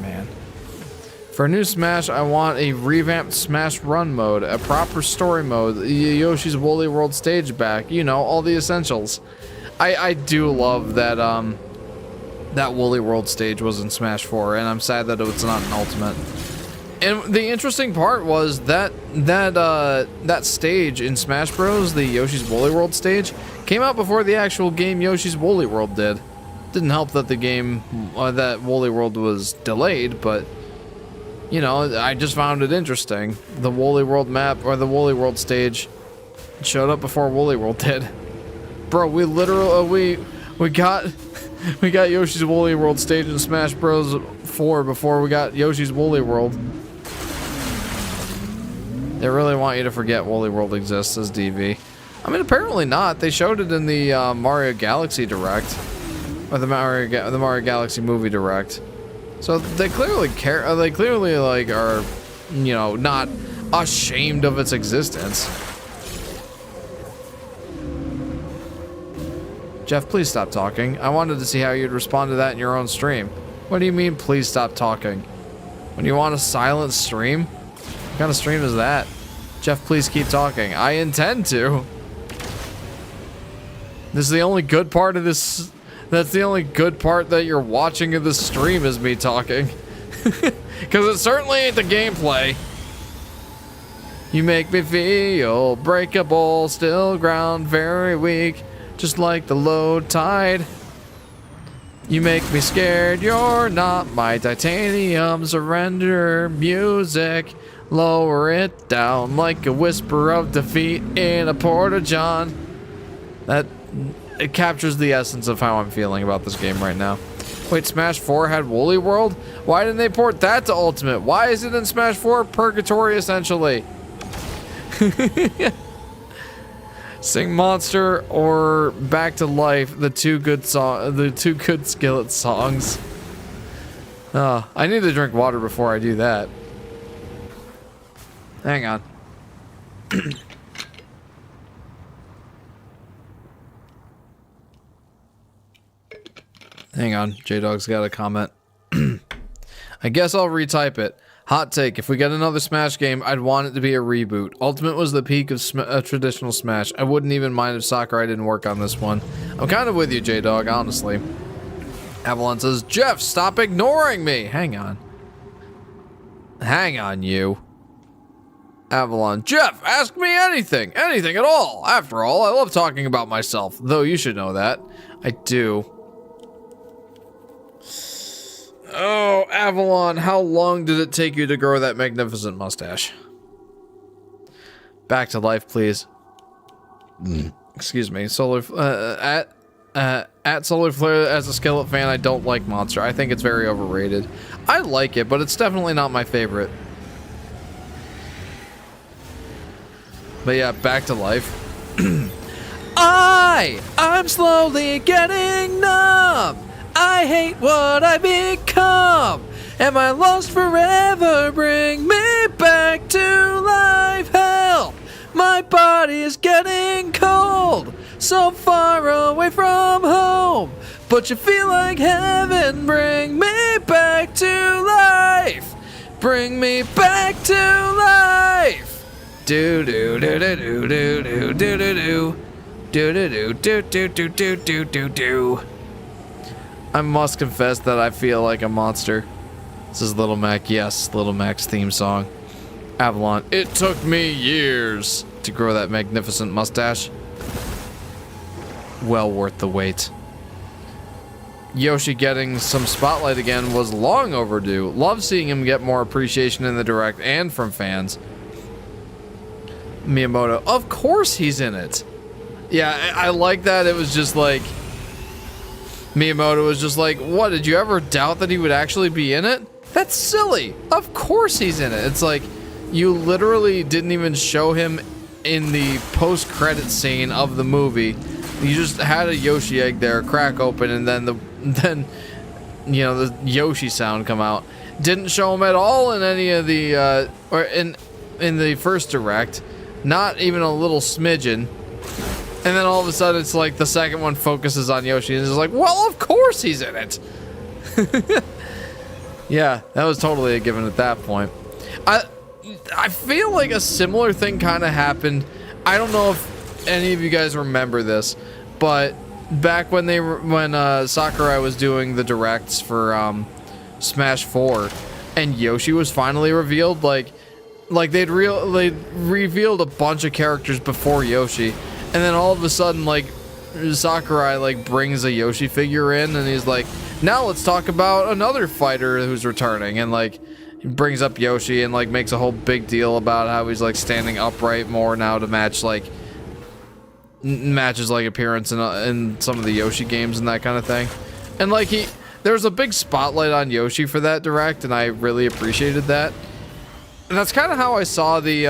Man. For a new Smash, I want a revamped Smash Run mode, a proper story mode, Yoshi's Woolly World stage back, you know, all the essentials. I do love that, that Woolly World stage was in Smash 4, and I'm sad that it's not an Ultimate. And the interesting part was that stage in Smash Bros, the Yoshi's Woolly World stage, came out before the actual game Yoshi's Woolly World did. Didn't help that the game, that Woolly World was delayed, but, you know, I just found it interesting. The Woolly World map, or the Woolly World stage, showed up before Woolly World did. Bro, we literally, we got Yoshi's Woolly World stage in Smash Bros 4 before we got Yoshi's Woolly World. They really want you to forget Woolly World exists, as DV. I mean, apparently not. They showed it in the Mario Galaxy Direct, or the Mario Galaxy Movie Direct. So they clearly care. They clearly like are, you know, not ashamed of its existence. Jeff, please stop talking. I wanted to see how you'd respond to that in your own stream. What do you mean, please stop talking? When you want a silent stream? What kind of stream is that? Jeff, please keep talking. I intend to. This is the only good part of this. That's the only good part that you're watching of this stream is me talking. Because it certainly ain't the gameplay. You make me feel breakable, still ground, very weak. Just like the low tide. You make me scared, you're not my titanium. Surrender music. Lower it down like a whisper of defeat in a porta-john. It captures the essence of how I'm feeling about this game right now. Wait, Smash 4 had Woolly World? Why didn't they port that to Ultimate? Why is it in Smash 4 Purgatory, essentially? Sing Monster or Back to Life, the two good Skillet songs. I need to drink water before I do that. Hang on. Hang on, J-Dog's got a comment. I guess I'll retype it. Hot take, if we get another Smash game, I'd want it to be a reboot. Ultimate was the peak of traditional Smash. I wouldn't even mind if Sakurai didn't work on this one. I'm kind of with you, J-Dog, honestly. Avalon says, Jeff, stop ignoring me! Hang on. Hang on, you. Avalon, Jeff, ask me anything! Anything at all! After all, I love talking about myself, though you should know that. I do. Oh, Avalon, how long did it take you to grow that magnificent mustache? Back to life, please. Excuse me. Solar at Solar Flare as a Skillet fan, I don't like Monster. I think it's very overrated. I like it, but it's definitely not my favorite. But yeah, back to life. I'm slowly getting numb. I hate what I become. Am I lost forever? Bring me back to life. Help! My body is getting cold. So far away from home. But you feel like heaven. Bring me back to life. Bring me back to life. Do do do do do do do do do do do do do do do do do do. I must confess that I feel like a monster. This is Little Mac. Yes, Little Mac's theme song. Avalon. It took me years to grow that magnificent mustache. Well worth the wait. Yoshi getting some spotlight again was long overdue. Love seeing him get more appreciation in the direct and from fans. Miyamoto, of course he's in it. Yeah, I like that. It was just like Miyamoto was just like, what, did you ever doubt that he would actually be in it? That's silly. Of course he's in it. It's like you literally didn't even show him in the post-credit scene of the movie. You just had a Yoshi egg there, crack open, and then you know, the Yoshi sound come out. Didn't show him at all in any of the or in the first direct, not even a little smidgen. And then all of a sudden, it's like the second one focuses on Yoshi, and it's like, well, of course he's in it. Yeah, that was totally a given at that point. I feel like a similar thing kind of happened. I don't know if any of you guys remember this, but back when Sakurai was doing the directs for Smash 4, and Yoshi was finally revealed, like they'd revealed a bunch of characters before Yoshi, and then all of a sudden, like, Sakurai like brings a Yoshi figure in, and he's like, now let's talk about another fighter who's returning, and like he brings up Yoshi and like makes a whole big deal about how he's like standing upright more now to match like matches like appearance in some of the Yoshi games and that kind of thing. And like there was a big spotlight on Yoshi for that direct, and I really appreciated that. And that's kind of how I saw the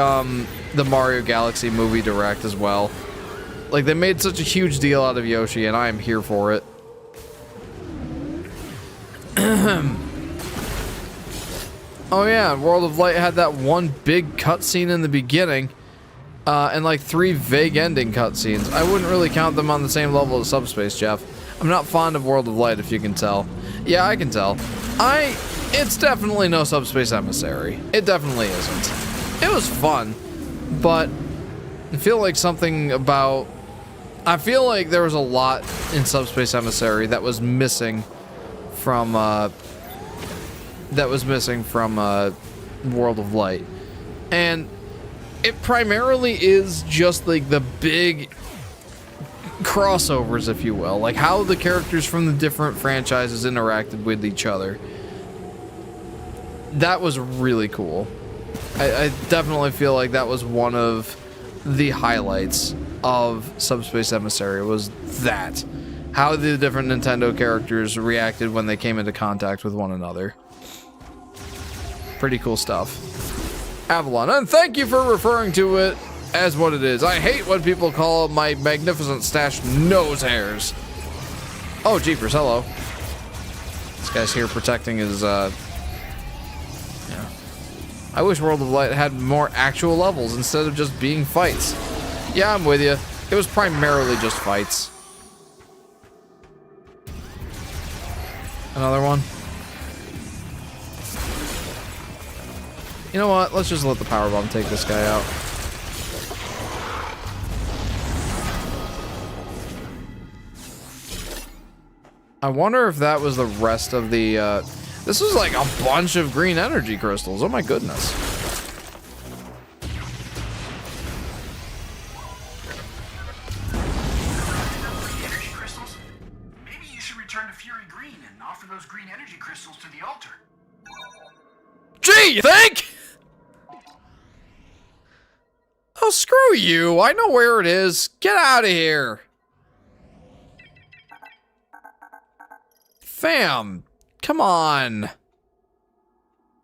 Mario Galaxy movie direct as well. Like, they made such a huge deal out of Yoshi, and I am here for it. Oh yeah, World of Light had that one big cutscene in the beginning, and like 3 vague ending cutscenes. I wouldn't really count them on the same level as Subspace, Jeff. I'm not fond of World of Light, if you can tell. Yeah, I can tell. It's definitely no Subspace Emissary. It definitely isn't. It was fun, but I feel like there was a lot in Subspace Emissary that was missing from World of Light. And it primarily is just like the big crossovers, if you will, like how the characters from the different franchises interacted with each other. That was really cool. I definitely feel like that was one of the highlights of Subspace Emissary, was that. How the different Nintendo characters reacted when they came into contact with one another. Pretty cool stuff. Avalon, and thank you for referring to it as what it is. I hate when people call my magnificent stash nose hairs. Oh, jeepers, hello. This guy's here protecting his, yeah. I wish World of Light had more actual levels instead of just being fights. Yeah, I'm with you. It was primarily just fights. Another one. You know what? Let's just let the power bomb take this guy out. I wonder if that was the rest of the, this was like a bunch of green energy crystals. Oh my goodness. Energy crystals? Maybe you should return to Fury Green and offer those green energy crystals to the altar. Gee, you think? Oh, screw you. I know where it is. Get out of here. Fam, come on.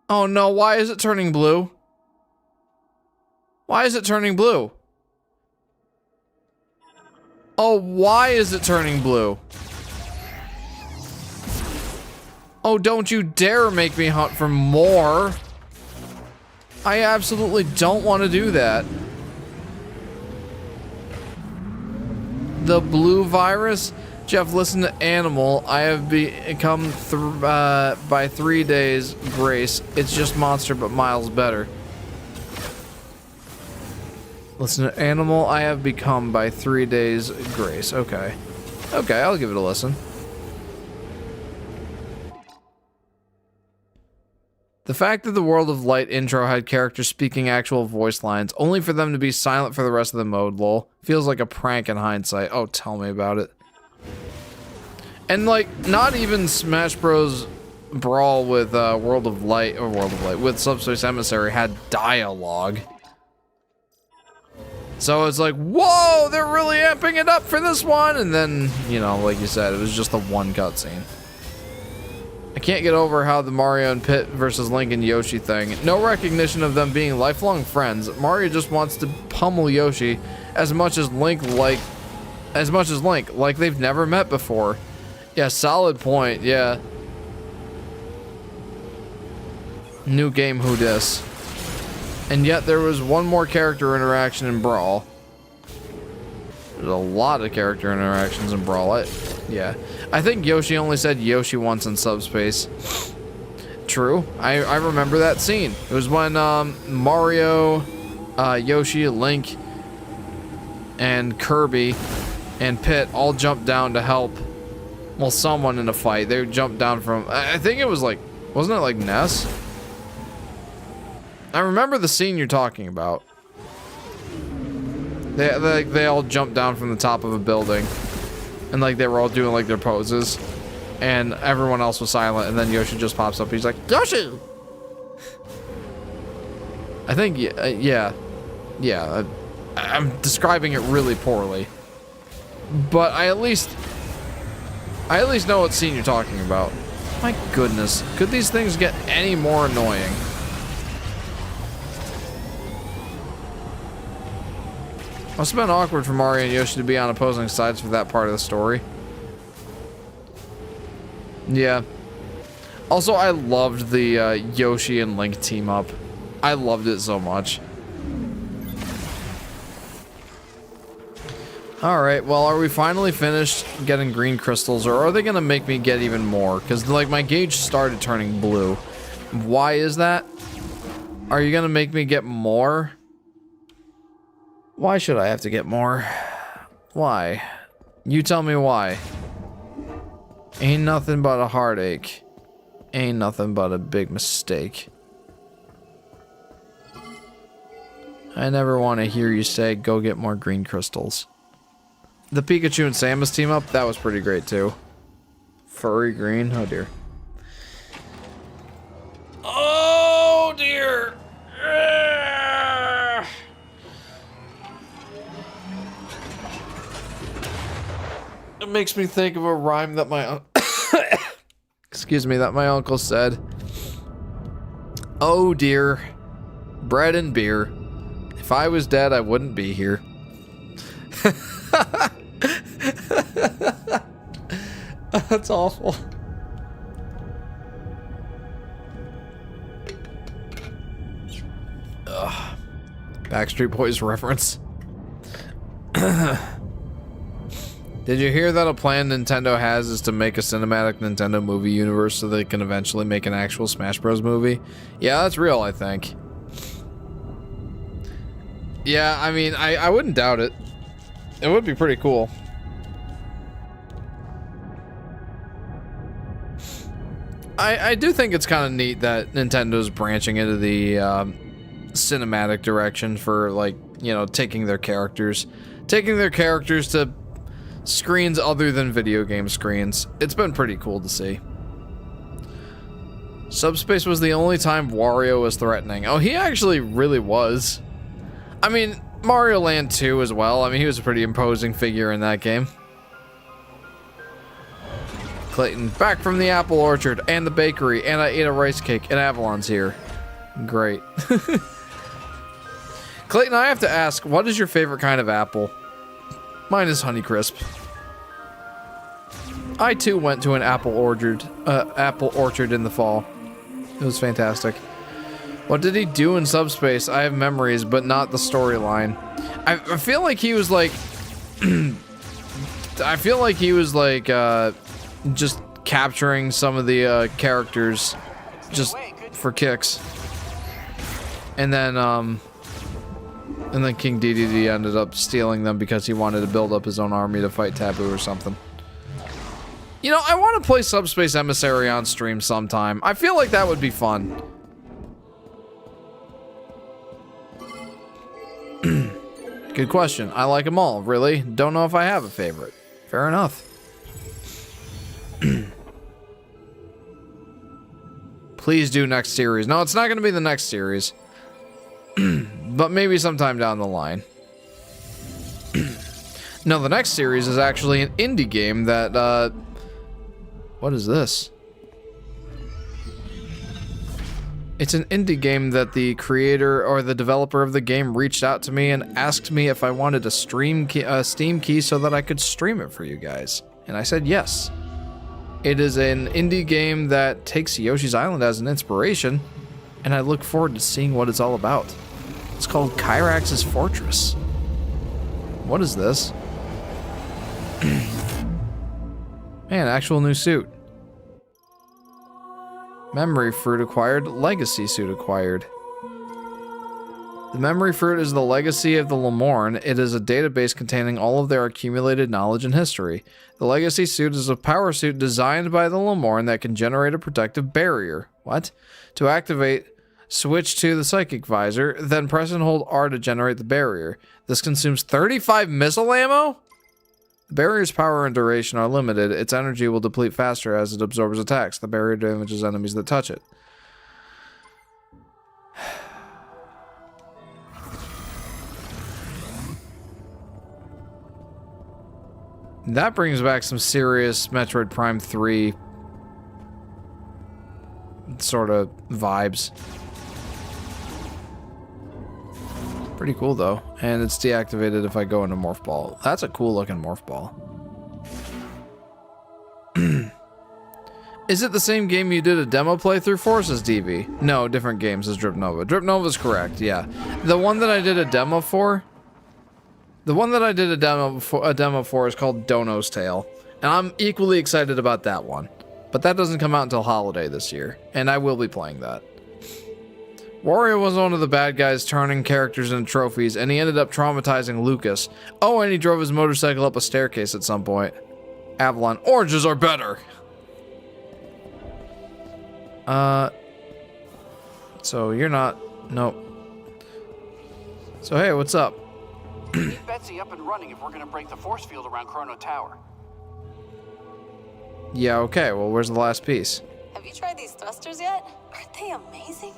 Oh no, why is it turning blue? Why is it turning blue? Oh, why is it turning blue? Oh, don't you dare make me hunt for more. I absolutely don't want to do that. The blue virus? Jeff, listen to Animal. I have become by 3 days grace. It's just Monster, but miles better. Listen to Animal. I have become by 3 days grace. Okay. Okay, I'll give it a listen. The fact that the World of Light intro had characters speaking actual voice lines, only for them to be silent for the rest of the mode, lol, feels like a prank in hindsight. Oh, tell me about it. And like, not even Smash Bros. Brawl with World of Light, with Subspace Emissary had dialogue. So it's like, whoa, they're really amping it up for this one. And then, you know, like you said, it was just the one cutscene. I can't get over how the Mario and Pit versus Link and Yoshi thing. No recognition of them being lifelong friends. Mario just wants to pummel Yoshi as much as Link, like they've never met before. Yeah, solid point, yeah. New game, who dis? And yet there was one more character interaction in Brawl. There's a lot of character interactions in Brawl. Yeah. I think Yoshi only said Yoshi once in Subspace. True. I remember that scene. It was when Mario, Yoshi, Link, and Kirby, and Pit all jumped down to help. Well, someone in a fight. They jumped down from... I think it was like... Wasn't it like Ness? I remember the scene you're talking about. They all jumped down from the top of a building. And like they were all doing like their poses. And everyone else was silent. And then Yoshi just pops up. He's like, Yoshi! I think, yeah. Yeah. I'm describing it really poorly. But I at least know what scene you're talking about. My goodness. Could these things get any more annoying? Must have been awkward for Mario and Yoshi to be on opposing sides for that part of the story. Yeah. Also, I loved the Yoshi and Link team up. I loved it so much. Alright, well, are we finally finished getting green crystals, or are they gonna make me get even more? Because, like, my gauge started turning blue. Why is that? Are you gonna make me get more? Why should I have to get more? Why? You tell me why. Ain't nothing but a heartache. Ain't nothing but a big mistake. I never want to hear you say, go get more green crystals. The Pikachu and Samus team up, that was pretty great too. Furry green, oh dear. Oh dear! It makes me think of a rhyme that my excuse me, that my uncle said. Oh dear, bread and beer. If I was dead, I wouldn't be here. That's awful. Ugh. Backstreet Boys reference. Did you hear that a plan Nintendo has is to make a cinematic Nintendo movie universe so they can eventually make an actual Smash Bros. Movie? Yeah, that's real, I think. Yeah, I mean, I wouldn't doubt it. It would be pretty cool. I do think it's kind of neat that Nintendo's branching into the cinematic direction for, like, you know, taking their characters to screens other than video game screens. It's been pretty cool to see. Subspace was the only time Wario was threatening. Oh, he actually really was. I mean, Mario Land 2 as well. I mean, he was a pretty imposing figure in that game. Clayton, back from the apple orchard and the bakery, and I ate a rice cake, and Avalon's here. Great. Clayton, I have to ask, what is your favorite kind of apple? Mine is Honeycrisp. I too went to an apple orchard in the fall. It was fantastic. What did he do in Subspace? I have memories, but not the storyline. I feel like he was like I feel like he was like just capturing some of the characters just for kicks. And then King DDD ended up stealing them because he wanted to build up his own army to fight Taboo or something. You know, I want to play Subspace Emissary on stream sometime. I feel like that would be fun. Good question. I like them all, really. Don't know if I have a favorite. Fair enough. Please do next series. No, it's not going to be the next series. But maybe sometime down the line. No, the next series is actually an indie game that, what is this? It's an indie game that the creator or the developer of the game reached out to me and asked me if I wanted a Steam key so that I could stream it for you guys. And I said yes. It is an indie game that takes Yoshi's Island as an inspiration, and I look forward to seeing what it's all about. It's called Kyrax's Fortress. What is this? Man, actual new suit. Memory fruit acquired, legacy suit acquired. The memory fruit is the legacy of the Lemorn. It is a database containing all of their accumulated knowledge and history. The legacy suit is a power suit designed by the Lemorn that can generate a protective barrier. What? To activate, switch to the psychic visor, then press and hold R to generate the barrier. This consumes 35 missile ammo? The barrier's power and duration are limited. Its energy will deplete faster as it absorbs attacks. The barrier damages enemies that touch it. That brings back some serious Metroid Prime 3 sort of vibes. Pretty cool though, and it's deactivated if I go into Morph Ball. That's a cool looking Morph Ball. Is it the same game you did a demo playthrough for, says DV? No, different game, says Drip Nova. Drip Nova's correct, yeah. The one that I did a demo for, is called Dono's Tale, and I'm equally excited about that one. But that doesn't come out until holiday this year, and I will be playing that. Wario was one of the bad guys turning characters into trophies, and he ended up traumatizing Lucas. Oh, and he drove his motorcycle up a staircase at some point. Avalon, oranges are better! So you're not... Nope. So hey, what's up? Get Betsy up and running if we're gonna break the force field around Chrono Tower. Yeah, okay, well where's the last piece? Have you tried these thrusters yet? Aren't they amazing?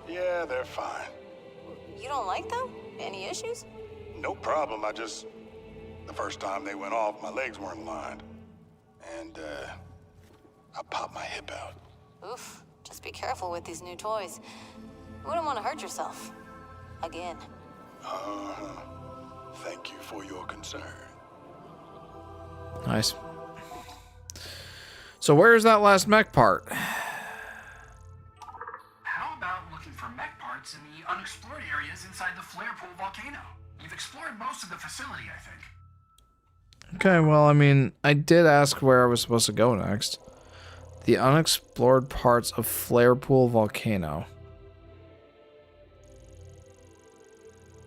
Yeah, they're fine. You don't like them? Any issues? No problem, the first time they went off, my legs weren't aligned. And, I popped my hip out. Oof, just be careful with these new toys. You wouldn't want to hurt yourself. Again. Uh-huh. Thank you for your concern. Nice. So where's that last mech part? How about looking for mech parts in the unexplored areas inside the Flare Pool volcano? You've explored most of the facility, I think. Okay, well, I mean, I did ask where I was supposed to go next. The unexplored parts of Flare Pool volcano.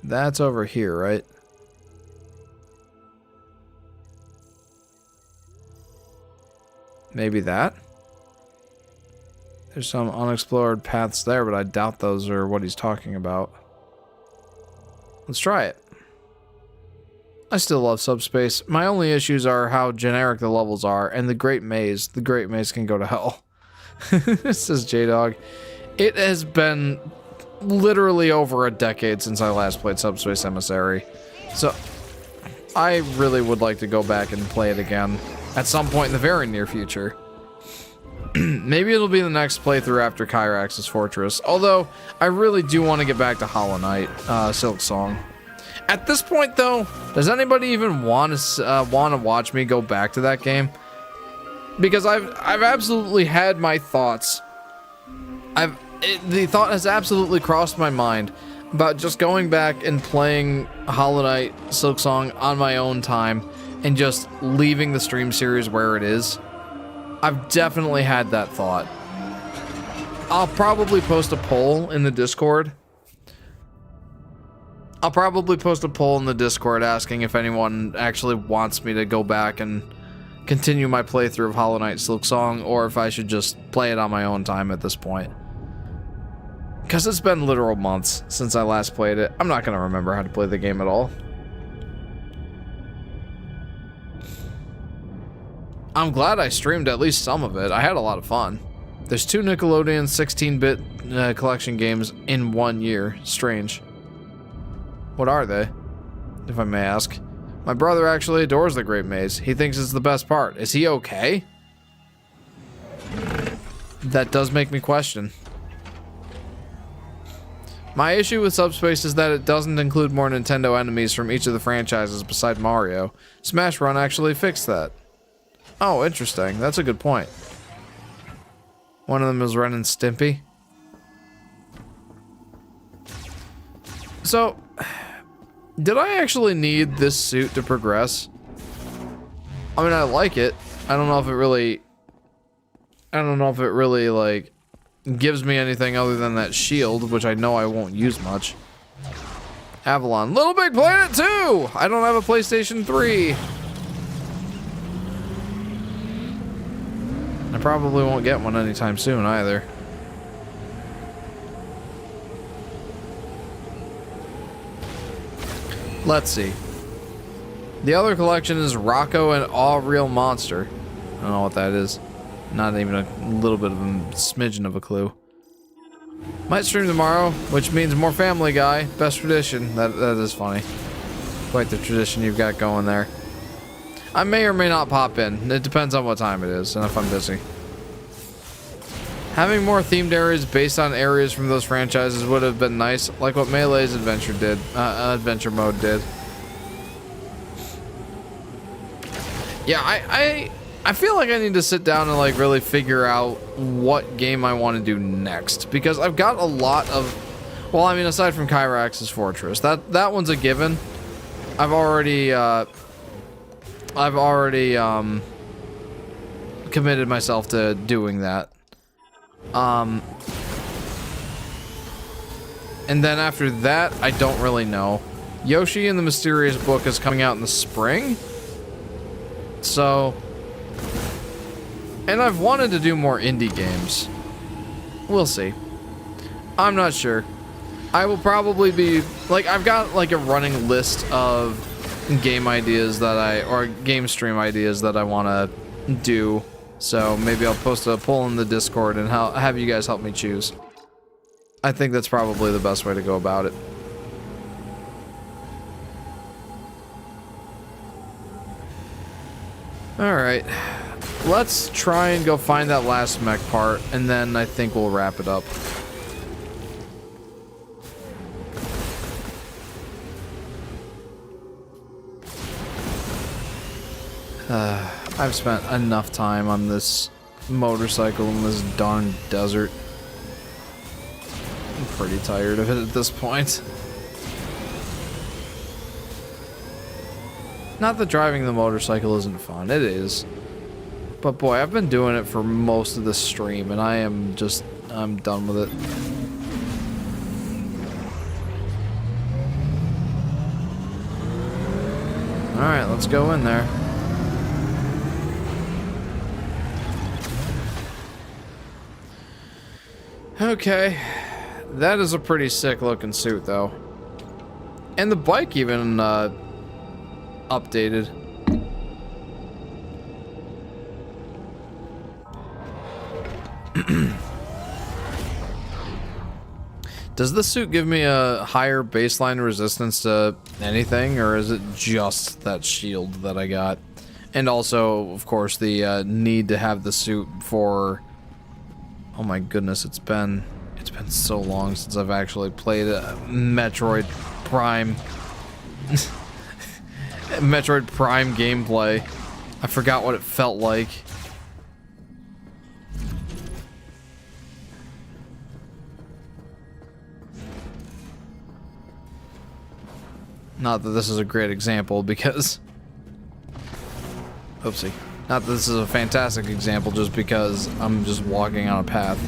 That's over here, right? Maybe that? There's some unexplored paths there, but I doubt those are what he's talking about. Let's try it. I still love Subspace. My only issues are how generic the levels are, and the Great Maze. The Great Maze can go to hell. Says J-Dog. It has been literally over a decade since I last played Subspace Emissary. So, I really would like to go back and play it again at some point in the very near future. Maybe it'll be the next playthrough after Kyrax's Fortress. Although, I really do want to get back to Hollow Knight, Silk Song. At this point, though, does anybody even want to watch me go back to that game? Because I've absolutely had my thoughts. The thought has absolutely crossed my mind about just going back and playing Hollow Knight Silk Song on my own time and just leaving the stream series where it is. I've definitely had that thought. I'll probably post a poll in the Discord. I'll probably post a poll in the Discord asking if anyone actually wants me to go back and continue my playthrough of Hollow Knight Silksong, or if I should just play it on my own time at this point. Because it's been literal months since I last played it. I'm not going to remember how to play the game at all. I'm glad I streamed at least some of it. I had a lot of fun. There's 2 Nickelodeon 16-bit collection games in 1 year. Strange. What are they, if I may ask? My brother actually adores the Great Maze. He thinks it's the best part. Is he okay? That does make me question. My issue with Subspace is that it doesn't include more Nintendo enemies from each of the franchises beside Mario. Smash Run actually fixed that. Oh, interesting. That's a good point. One of them is Ren and Stimpy. So, did I actually need this suit to progress? I mean, I like it. I don't know if it really, like, gives me anything other than that shield, which I know I won't use much. Avalon. Little Big Planet 2! I don't have a PlayStation 3. I probably won't get one anytime soon either. Let's see. The other collection is Rocco and All Real Monster. I don't know what that is. Not even a little bit of a smidgen of a clue. Might stream tomorrow, which means more Family Guy. Best tradition. That is funny. Quite the tradition you've got going there. I may or may not pop in. It depends on what time it is and if I'm busy. Having more themed areas based on areas from those franchises would have been nice, like what Melee's adventure mode did. Yeah, I feel like I need to sit down and like really figure out what game I want to do next, because I've got a lot of, well, I mean, aside from Kyrax's Fortress, that one's a given. I've already committed myself to doing that. And then after that, I don't really know. Yoshi and the Mysterious Book is coming out in the spring. So, and I've wanted to do more indie games. We'll see. I'm not sure. I will probably be, like, I've got like a running list of game ideas that or game stream ideas that I want to do. So maybe I'll post a poll in the Discord and have you guys help me choose. I think that's probably the best way to go about it. Alright. Let's try and go find that last mech part, and then I think we'll wrap it up. I've spent enough time on this motorcycle in this darn desert. I'm pretty tired of it at this point. Not that driving the motorcycle isn't fun, it is. But boy, I've been doing it for most of the stream, and I'm done with it. Alright, let's go in there. Okay, that is a pretty sick looking suit though. And the bike even updated. Does the suit give me a higher baseline resistance to anything, or is it just that shield that I got? And also, of course, the need to have the suit for... Oh my goodness, it's been so long since I've actually played Metroid Prime. Metroid Prime gameplay. I forgot what it felt like. Not that this is a great example, because Oopsie. Not that this is a fantastic example just because I'm just walking on a path.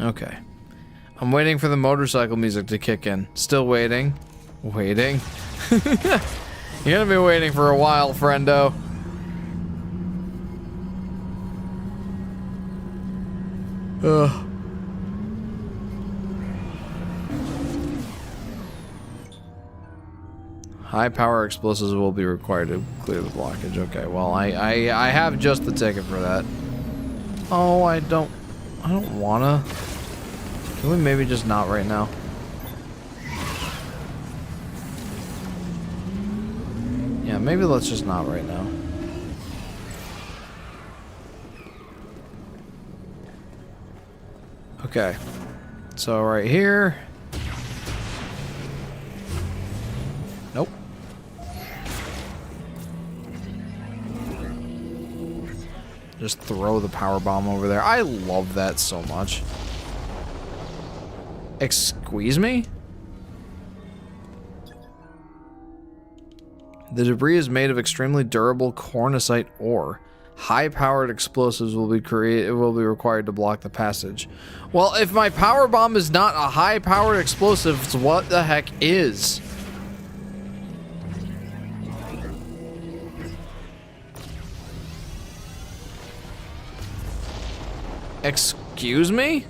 Okay. I'm waiting for the motorcycle music to kick in. Still waiting. Waiting. You're gonna be waiting for a while, friendo. Ugh. High power explosives will be required to clear the blockage. Okay, well, I have just the ticket for that. Oh, I don't wanna. Can we maybe just not right now? Yeah, maybe let's just not right now. Okay. So right here. Nope. Just throw the power bomb over there. I love that so much. Excuse me? The debris is made of extremely durable cornicite ore. High-powered explosives will be required to block the passage. Well, if my power bomb is not a high-powered explosive, what the heck is? Excuse me?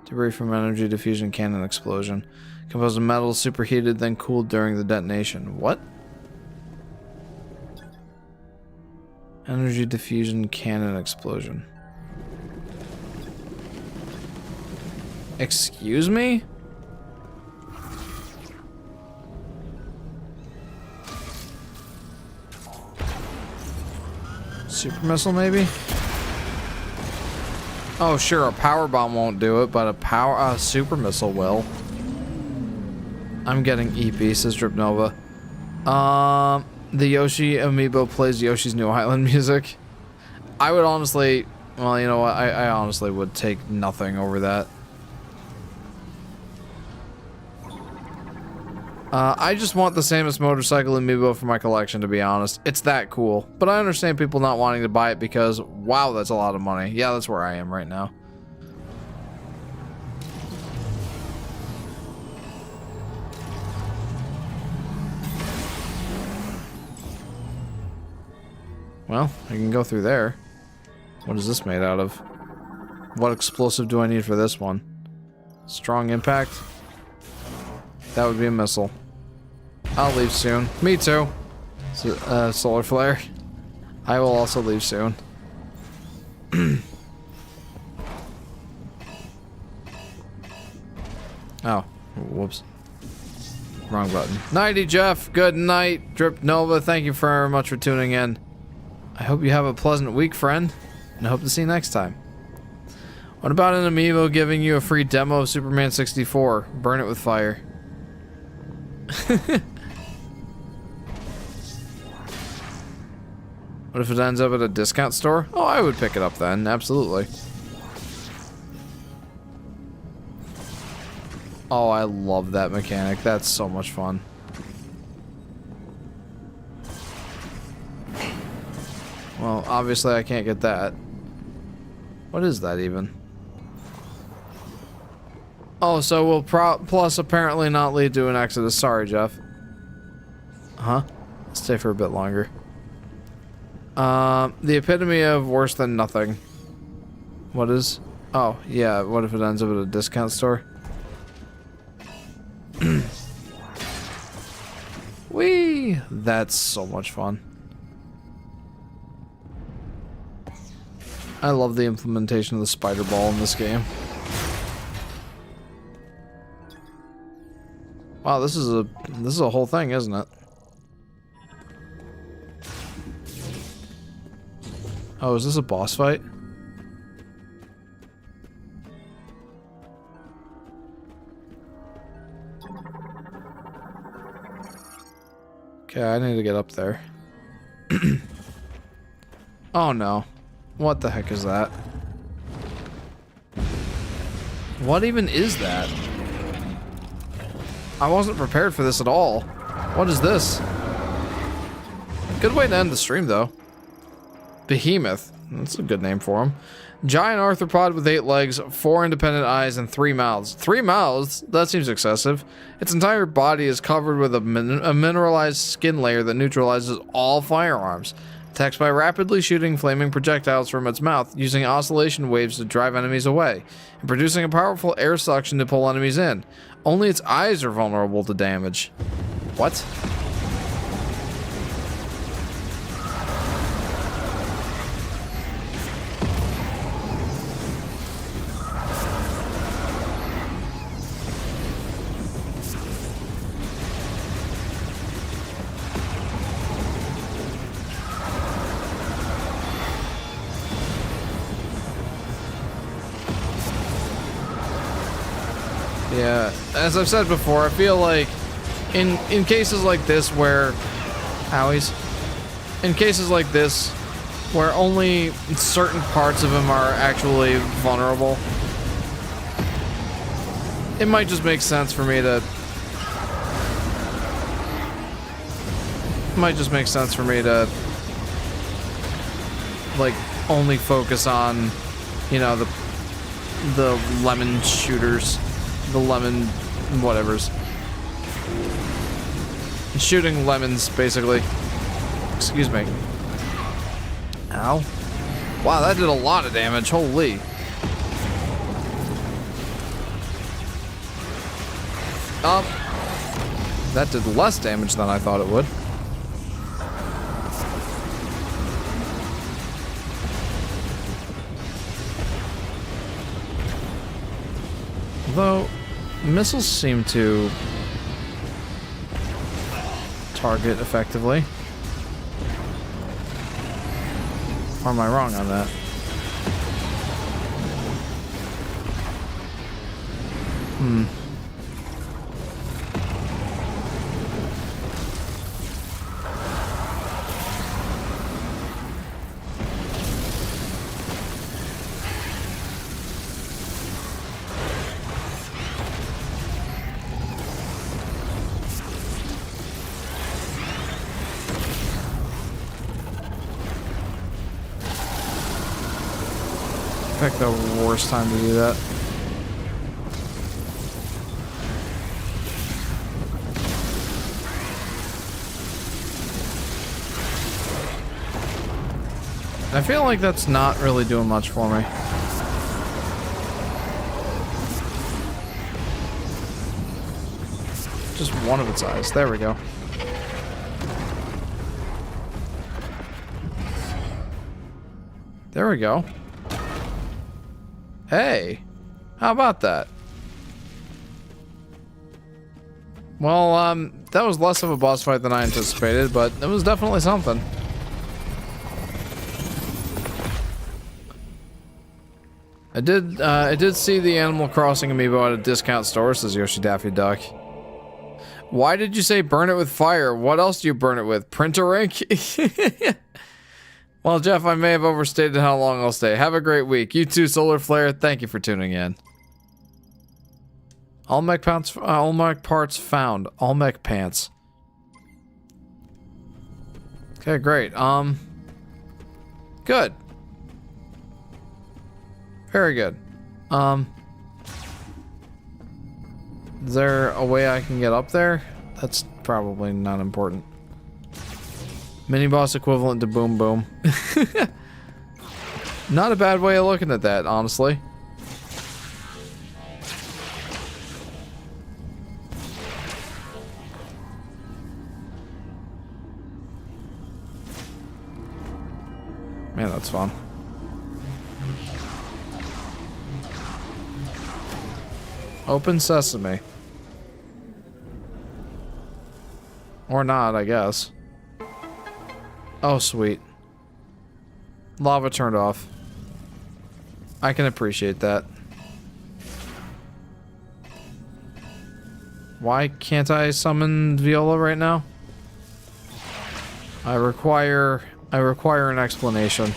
Debris from energy diffusion cannon explosion. Composed of metal, superheated, then cooled during the detonation. What? Energy diffusion cannon explosion. Excuse me? Super missile, maybe? Oh, sure, a power bomb won't do it, but a super missile will. I'm getting EP, says Dripnova. The Yoshi amiibo plays Yoshi's New Island music. I would honestly, well, you know what? I honestly would take nothing over that. I just want the Samus motorcycle amiibo for my collection, to be honest. It's that cool. But I understand people not wanting to buy it because, wow, that's a lot of money. Yeah, that's where I am right now. Well, I can go through there. What is this made out of? What explosive do I need for this one? Strong impact? That would be a missile. I'll leave soon. Me too. Solar flare. I will also leave soon. Oh, whoops. Wrong button. Nighty, Jeff. Good night. Drip Nova, thank you very much for tuning in. I hope you have a pleasant week, friend, and I hope to see you next time. What about an amiibo giving you a free demo of Superman 64? Burn it with fire. What if it ends up at a discount store? Oh, I would pick it up then, absolutely. Oh, I love that mechanic. That's so much fun. Well, obviously I can't get that. What is that even? Oh, so will plus apparently not lead to an exodus. Sorry, Jeff. Huh? Stay for a bit longer. The epitome of worse than nothing. What is? Oh, yeah, what if it ends up at a discount store? Whee! That's so much fun. I love the implementation of the spider ball in this game. Wow, this is a whole thing, isn't it? Oh, is this a boss fight? Okay, I need to get up there. Oh no. What the heck is that? What even is that? I wasn't prepared for this at all. What is this? Good way to end the stream, though. Behemoth. That's a good name for him. Giant arthropod with 8 legs, 4 independent eyes, and 3 mouths. 3 mouths? That seems excessive. Its entire body is covered with a mineralized skin layer that neutralizes all firearms. Attacks by rapidly shooting flaming projectiles from its mouth, using oscillation waves to drive enemies away, and producing a powerful air suction to pull enemies in. Only its eyes are vulnerable to damage. What? Yeah, as I've said before, I feel like in cases like this where in cases like this where only certain parts of him are actually vulnerable, it might just make sense for me to like only focus on, you know, the lemon shooters. The lemon whatevers. Shooting lemons, basically. Excuse me. Ow. Wow, that did a lot of damage. Holy. That did less damage than I thought it would. Although, missiles seem to target effectively. Or am I wrong on that? Pick the worst time to do that. I feel like that's not really doing much for me. Just one of its eyes. There we go. There we go. Hey, how about that? Well, that was less of a boss fight than I anticipated, but it was definitely something. I did see the Animal Crossing amiibo at a discount store, says Yoshi Daffy Duck. Why did you say burn it with fire? What else do you burn it with? Printer ink? Well, Jeff, I may have overstated how long I'll stay. Have a great week. You too, Solar Flare. Thank you for tuning in. All mech parts found. All mech pants. Okay, great. Good. Very good. Is there a way I can get up there? That's probably not important. Mini boss equivalent to Boom Boom. Not a bad way of looking at that, honestly. Man, that's fun. Open sesame. Or not, I guess. Oh, sweet. Lava turned off. I can appreciate that. Why can't I summon Viola right now? I require an explanation.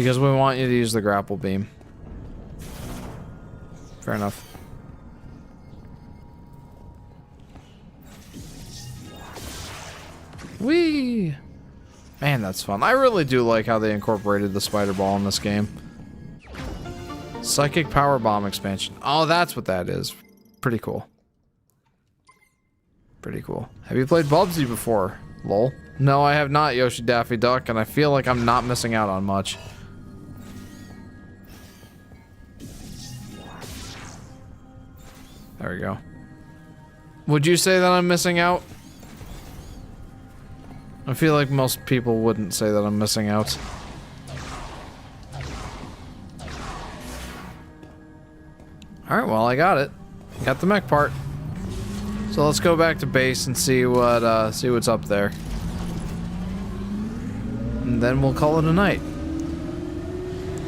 Because we want you to use the grapple beam. Fair enough. Whee! Man, that's fun. I really do like how they incorporated the spider ball in this game. Psychic power bomb expansion. Oh, that's what that is. Pretty cool. Pretty cool. Have you played Bubsy before? Lol. No, I have not, Yoshi Daffy Duck, and I feel like I'm not missing out on much. There we go. Would you say that I'm missing out? I feel like most people wouldn't say that I'm missing out. Alright, well, I got it. Got the mech part. So let's go back to base and see what's up there. And then we'll call it a night.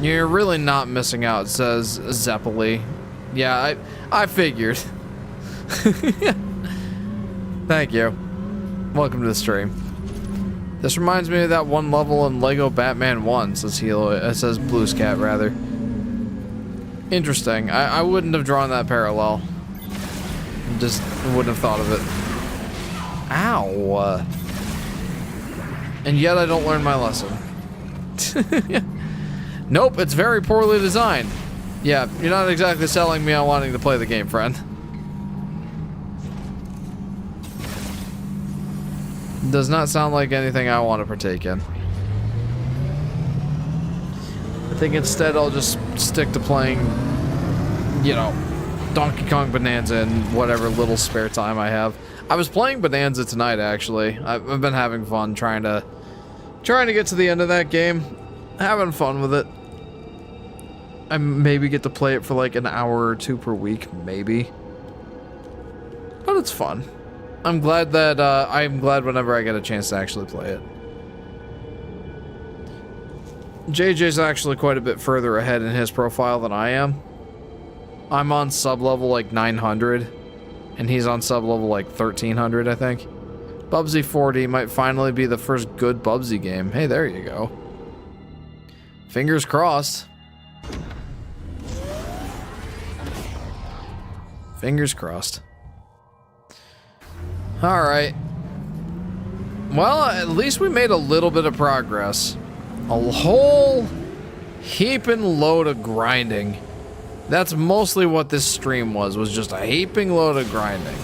You're really not missing out, says Zeppeli. Yeah, I figured. Thank you. Welcome to the stream. This reminds me of that one level in Lego Batman 1, says says Blues Cat, rather. Interesting. I wouldn't have drawn that parallel. Just wouldn't have thought of it. Ow. And yet I don't learn my lesson. Nope, it's very poorly designed. Yeah, you're not exactly selling me on wanting to play the game, friend. Does not sound like anything I want to partake in. I think instead I'll just stick to playing, you know, Donkey Kong Bonanza in whatever little spare time I have. I was playing Bonanza tonight, actually. I've been having fun trying to get to the end of that game. Having fun with it. I maybe get to play it for like an hour or two per week, maybe. But it's fun. I'm glad whenever I get a chance to actually play it. JJ's actually quite a bit further ahead in his profile than I am. I'm on sub-level like 900, and he's on sub-level like 1300, I think. Bubsy 40 might finally be the first good Bubsy game. Hey, there you go. Fingers crossed. Fingers crossed. Alright. Well, at least we made a little bit of progress. A whole heaping load of grinding. That's mostly what this stream was just a heaping load of grinding.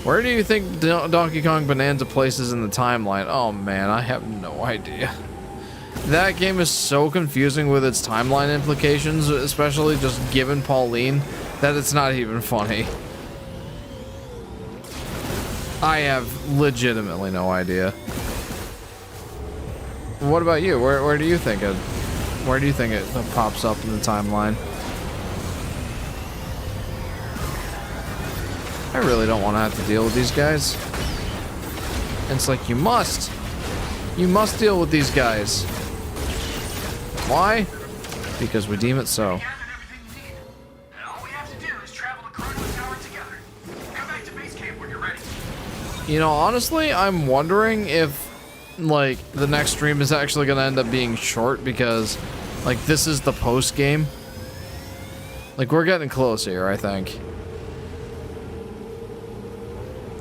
Where do you think Donkey Kong Bonanza places in the timeline? Oh man, I have no idea. That game is so confusing with its timeline implications, especially just given Pauline, that it's not even funny. I have legitimately no idea. What about you? Where do you think it pops up in the timeline? I really don't want to have to deal with these guys. And it's like, you must deal with these guys. Why? Because we deem it so. You know, honestly, I'm wondering if, like, the next stream is actually going to end up being short because, like, this is the post game. Like, we're getting close here, I think.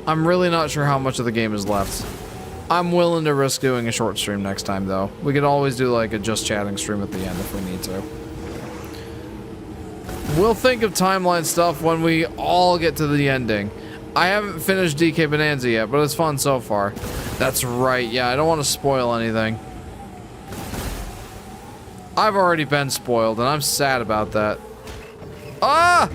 I'm really not sure how much of the game is left. I'm willing to risk doing a short stream next time, though. We could always do, like, a just chatting stream at the end if we need to. We'll think of timeline stuff when we all get to the ending. I haven't finished DK Bonanza yet, but it's fun so far. That's right, yeah, I don't want to spoil anything. I've already been spoiled, and I'm sad about that. Ah!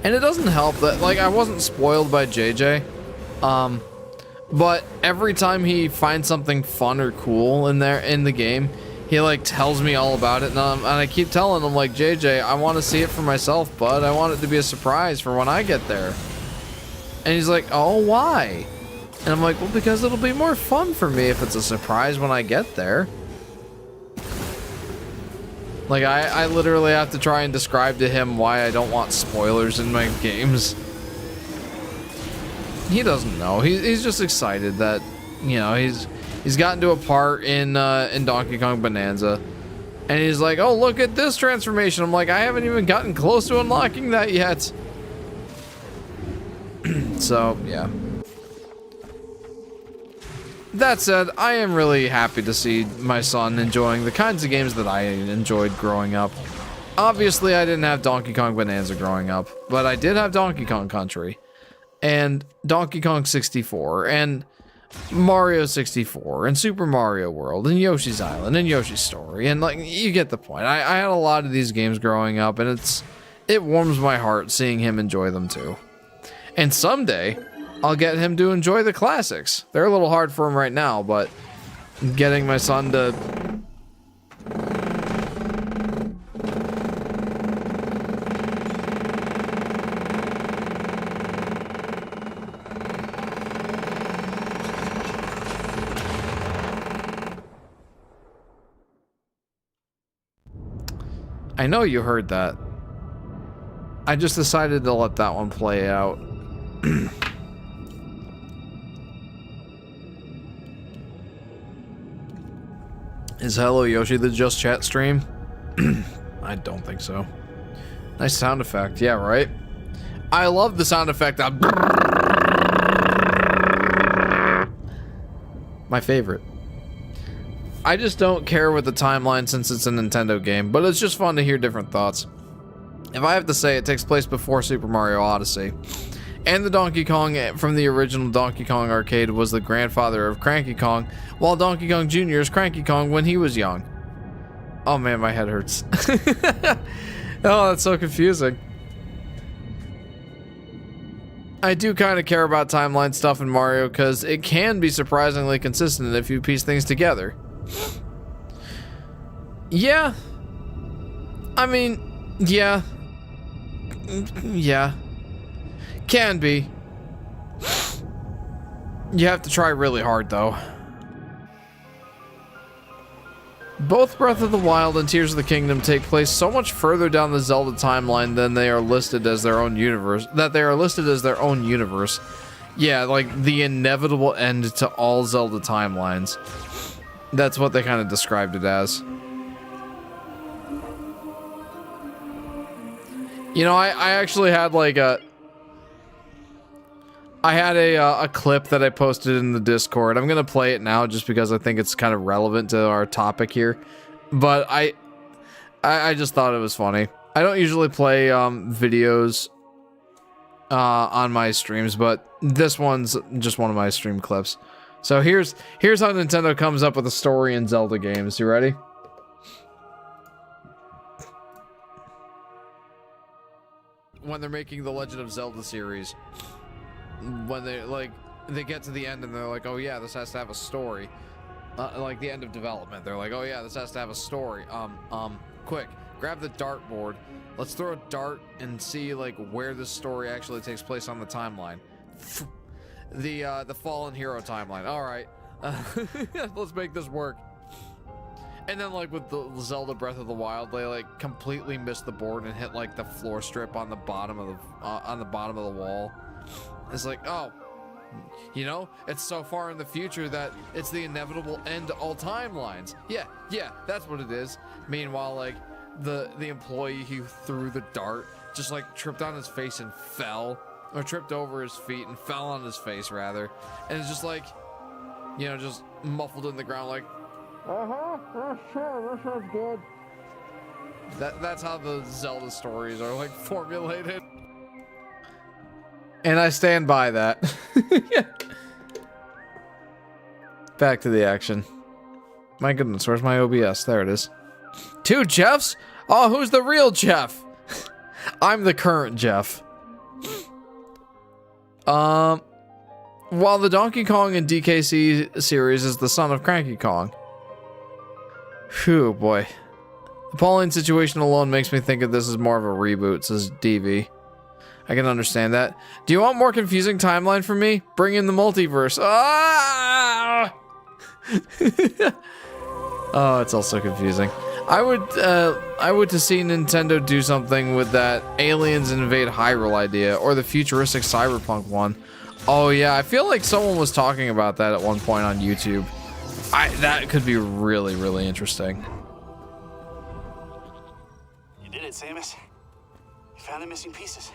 And it doesn't help that, like, I wasn't spoiled by JJ. But every time he finds something fun or cool in the game, he, like, tells me all about it, and I keep telling him, like, JJ, I want to see it for myself, bud. I want it to be a surprise for when I get there. And he's like, oh, why? And I'm like, well, because it'll be more fun for me if it's a surprise when I get there. Like, I literally have to try and describe to him why I don't want spoilers in my games. he doesn't know. He's just excited that, you know, he's gotten to a part in Donkey Kong Bonanza, and he's like, oh, look at this transformation. I'm like, I haven't even gotten close to unlocking that yet. So yeah. That said, I am really happy to see my son enjoying the kinds of games that I enjoyed growing up. Obviously, I didn't have Donkey Kong Bonanza growing up, but I did have Donkey Kong Country, and Donkey Kong 64, and Mario 64, and Super Mario World, and Yoshi's Island, and Yoshi's Story, and like, you get the point. I had a lot of these games growing up, and it warms my heart seeing him enjoy them too. And someday, I'll get him to enjoy the classics. They're a little hard for him right now, but getting my son to... I know you heard that. I just decided to let that one play out. Is Hello Yoshi the Just Chat stream? I don't think so. Nice sound effect. Yeah, right? I love the sound effect of... My favorite. I just don't care with the timeline since it's a Nintendo game, but it's just fun to hear different thoughts. If I have to say, it takes place before Super Mario Odyssey. And the Donkey Kong from the original Donkey Kong arcade was the grandfather of Cranky Kong, while Donkey Kong Jr. is Cranky Kong when he was young. Oh man, my head hurts. Oh, that's so confusing. I do kind of care about timeline stuff in Mario because it can be surprisingly consistent if you piece things together. Yeah. I mean, yeah. Yeah. Can be. You have to try really hard, though. Both Breath of the Wild and Tears of the Kingdom take place so much further down the Zelda timeline than they are listed as their own universe. Yeah, like the inevitable end to all Zelda timelines. That's what they kind of described it as. You know, I actually had like a clip that I posted in the Discord. I'm gonna play it now just because I think it's kind of relevant to our topic here. But I just thought it was funny. I don't usually play videos on my streams, but this one's just one of my stream clips. So here's how Nintendo comes up with a story in Zelda games. You ready? When they're making the Legend of Zelda series, when they get to the end and they're like, oh yeah, this has to have a story, like the end of development, they're like, oh yeah, this has to have a story. Quick, grab the dartboard, let's throw a dart and see like where this story actually takes place on the timeline. The Fallen Hero timeline. All right, let's make this work. And then like with the Zelda Breath of the Wild, they like completely missed the board and hit like the floor strip on the bottom of the wall. It's like, oh, you know, it's so far in the future that it's the inevitable end to all timelines. Yeah, that's what it is. Meanwhile, like the employee who threw the dart just like tripped on his face and fell, or tripped over his feet and fell on his face rather, and it's just like, you know, just muffled in the ground like, sure, that sounds good. That's how the Zelda stories are like formulated. And I stand by that. Back to the action. My goodness, where's my OBS? There it is. 2 Jeffs? Oh, who's the real Jeff? I'm the current Jeff. While the Donkey Kong and DKC series is the son of Cranky Kong. Phew, boy. The Pauline situation alone makes me think of this as more of a reboot, says DV. I can understand that. Do you want more confusing timeline from me? Bring in the multiverse. Ah! Oh, it's all so confusing. I would to see Nintendo do something with that aliens invade Hyrule idea, or the futuristic cyberpunk one. Oh yeah, I feel like someone was talking about that at one point on YouTube. That could be really, really interesting. You did it, Samus. You found the missing pieces.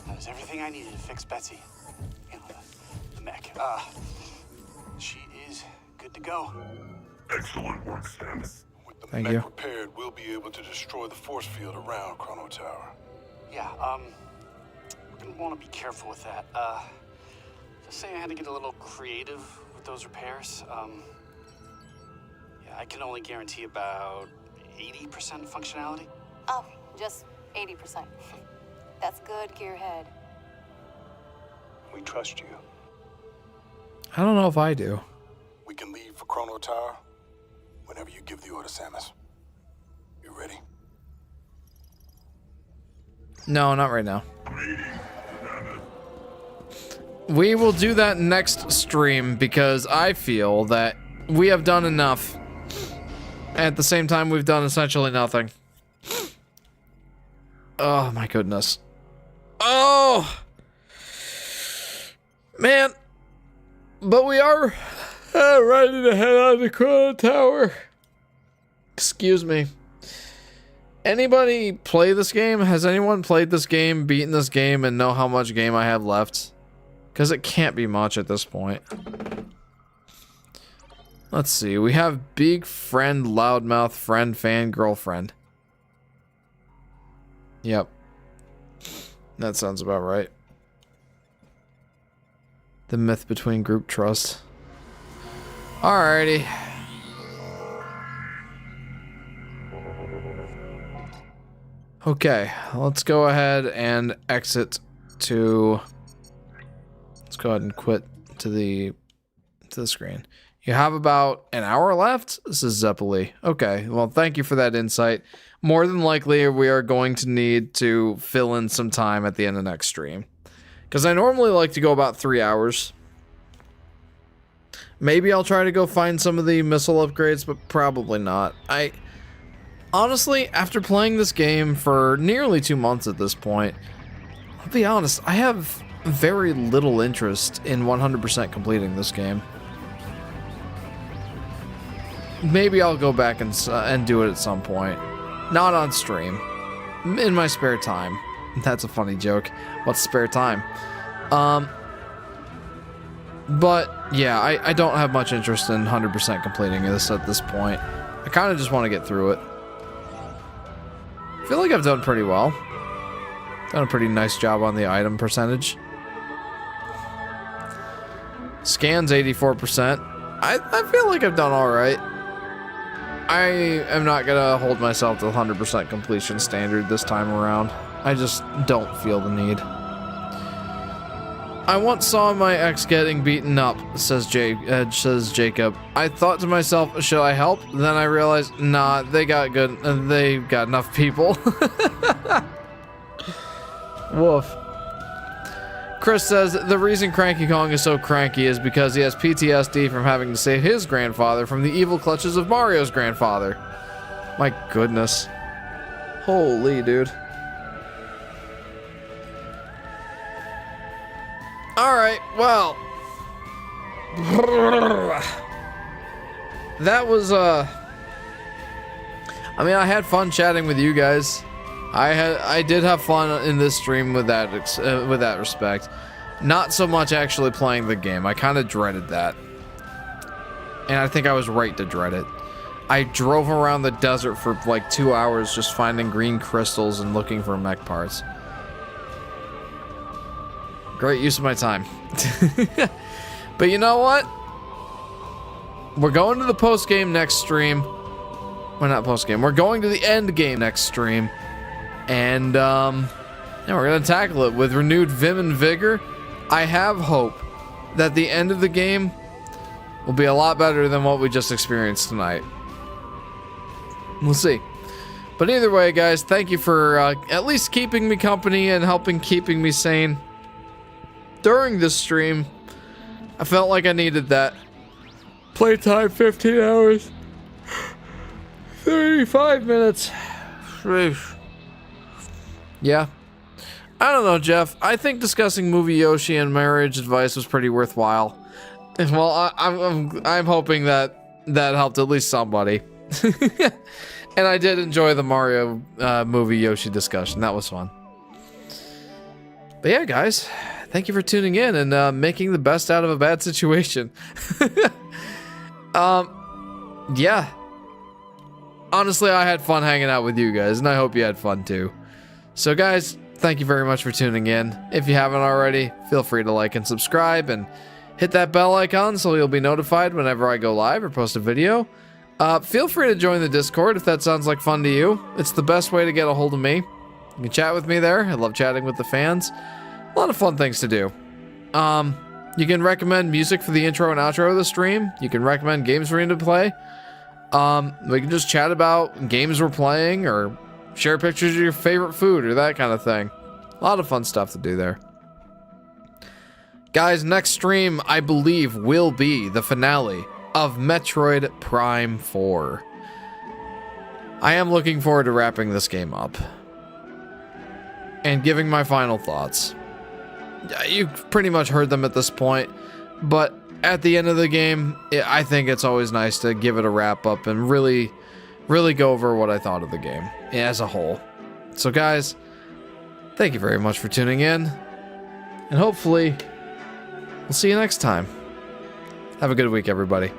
That was everything I needed to fix Betsy. You know, the mech. She is good to go. Excellent work, Samus. With the Thank mech you. repaired, we'll be able to destroy the force field around Chrono Tower. Yeah, we're gonna want to be careful with that. Just saying I had to get a little creative with those repairs. Yeah, I can only guarantee about 80% functionality. Oh, just 80%. That's good, Gearhead. We trust you. I don't know if I do. We can leave for Chrono Tower whenever you give the order, Samus. You ready? No, not right now. We will do that next stream because I feel that we have done enough. At the same time, we've done essentially nothing. Oh my goodness. Oh! Man. But we are ready to head on to Chrono Tower. Excuse me. Anybody play this game? Has anyone played this game, beaten this game, and know how much game I have left? Because it can't be much at this point. Let's see. We have big friend, loudmouth, friend, fan, girlfriend. Yep. That sounds about right. The myth between group trust. Alrighty. Okay, let's go ahead and exit to... Let's go ahead and quit to the screen. You have about an hour left? This is Zeppeli. Okay, well, thank you for that insight. More than likely, we are going to need to fill in some time at the end of next stream. Because I normally like to go about 3 hours. Maybe I'll try to go find some of the missile upgrades, but probably not. Honestly, after playing this game for nearly 2 months at this point, I'll be honest, I have very little interest in 100% completing this game. Maybe I'll go back and do it at some point. Not on stream. In my spare time. That's a funny joke. What's spare time? But, yeah, I don't have much interest in 100% completing this at this point. I kind of just want to get through it. I feel like I've done pretty well. Done a pretty nice job on the item percentage. Scans 84%. I feel like I've done alright. I am not gonna hold myself to the 100% completion standard this time around. I just don't feel the need. I once saw my ex getting beaten up, says Jacob. I thought to myself, should I help? Then I realized, nah, they got enough people. Woof. Chris says, the reason Cranky Kong is so cranky is because he has PTSD from having to save his grandfather from the evil clutches of Mario's grandfather. My goodness. Holy dude. Alright, well. That was, I mean, I had fun chatting with you guys. I did have fun in this stream with that respect. Not so much actually playing the game. I kind of dreaded that. And I think I was right to dread it. I drove around the desert for like 2 hours just finding green crystals and looking for mech parts. Great use of my time. But you know what? We're going to the post game next stream. Well, not post game. We're going to the end game next stream. And yeah, we're gonna tackle it with renewed vim and vigor. I have hope that the end of the game will be a lot better than what we just experienced tonight. We'll see. But either way, guys, thank you for at least keeping me company and keeping me sane during this stream. I felt like I needed that. Playtime 15 hours, 35 minutes. Yeah. I don't know, Jeff. I think discussing movie Yoshi and marriage advice was pretty worthwhile. Well, I'm hoping that helped at least somebody. And I did enjoy the Mario movie Yoshi discussion. That was fun. But yeah, guys, thank you for tuning in and making the best out of a bad situation. Yeah. Honestly, I had fun hanging out with you guys, and I hope you had fun too. So guys, thank you very much for tuning in. If you haven't already, feel free to like and subscribe and hit that bell icon so you'll be notified whenever I go live or post a video. Feel free to join the Discord if that sounds like fun to you. It's the best way to get a hold of me. You can chat with me there. I love chatting with the fans. A lot of fun things to do. You can recommend music for the intro and outro of the stream. You can recommend games for me to play. We can just chat about games we're playing or share pictures of your favorite food or that kind of thing. A lot of fun stuff to do there. Guys, next stream, I believe, will be the finale of Metroid Prime 4. I am looking forward to wrapping this game up and giving my final thoughts. You've pretty much heard them at this point, but at the end of the game, I think it's always nice to give it a wrap up and really go over what I thought of the game as a whole. So guys, thank you very much for tuning in, and hopefully we'll see you next time. Have a good week, everybody.